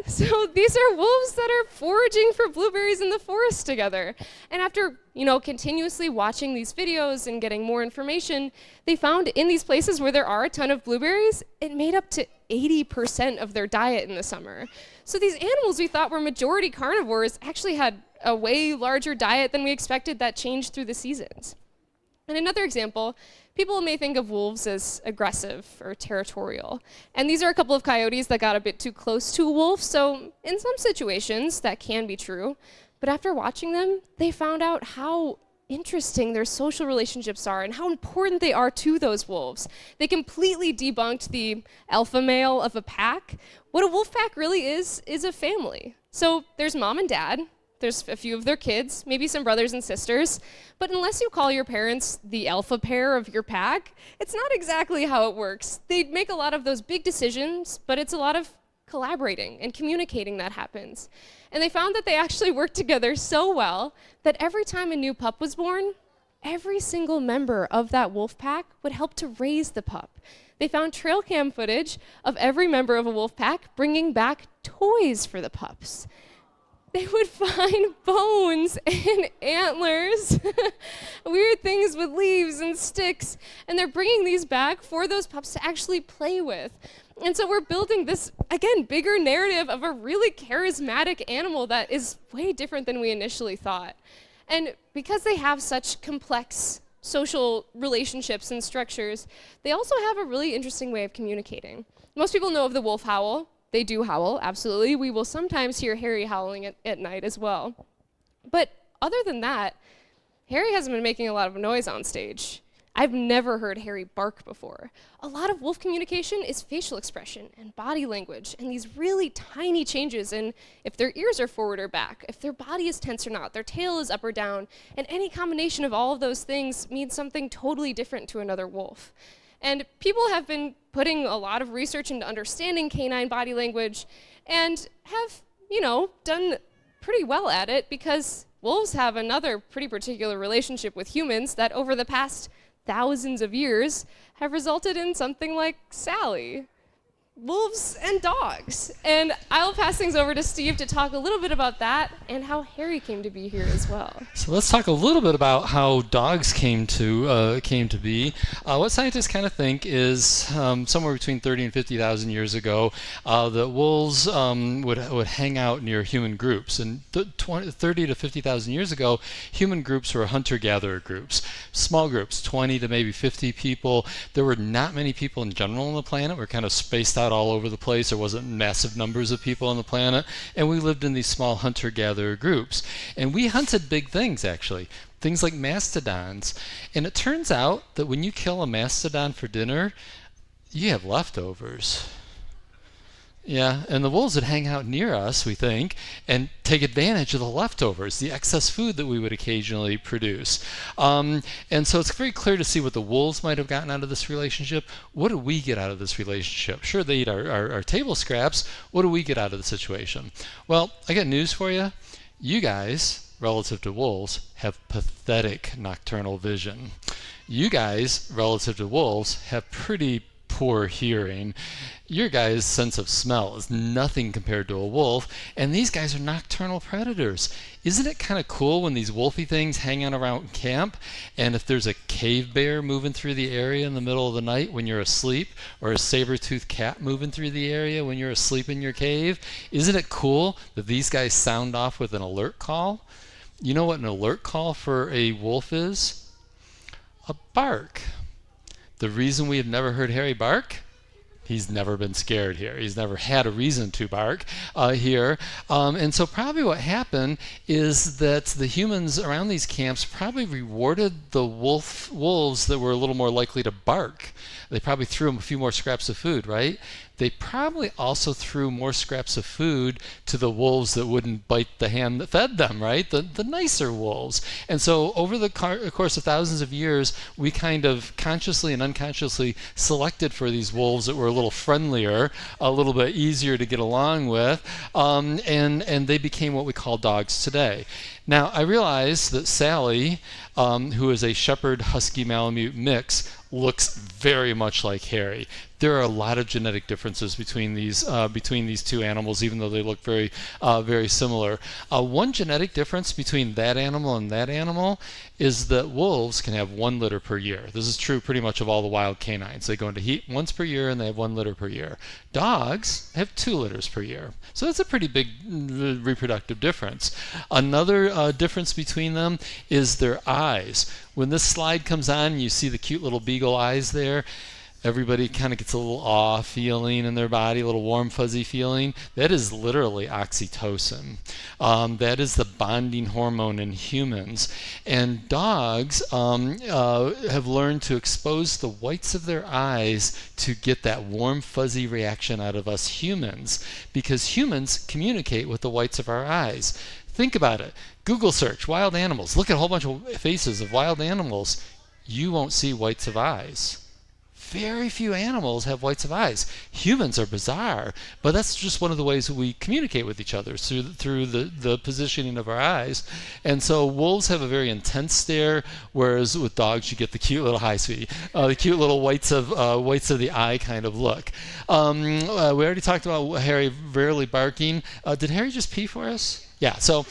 So these are wolves that are foraging for blueberries in the forest together. And after, continuously watching these videos and getting more information, they found in these places where there are a ton of blueberries, it made up to 80% of their diet in the summer. So these animals we thought were majority carnivores actually had a way larger diet than we expected that changed through the seasons. And another example, people may think of wolves as aggressive or territorial. And these are a couple of coyotes that got a bit too close to a wolf, so in some situations that can be true. But after watching them, they found out how interesting their social relationships are and how important they are to those wolves. They completely debunked the alpha male of a pack. What a wolf pack really is a family. So there's mom and dad. There's a few of their kids, maybe some brothers and sisters, but unless you call your parents the alpha pair of your pack, it's not exactly how it works. They make a lot of those big decisions, but it's a lot of collaborating and communicating that happens. And they found that they actually worked together so well that every time a new pup was born, every single member of that wolf pack would help to raise the pup. They found trail cam footage of every member of a wolf pack bringing back toys for the pups. They would find bones and antlers, weird things with leaves and sticks, and they're bringing these back for those pups to actually play with. And so we're building this, again, bigger narrative of a really charismatic animal that is way different than we initially thought. And because they have such complex social relationships and structures, they also have a really interesting way of communicating. Most people know of the wolf howl. They do howl, absolutely. We will sometimes hear Harry howling at night as well. But other than that, Harry hasn't been making a lot of noise on stage. I've never heard Harry bark before. A lot of wolf communication is facial expression and body language and these really tiny changes in if their ears are forward or back, if their body is tense or not, their tail is up or down, and any combination of all of those things means something totally different to another wolf. And people have been putting a lot of research into understanding canine body language and have, done pretty well at it because wolves have another pretty particular relationship with humans that over the past thousands of years have resulted in something like Sally. Wolves and dogs. And I'll pass things over to Steve to talk a little bit about that and how Harry came to be here as well. So let's talk a little bit about how dogs came to be. What scientists kind of think is somewhere between 30 and 50,000 years ago, that wolves would hang out near human groups. And 30 to 50,000 years ago, human groups were hunter-gatherer groups, small groups, 20 to maybe 50 people. There were not many people in general on the planet. We're kind of spaced out all over the place. There wasn't massive numbers of people on the planet, and we lived in these small hunter-gatherer groups. And we hunted big things, actually, things like mastodons. And it turns out that when you kill a mastodon for dinner, you have leftovers. Yeah, and the wolves would hang out near us, we think, and take advantage of the leftovers, the excess food that we would occasionally produce. And so it's very clear to see what the wolves might have gotten out of this relationship. What do we get out of this relationship? Sure, they eat our table scraps. What do we get out of the situation? Well, I got news for you. You guys, relative to wolves, have pathetic nocturnal vision. You guys, relative to wolves, have pretty poor hearing. Your guy's sense of smell is nothing compared to a wolf, and these guys are nocturnal predators. Isn't it kind of cool when these wolfy things hang out around camp, and if there's a cave bear moving through the area in the middle of the night when you're asleep, or a saber-toothed cat moving through the area when you're asleep in your cave, isn't it cool that these guys sound off with an alert call? You know what an alert call for a wolf is? A bark. The reason we have never heard Harry bark? He's never been scared here. He's never had a reason to bark here. And so probably what happened is that the humans around these camps probably rewarded the wolves that were a little more likely to bark. They probably threw them a few more scraps of food, right? They probably also threw more scraps of food to the wolves that wouldn't bite the hand that fed them, right? The nicer wolves. And so over the course of thousands of years, we kind of consciously and unconsciously selected for these wolves that were a little friendlier, a little bit easier to get along with, and they became what we call dogs today. Now, I realize that Sally, who is a Shepherd Husky Malamute mix, looks very much like Harry. There are a lot of genetic differences between these two animals, even though they look very similar. One genetic difference between that animal and that animal is that wolves can have 1 litter per year. This is true pretty much of all the wild canines. They go into heat once per year and they have 1 litter per year. Dogs have 2 litters per year. So that's a pretty big reproductive difference. Another difference between them is their eyes. When this slide comes on, you see the cute little beagle eyes there. Everybody kind of gets a little awe feeling in their body, a little warm, fuzzy feeling. That is literally oxytocin. That is the bonding hormone in humans. And dogs have learned to expose the whites of their eyes to get that warm, fuzzy reaction out of us humans, because humans communicate with the whites of our eyes. Think about it. Google search wild animals. Look at a whole bunch of faces of wild animals. You won't see whites of eyes. Very few animals have whites of eyes. Humans are bizarre, but that's just one of the ways that we communicate with each other, through the positioning of our eyes. And so wolves have a very intense stare, whereas with dogs you get the cute little hi sweetie, the cute little whites of the eye kind of look. We already talked about Harry rarely barking. Did Harry just pee for us? Yeah. So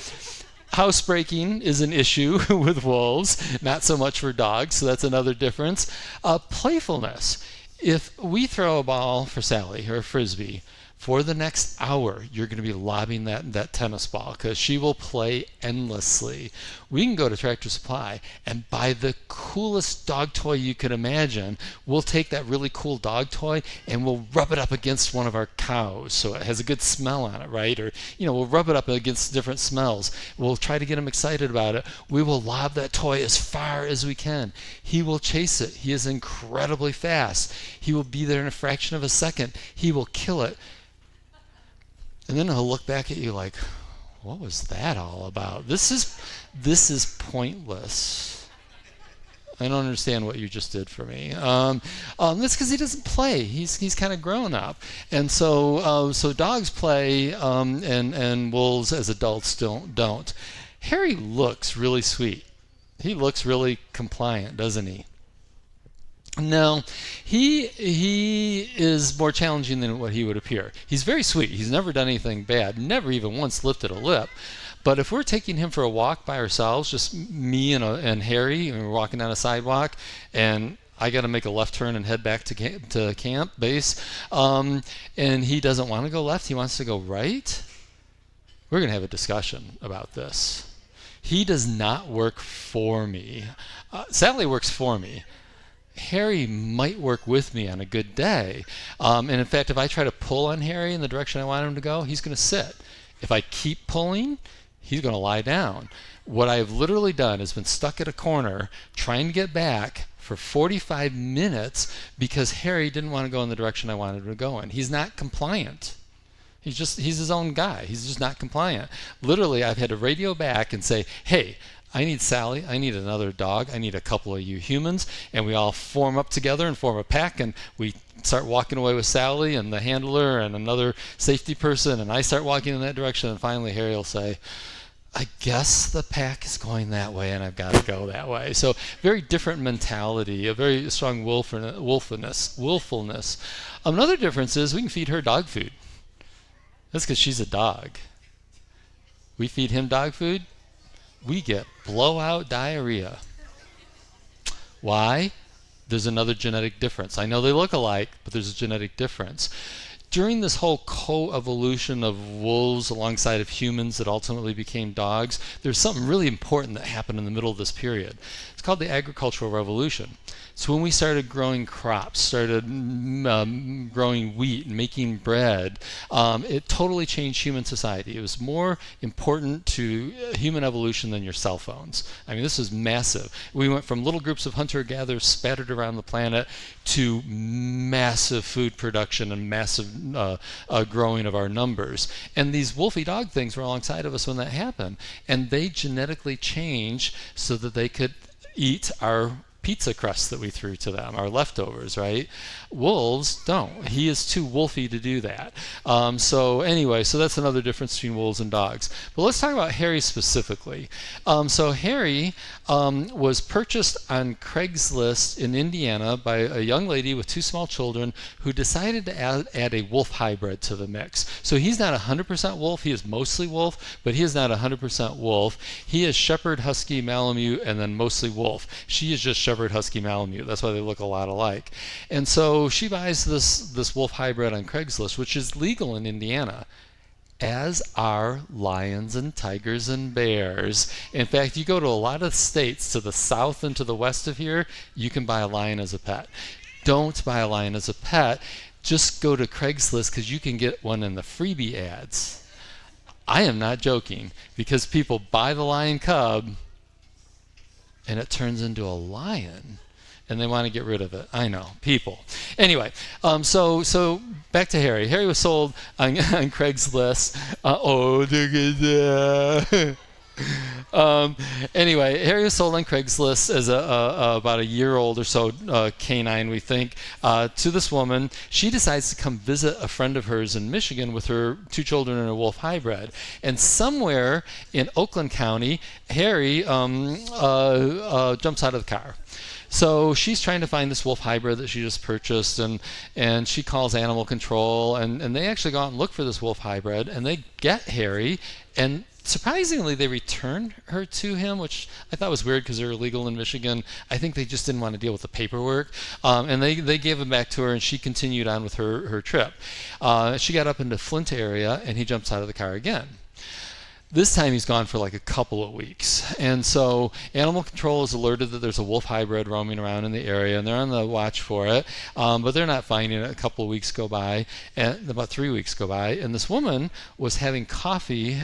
housebreaking is an issue with wolves, not so much for dogs, so that's another difference. Playfulness. If we throw a ball for Sally, or a frisbee, for the next hour, you're going to be lobbing that tennis ball, because she will play endlessly. We can go to Tractor Supply and buy the coolest dog toy you could imagine. We'll take that really cool dog toy and we'll rub it up against one of our cows so it has a good smell on it, right? Or, we'll rub it up against different smells. We'll try to get him excited about it. We will lob that toy as far as we can. He will chase it. He is incredibly fast. He will be there in a fraction of a second. He will kill it. And then he'll look back at you like, what was that all about? This is pointless. I don't understand what you just did for me. That's because he doesn't play. He's kind of grown up. And so dogs play, and wolves as adults don't. Harry looks really sweet. He looks really compliant, doesn't he? No, he is more challenging than what he would appear. He's very sweet. He's never done anything bad, never even once lifted a lip. But if we're taking him for a walk by ourselves, just me and Harry, and we're walking down a sidewalk, and I got to make a left turn and head back to camp base, and he doesn't want to go left, he wants to go right, we're going to have a discussion about this. He does not work for me. Sally works for me. Harry might work with me on a good day. And in fact, if I try to pull on Harry in the direction I want him to go, he's going to sit. If I keep pulling, he's going to lie down. What I've literally done is been stuck at a corner trying to get back for 45 minutes because Harry didn't want to go in the direction I wanted him to go in. He's not compliant. He's his own guy. He's just not compliant. Literally, I've had to radio back and say, hey, I need Sally, I need another dog, I need a couple of you humans, and we all form up together and form a pack, and we start walking away with Sally and the handler and another safety person, and I start walking in that direction, and finally Harry will say, I guess the pack is going that way and I've got to go that way. So very different mentality, a very strong willfulness. Another difference is we can feed her dog food. That's because she's a dog. We feed him dog food, we get blowout diarrhea. Why? There's another genetic difference. I know they look alike, but there's a genetic difference. During this whole co-evolution of wolves alongside of humans that ultimately became dogs, there's something really important that happened in the middle of this period. It's called the agricultural revolution. So when we started growing crops, started growing wheat and making bread, it totally changed human society. It was more important to human evolution than your cell phones. I mean, this is massive. We went from little groups of hunter-gatherers spattered around the planet to massive food production and massive growing of our numbers. And these wolfy dog things were alongside of us when that happened. And they genetically changed so that they could eat our pizza crust that we threw to them, our leftovers, right? Wolves don't. He is too wolfy to do that. So anyway, so that's another difference between wolves and dogs. But let's talk about Harry specifically. So Harry was purchased on Craigslist in Indiana by a young lady with 2 small children who decided to add a wolf hybrid to the mix. So he's not 100% wolf. He is mostly wolf, but he is not 100% wolf. He is Shepherd, Husky, Malamute, and then mostly wolf. She is just Shepherd, Husky, Malamute. That's why they look a lot alike. And so she buys this wolf hybrid on Craigslist, which is legal in Indiana, as are lions and tigers and bears. In fact, you go to a lot of states to the south and to the west of here, you can buy a lion as a pet. Don't buy a lion as a pet. Just go to Craigslist because you can get one in the freebie ads. I am not joking, because people buy the lion cub and it turns into a lion and they want to get rid of it. I know, people. Anyway, so back to Harry. Harry was sold on Craigslist. Anyway, Harry was sold on Craigslist as about a year old or so canine, we think, to this woman. She decides to come visit a friend of hers in Michigan with her 2 children and a wolf hybrid. And somewhere in Oakland County, Harry jumps out of the car. So she's trying to find this wolf hybrid that she just purchased, and she calls animal control, and they actually go out and look for this wolf hybrid, and they get Harry, and surprisingly, they return her to him, which I thought was weird because they're illegal in Michigan. I think they just didn't want to deal with the paperwork. And they gave him back to her, and she continued on with her trip. She got up into Flint area, and he jumps out of the car again. This time he's gone for like a couple of weeks. And so animal control is alerted that there's a wolf hybrid roaming around in the area, and they're on the watch for it. But they're not finding it. A couple of weeks go by, and about 3 weeks go by, and this woman was having coffee,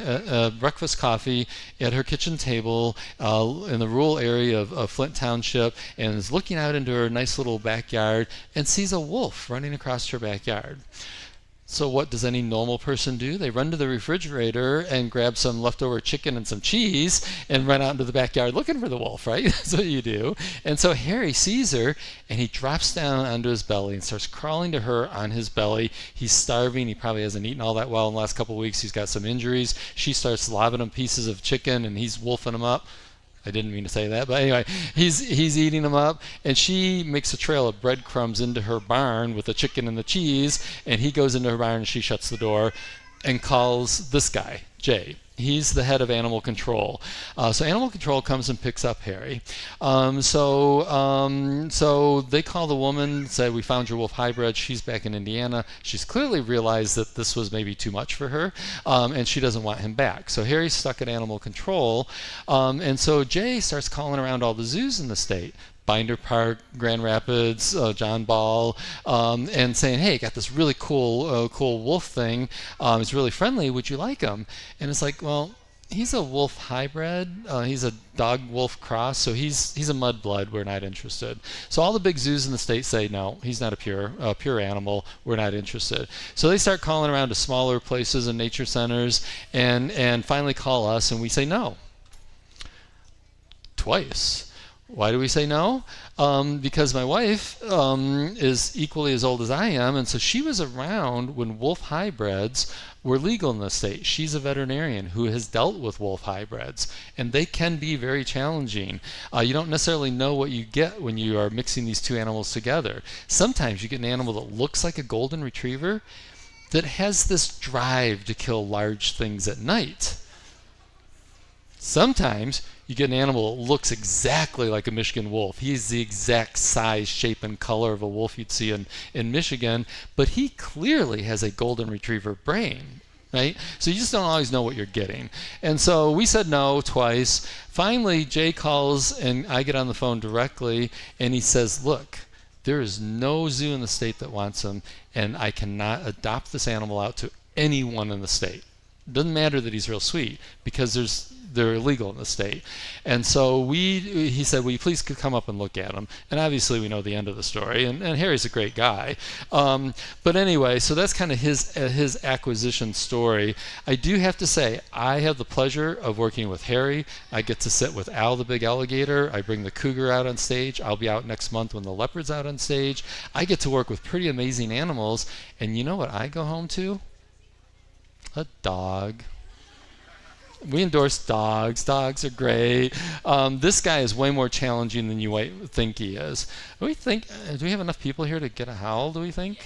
breakfast coffee, at her kitchen table in the rural area of Flint Township, and is looking out into her nice little backyard and sees a wolf running across her backyard. So what does any normal person do? They run to the refrigerator and grab some leftover chicken and some cheese and run out into the backyard looking for the wolf, right? That's what you do. And so Harry sees her, and he drops down onto his belly and starts crawling to her on his belly. He's starving. He probably hasn't eaten all that well in the last couple of weeks. He's got some injuries. She starts lobbing him pieces of chicken, and he's wolfing them up. I didn't mean to say that, but anyway, he's eating them up, and she makes a trail of breadcrumbs into her barn with the chicken and the cheese, and he goes into her barn, and she shuts the door and calls this guy, Jay. He's the head of animal control. So animal control comes and picks up Harry. So they call the woman, say, we found your wolf hybrid. She's back in Indiana. She's clearly realized that this was maybe too much for her, and she doesn't want him back. So Harry's stuck at animal control. And so Jay starts calling around all the zoos in the state. Binder Park, Grand Rapids, John Ball, and saying, hey, got this really cool wolf thing. It's really friendly. Would you like him? And it's like, well, he's a wolf hybrid. He's a dog-wolf cross, so he's a mudblood. We're not interested. So all the big zoos in the state say, no, he's not a pure animal. We're not interested. So they start calling around to smaller places and nature centers, and finally call us, and we say no. Twice. Why do we say no? Because my wife is equally as old as I am, and so she was around when wolf hybrids were legal in the state. She's a veterinarian who has dealt with wolf hybrids, and they can be very challenging. You don't necessarily know what you get when you are mixing these two animals together. Sometimes you get an animal that looks like a golden retriever that has this drive to kill large things at night. Sometimes you get an animal that looks exactly like a Michigan wolf. He's the exact size, shape, and color of a wolf you'd see in Michigan, but he clearly has a golden retriever brain, right? So you just don't always know what you're getting. And so we said no twice. Finally, Jay calls, and I get on the phone directly, and he says, look, there is no zoo in the state that wants him, and I cannot adopt this animal out to anyone in the state. It doesn't matter that he's real sweet, because they're illegal in the state. And so he said, will you please come up and look at him? And obviously we know the end of the story, and Harry's a great guy. But anyway, so that's kind of his acquisition story. I do have to say, I have the pleasure of working with Harry. I get to sit with Al the big alligator. I bring the cougar out on stage. I'll be out next month when the leopard's out on stage. I get to work with pretty amazing animals, and you know what I go home to? A dog. We endorse dogs. Dogs are great. This guy is way more challenging than you might think he is. Do we have enough people here to get a howl, do we think?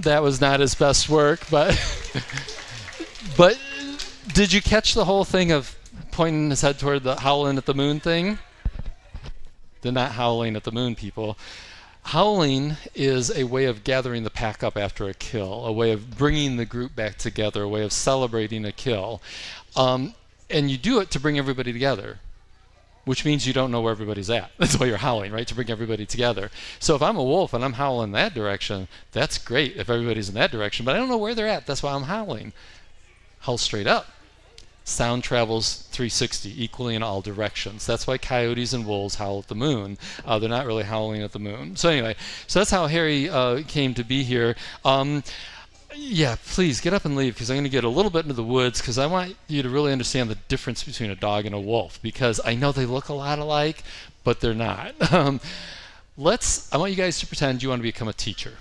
That was not his best work, but did you catch the whole thing of pointing his head toward the howling at the moon thing? They're not howling at the moon, people. Howling is a way of gathering the pack up after a kill, a way of bringing the group back together, a way of celebrating a kill. And you do it to bring everybody together, which means you don't know where everybody's at. That's why you're howling, right? To bring everybody together. So if I'm a wolf and I'm howling that direction, that's great if everybody's in that direction, but I don't know where they're at. That's why I'm howling. Howl straight up. Sound travels 360 equally in all directions. That's why coyotes and wolves howl at the moon. They're not really howling at the moon. So anyway, so that's how Harry came to be here. Yeah, please get up and leave, because I'm going to get a little bit into the woods, because I want you to really understand the difference between a dog and a wolf, because I know they look a lot alike, but they're not. I want you guys to pretend you want to become a teacher,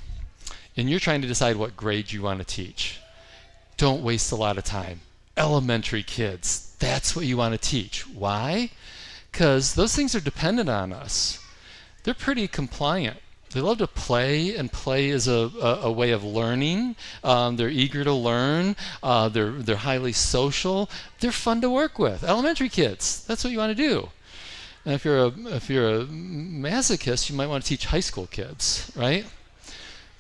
and you're trying to decide what grade you want to teach. Don't waste a lot of time. Elementary kids, that's what you want to teach. Why? Because those things are dependent on us. They're pretty compliant. They love to play, and play is a way of learning. They're eager to learn. They're highly social. They're fun to work with. Elementary kids, that's what you want to do. And if you're a masochist, you might want to teach high school kids, right?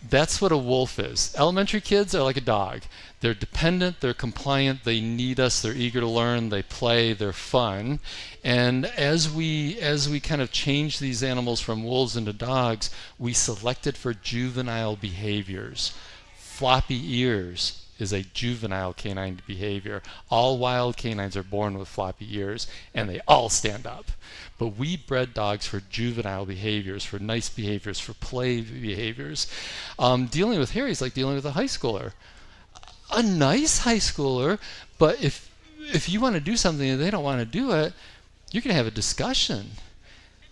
That's what a wolf is. Elementary kids are like a dog. They're dependent, they're compliant, they need us, they're eager to learn, they play, they're fun. And as we kind of change these animals from wolves into dogs, we selected for juvenile behaviors. Floppy ears is a juvenile canine behavior. All wild canines are born with floppy ears, and they all stand up. But we bred dogs for juvenile behaviors, for nice behaviors, for play behaviors. Dealing with Harry is like dealing with a high schooler. A nice high schooler, but if you want to do something and they don't want to do it, you're going to have a discussion.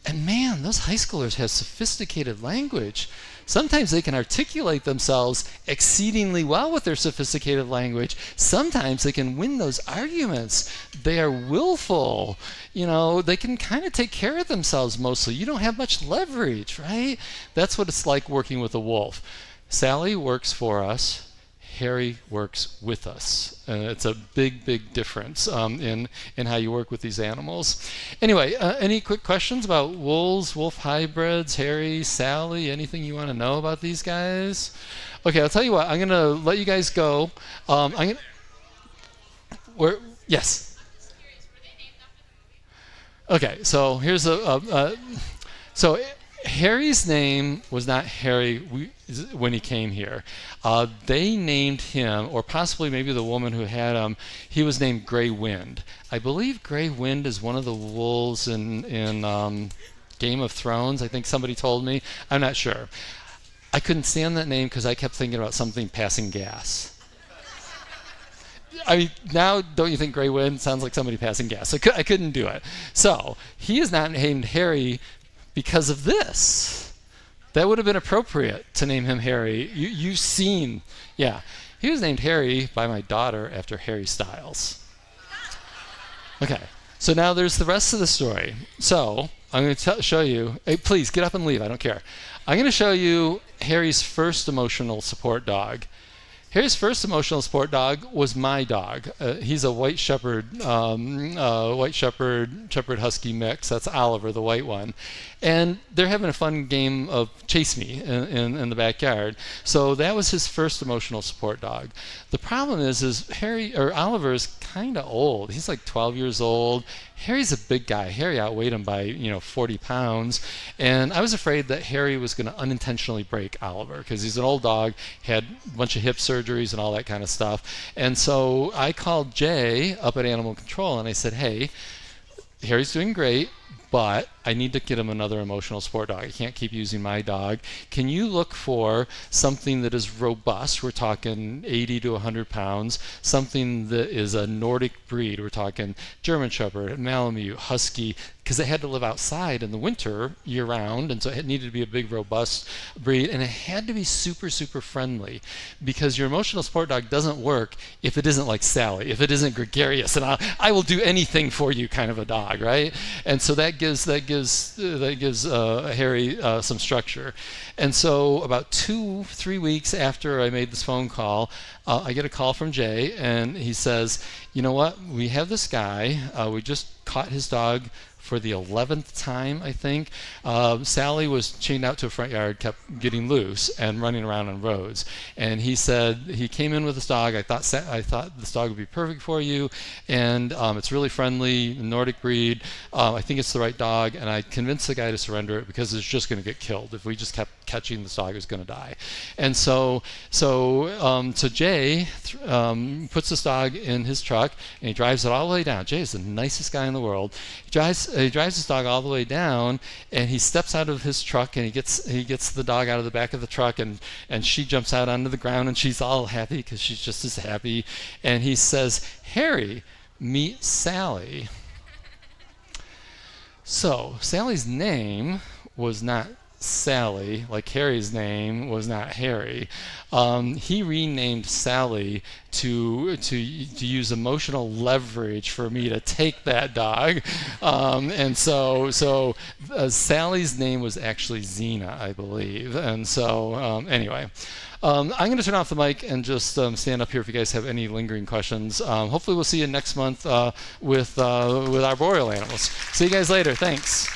And man, those high schoolers have sophisticated language. Sometimes they can articulate themselves exceedingly well with their sophisticated language. Sometimes they can win those arguments. They are willful. They can kind of take care of themselves mostly. You don't have much leverage, right? That's what it's like working with a wolf. Sally works for us. Harry works with us. It's a big difference in how you work with these animals. Anyway, any quick questions about wolves, wolf hybrids, Harry, Sally, anything you want to know about these guys? Okay, I'll tell you what, I'm going to let you guys go. Yes? Okay, so here's so Harry's name was not Harry when he came here. They named him, or possibly maybe the woman who had him, he was named Grey Wind. I believe Grey Wind is one of the wolves in Game of Thrones. I think somebody told me. I'm not sure. I couldn't stand that name because I kept thinking about something passing gas. I mean, now don't you think Grey Wind sounds like somebody passing gas? I couldn't do it. So he is not named Harry because of this. That would have been appropriate to name him Harry. You've seen, yeah. He was named Harry by my daughter after Harry Styles. Okay, so now there's the rest of the story. So I'm going to show you, hey, please get up and leave, I don't care. I'm going to show you Harry's first emotional support dog. Harry's first emotional support dog was my dog. He's a white shepherd shepherd husky mix. That's Oliver, the white one. And they're having a fun game of chase me in the backyard. So that was his first emotional support dog. The problem is Oliver is kind of old. He's like 12 years old. Harry's a big guy. Harry outweighed him by 40 pounds. And I was afraid that Harry was going to unintentionally break Oliver because he's an old dog, had a bunch of hip surgeries and all that kind of stuff. And so I called Jay up at Animal Control and I said, hey, Harry's doing great, but I need to get him another emotional support dog. I can't keep using my dog. Can you look for something that is robust? We're talking 80 to 100 pounds. Something that is a Nordic breed. We're talking German Shepherd, Malamute, Husky, because they had to live outside in the winter year-round, and so it needed to be a big, robust breed, and it had to be super, super friendly, because your emotional support dog doesn't work if it isn't like Sally, if it isn't gregarious, and I will do anything for you kind of a dog, right? And so that gives Harry some structure. And so about 2-3 weeks after I made this phone call, I get a call from Jay, and he says, you know what, we have this guy, we just caught his dog for the 11th time, I think. Sally was chained out to a front yard, kept getting loose and running around on roads. And he said he came in with this dog. I thought this dog would be perfect for you, and it's really friendly, Nordic breed. I think it's the right dog, and I convinced the guy to surrender it because it's just going to get killed. If we just kept catching this dog, it was going to die. And so Jay puts this dog in his truck, and he drives it all the way down. Jay is the nicest guy in the world. He drives his dog all the way down, and he steps out of his truck, and he gets the dog out of the back of the truck, and she jumps out onto the ground, and she's all happy because she's just as happy. And he says, Harry, meet Sally. So Sally's name was not Sally, like Harry's name was not Harry. He renamed Sally to use emotional leverage for me to take that dog, and so Sally's name was actually Xena, I believe. And so anyway. I'm going to turn off the mic and just stand up here if you guys have any lingering questions. Hopefully we'll see you next month with arboreal animals. See you guys later. Thanks.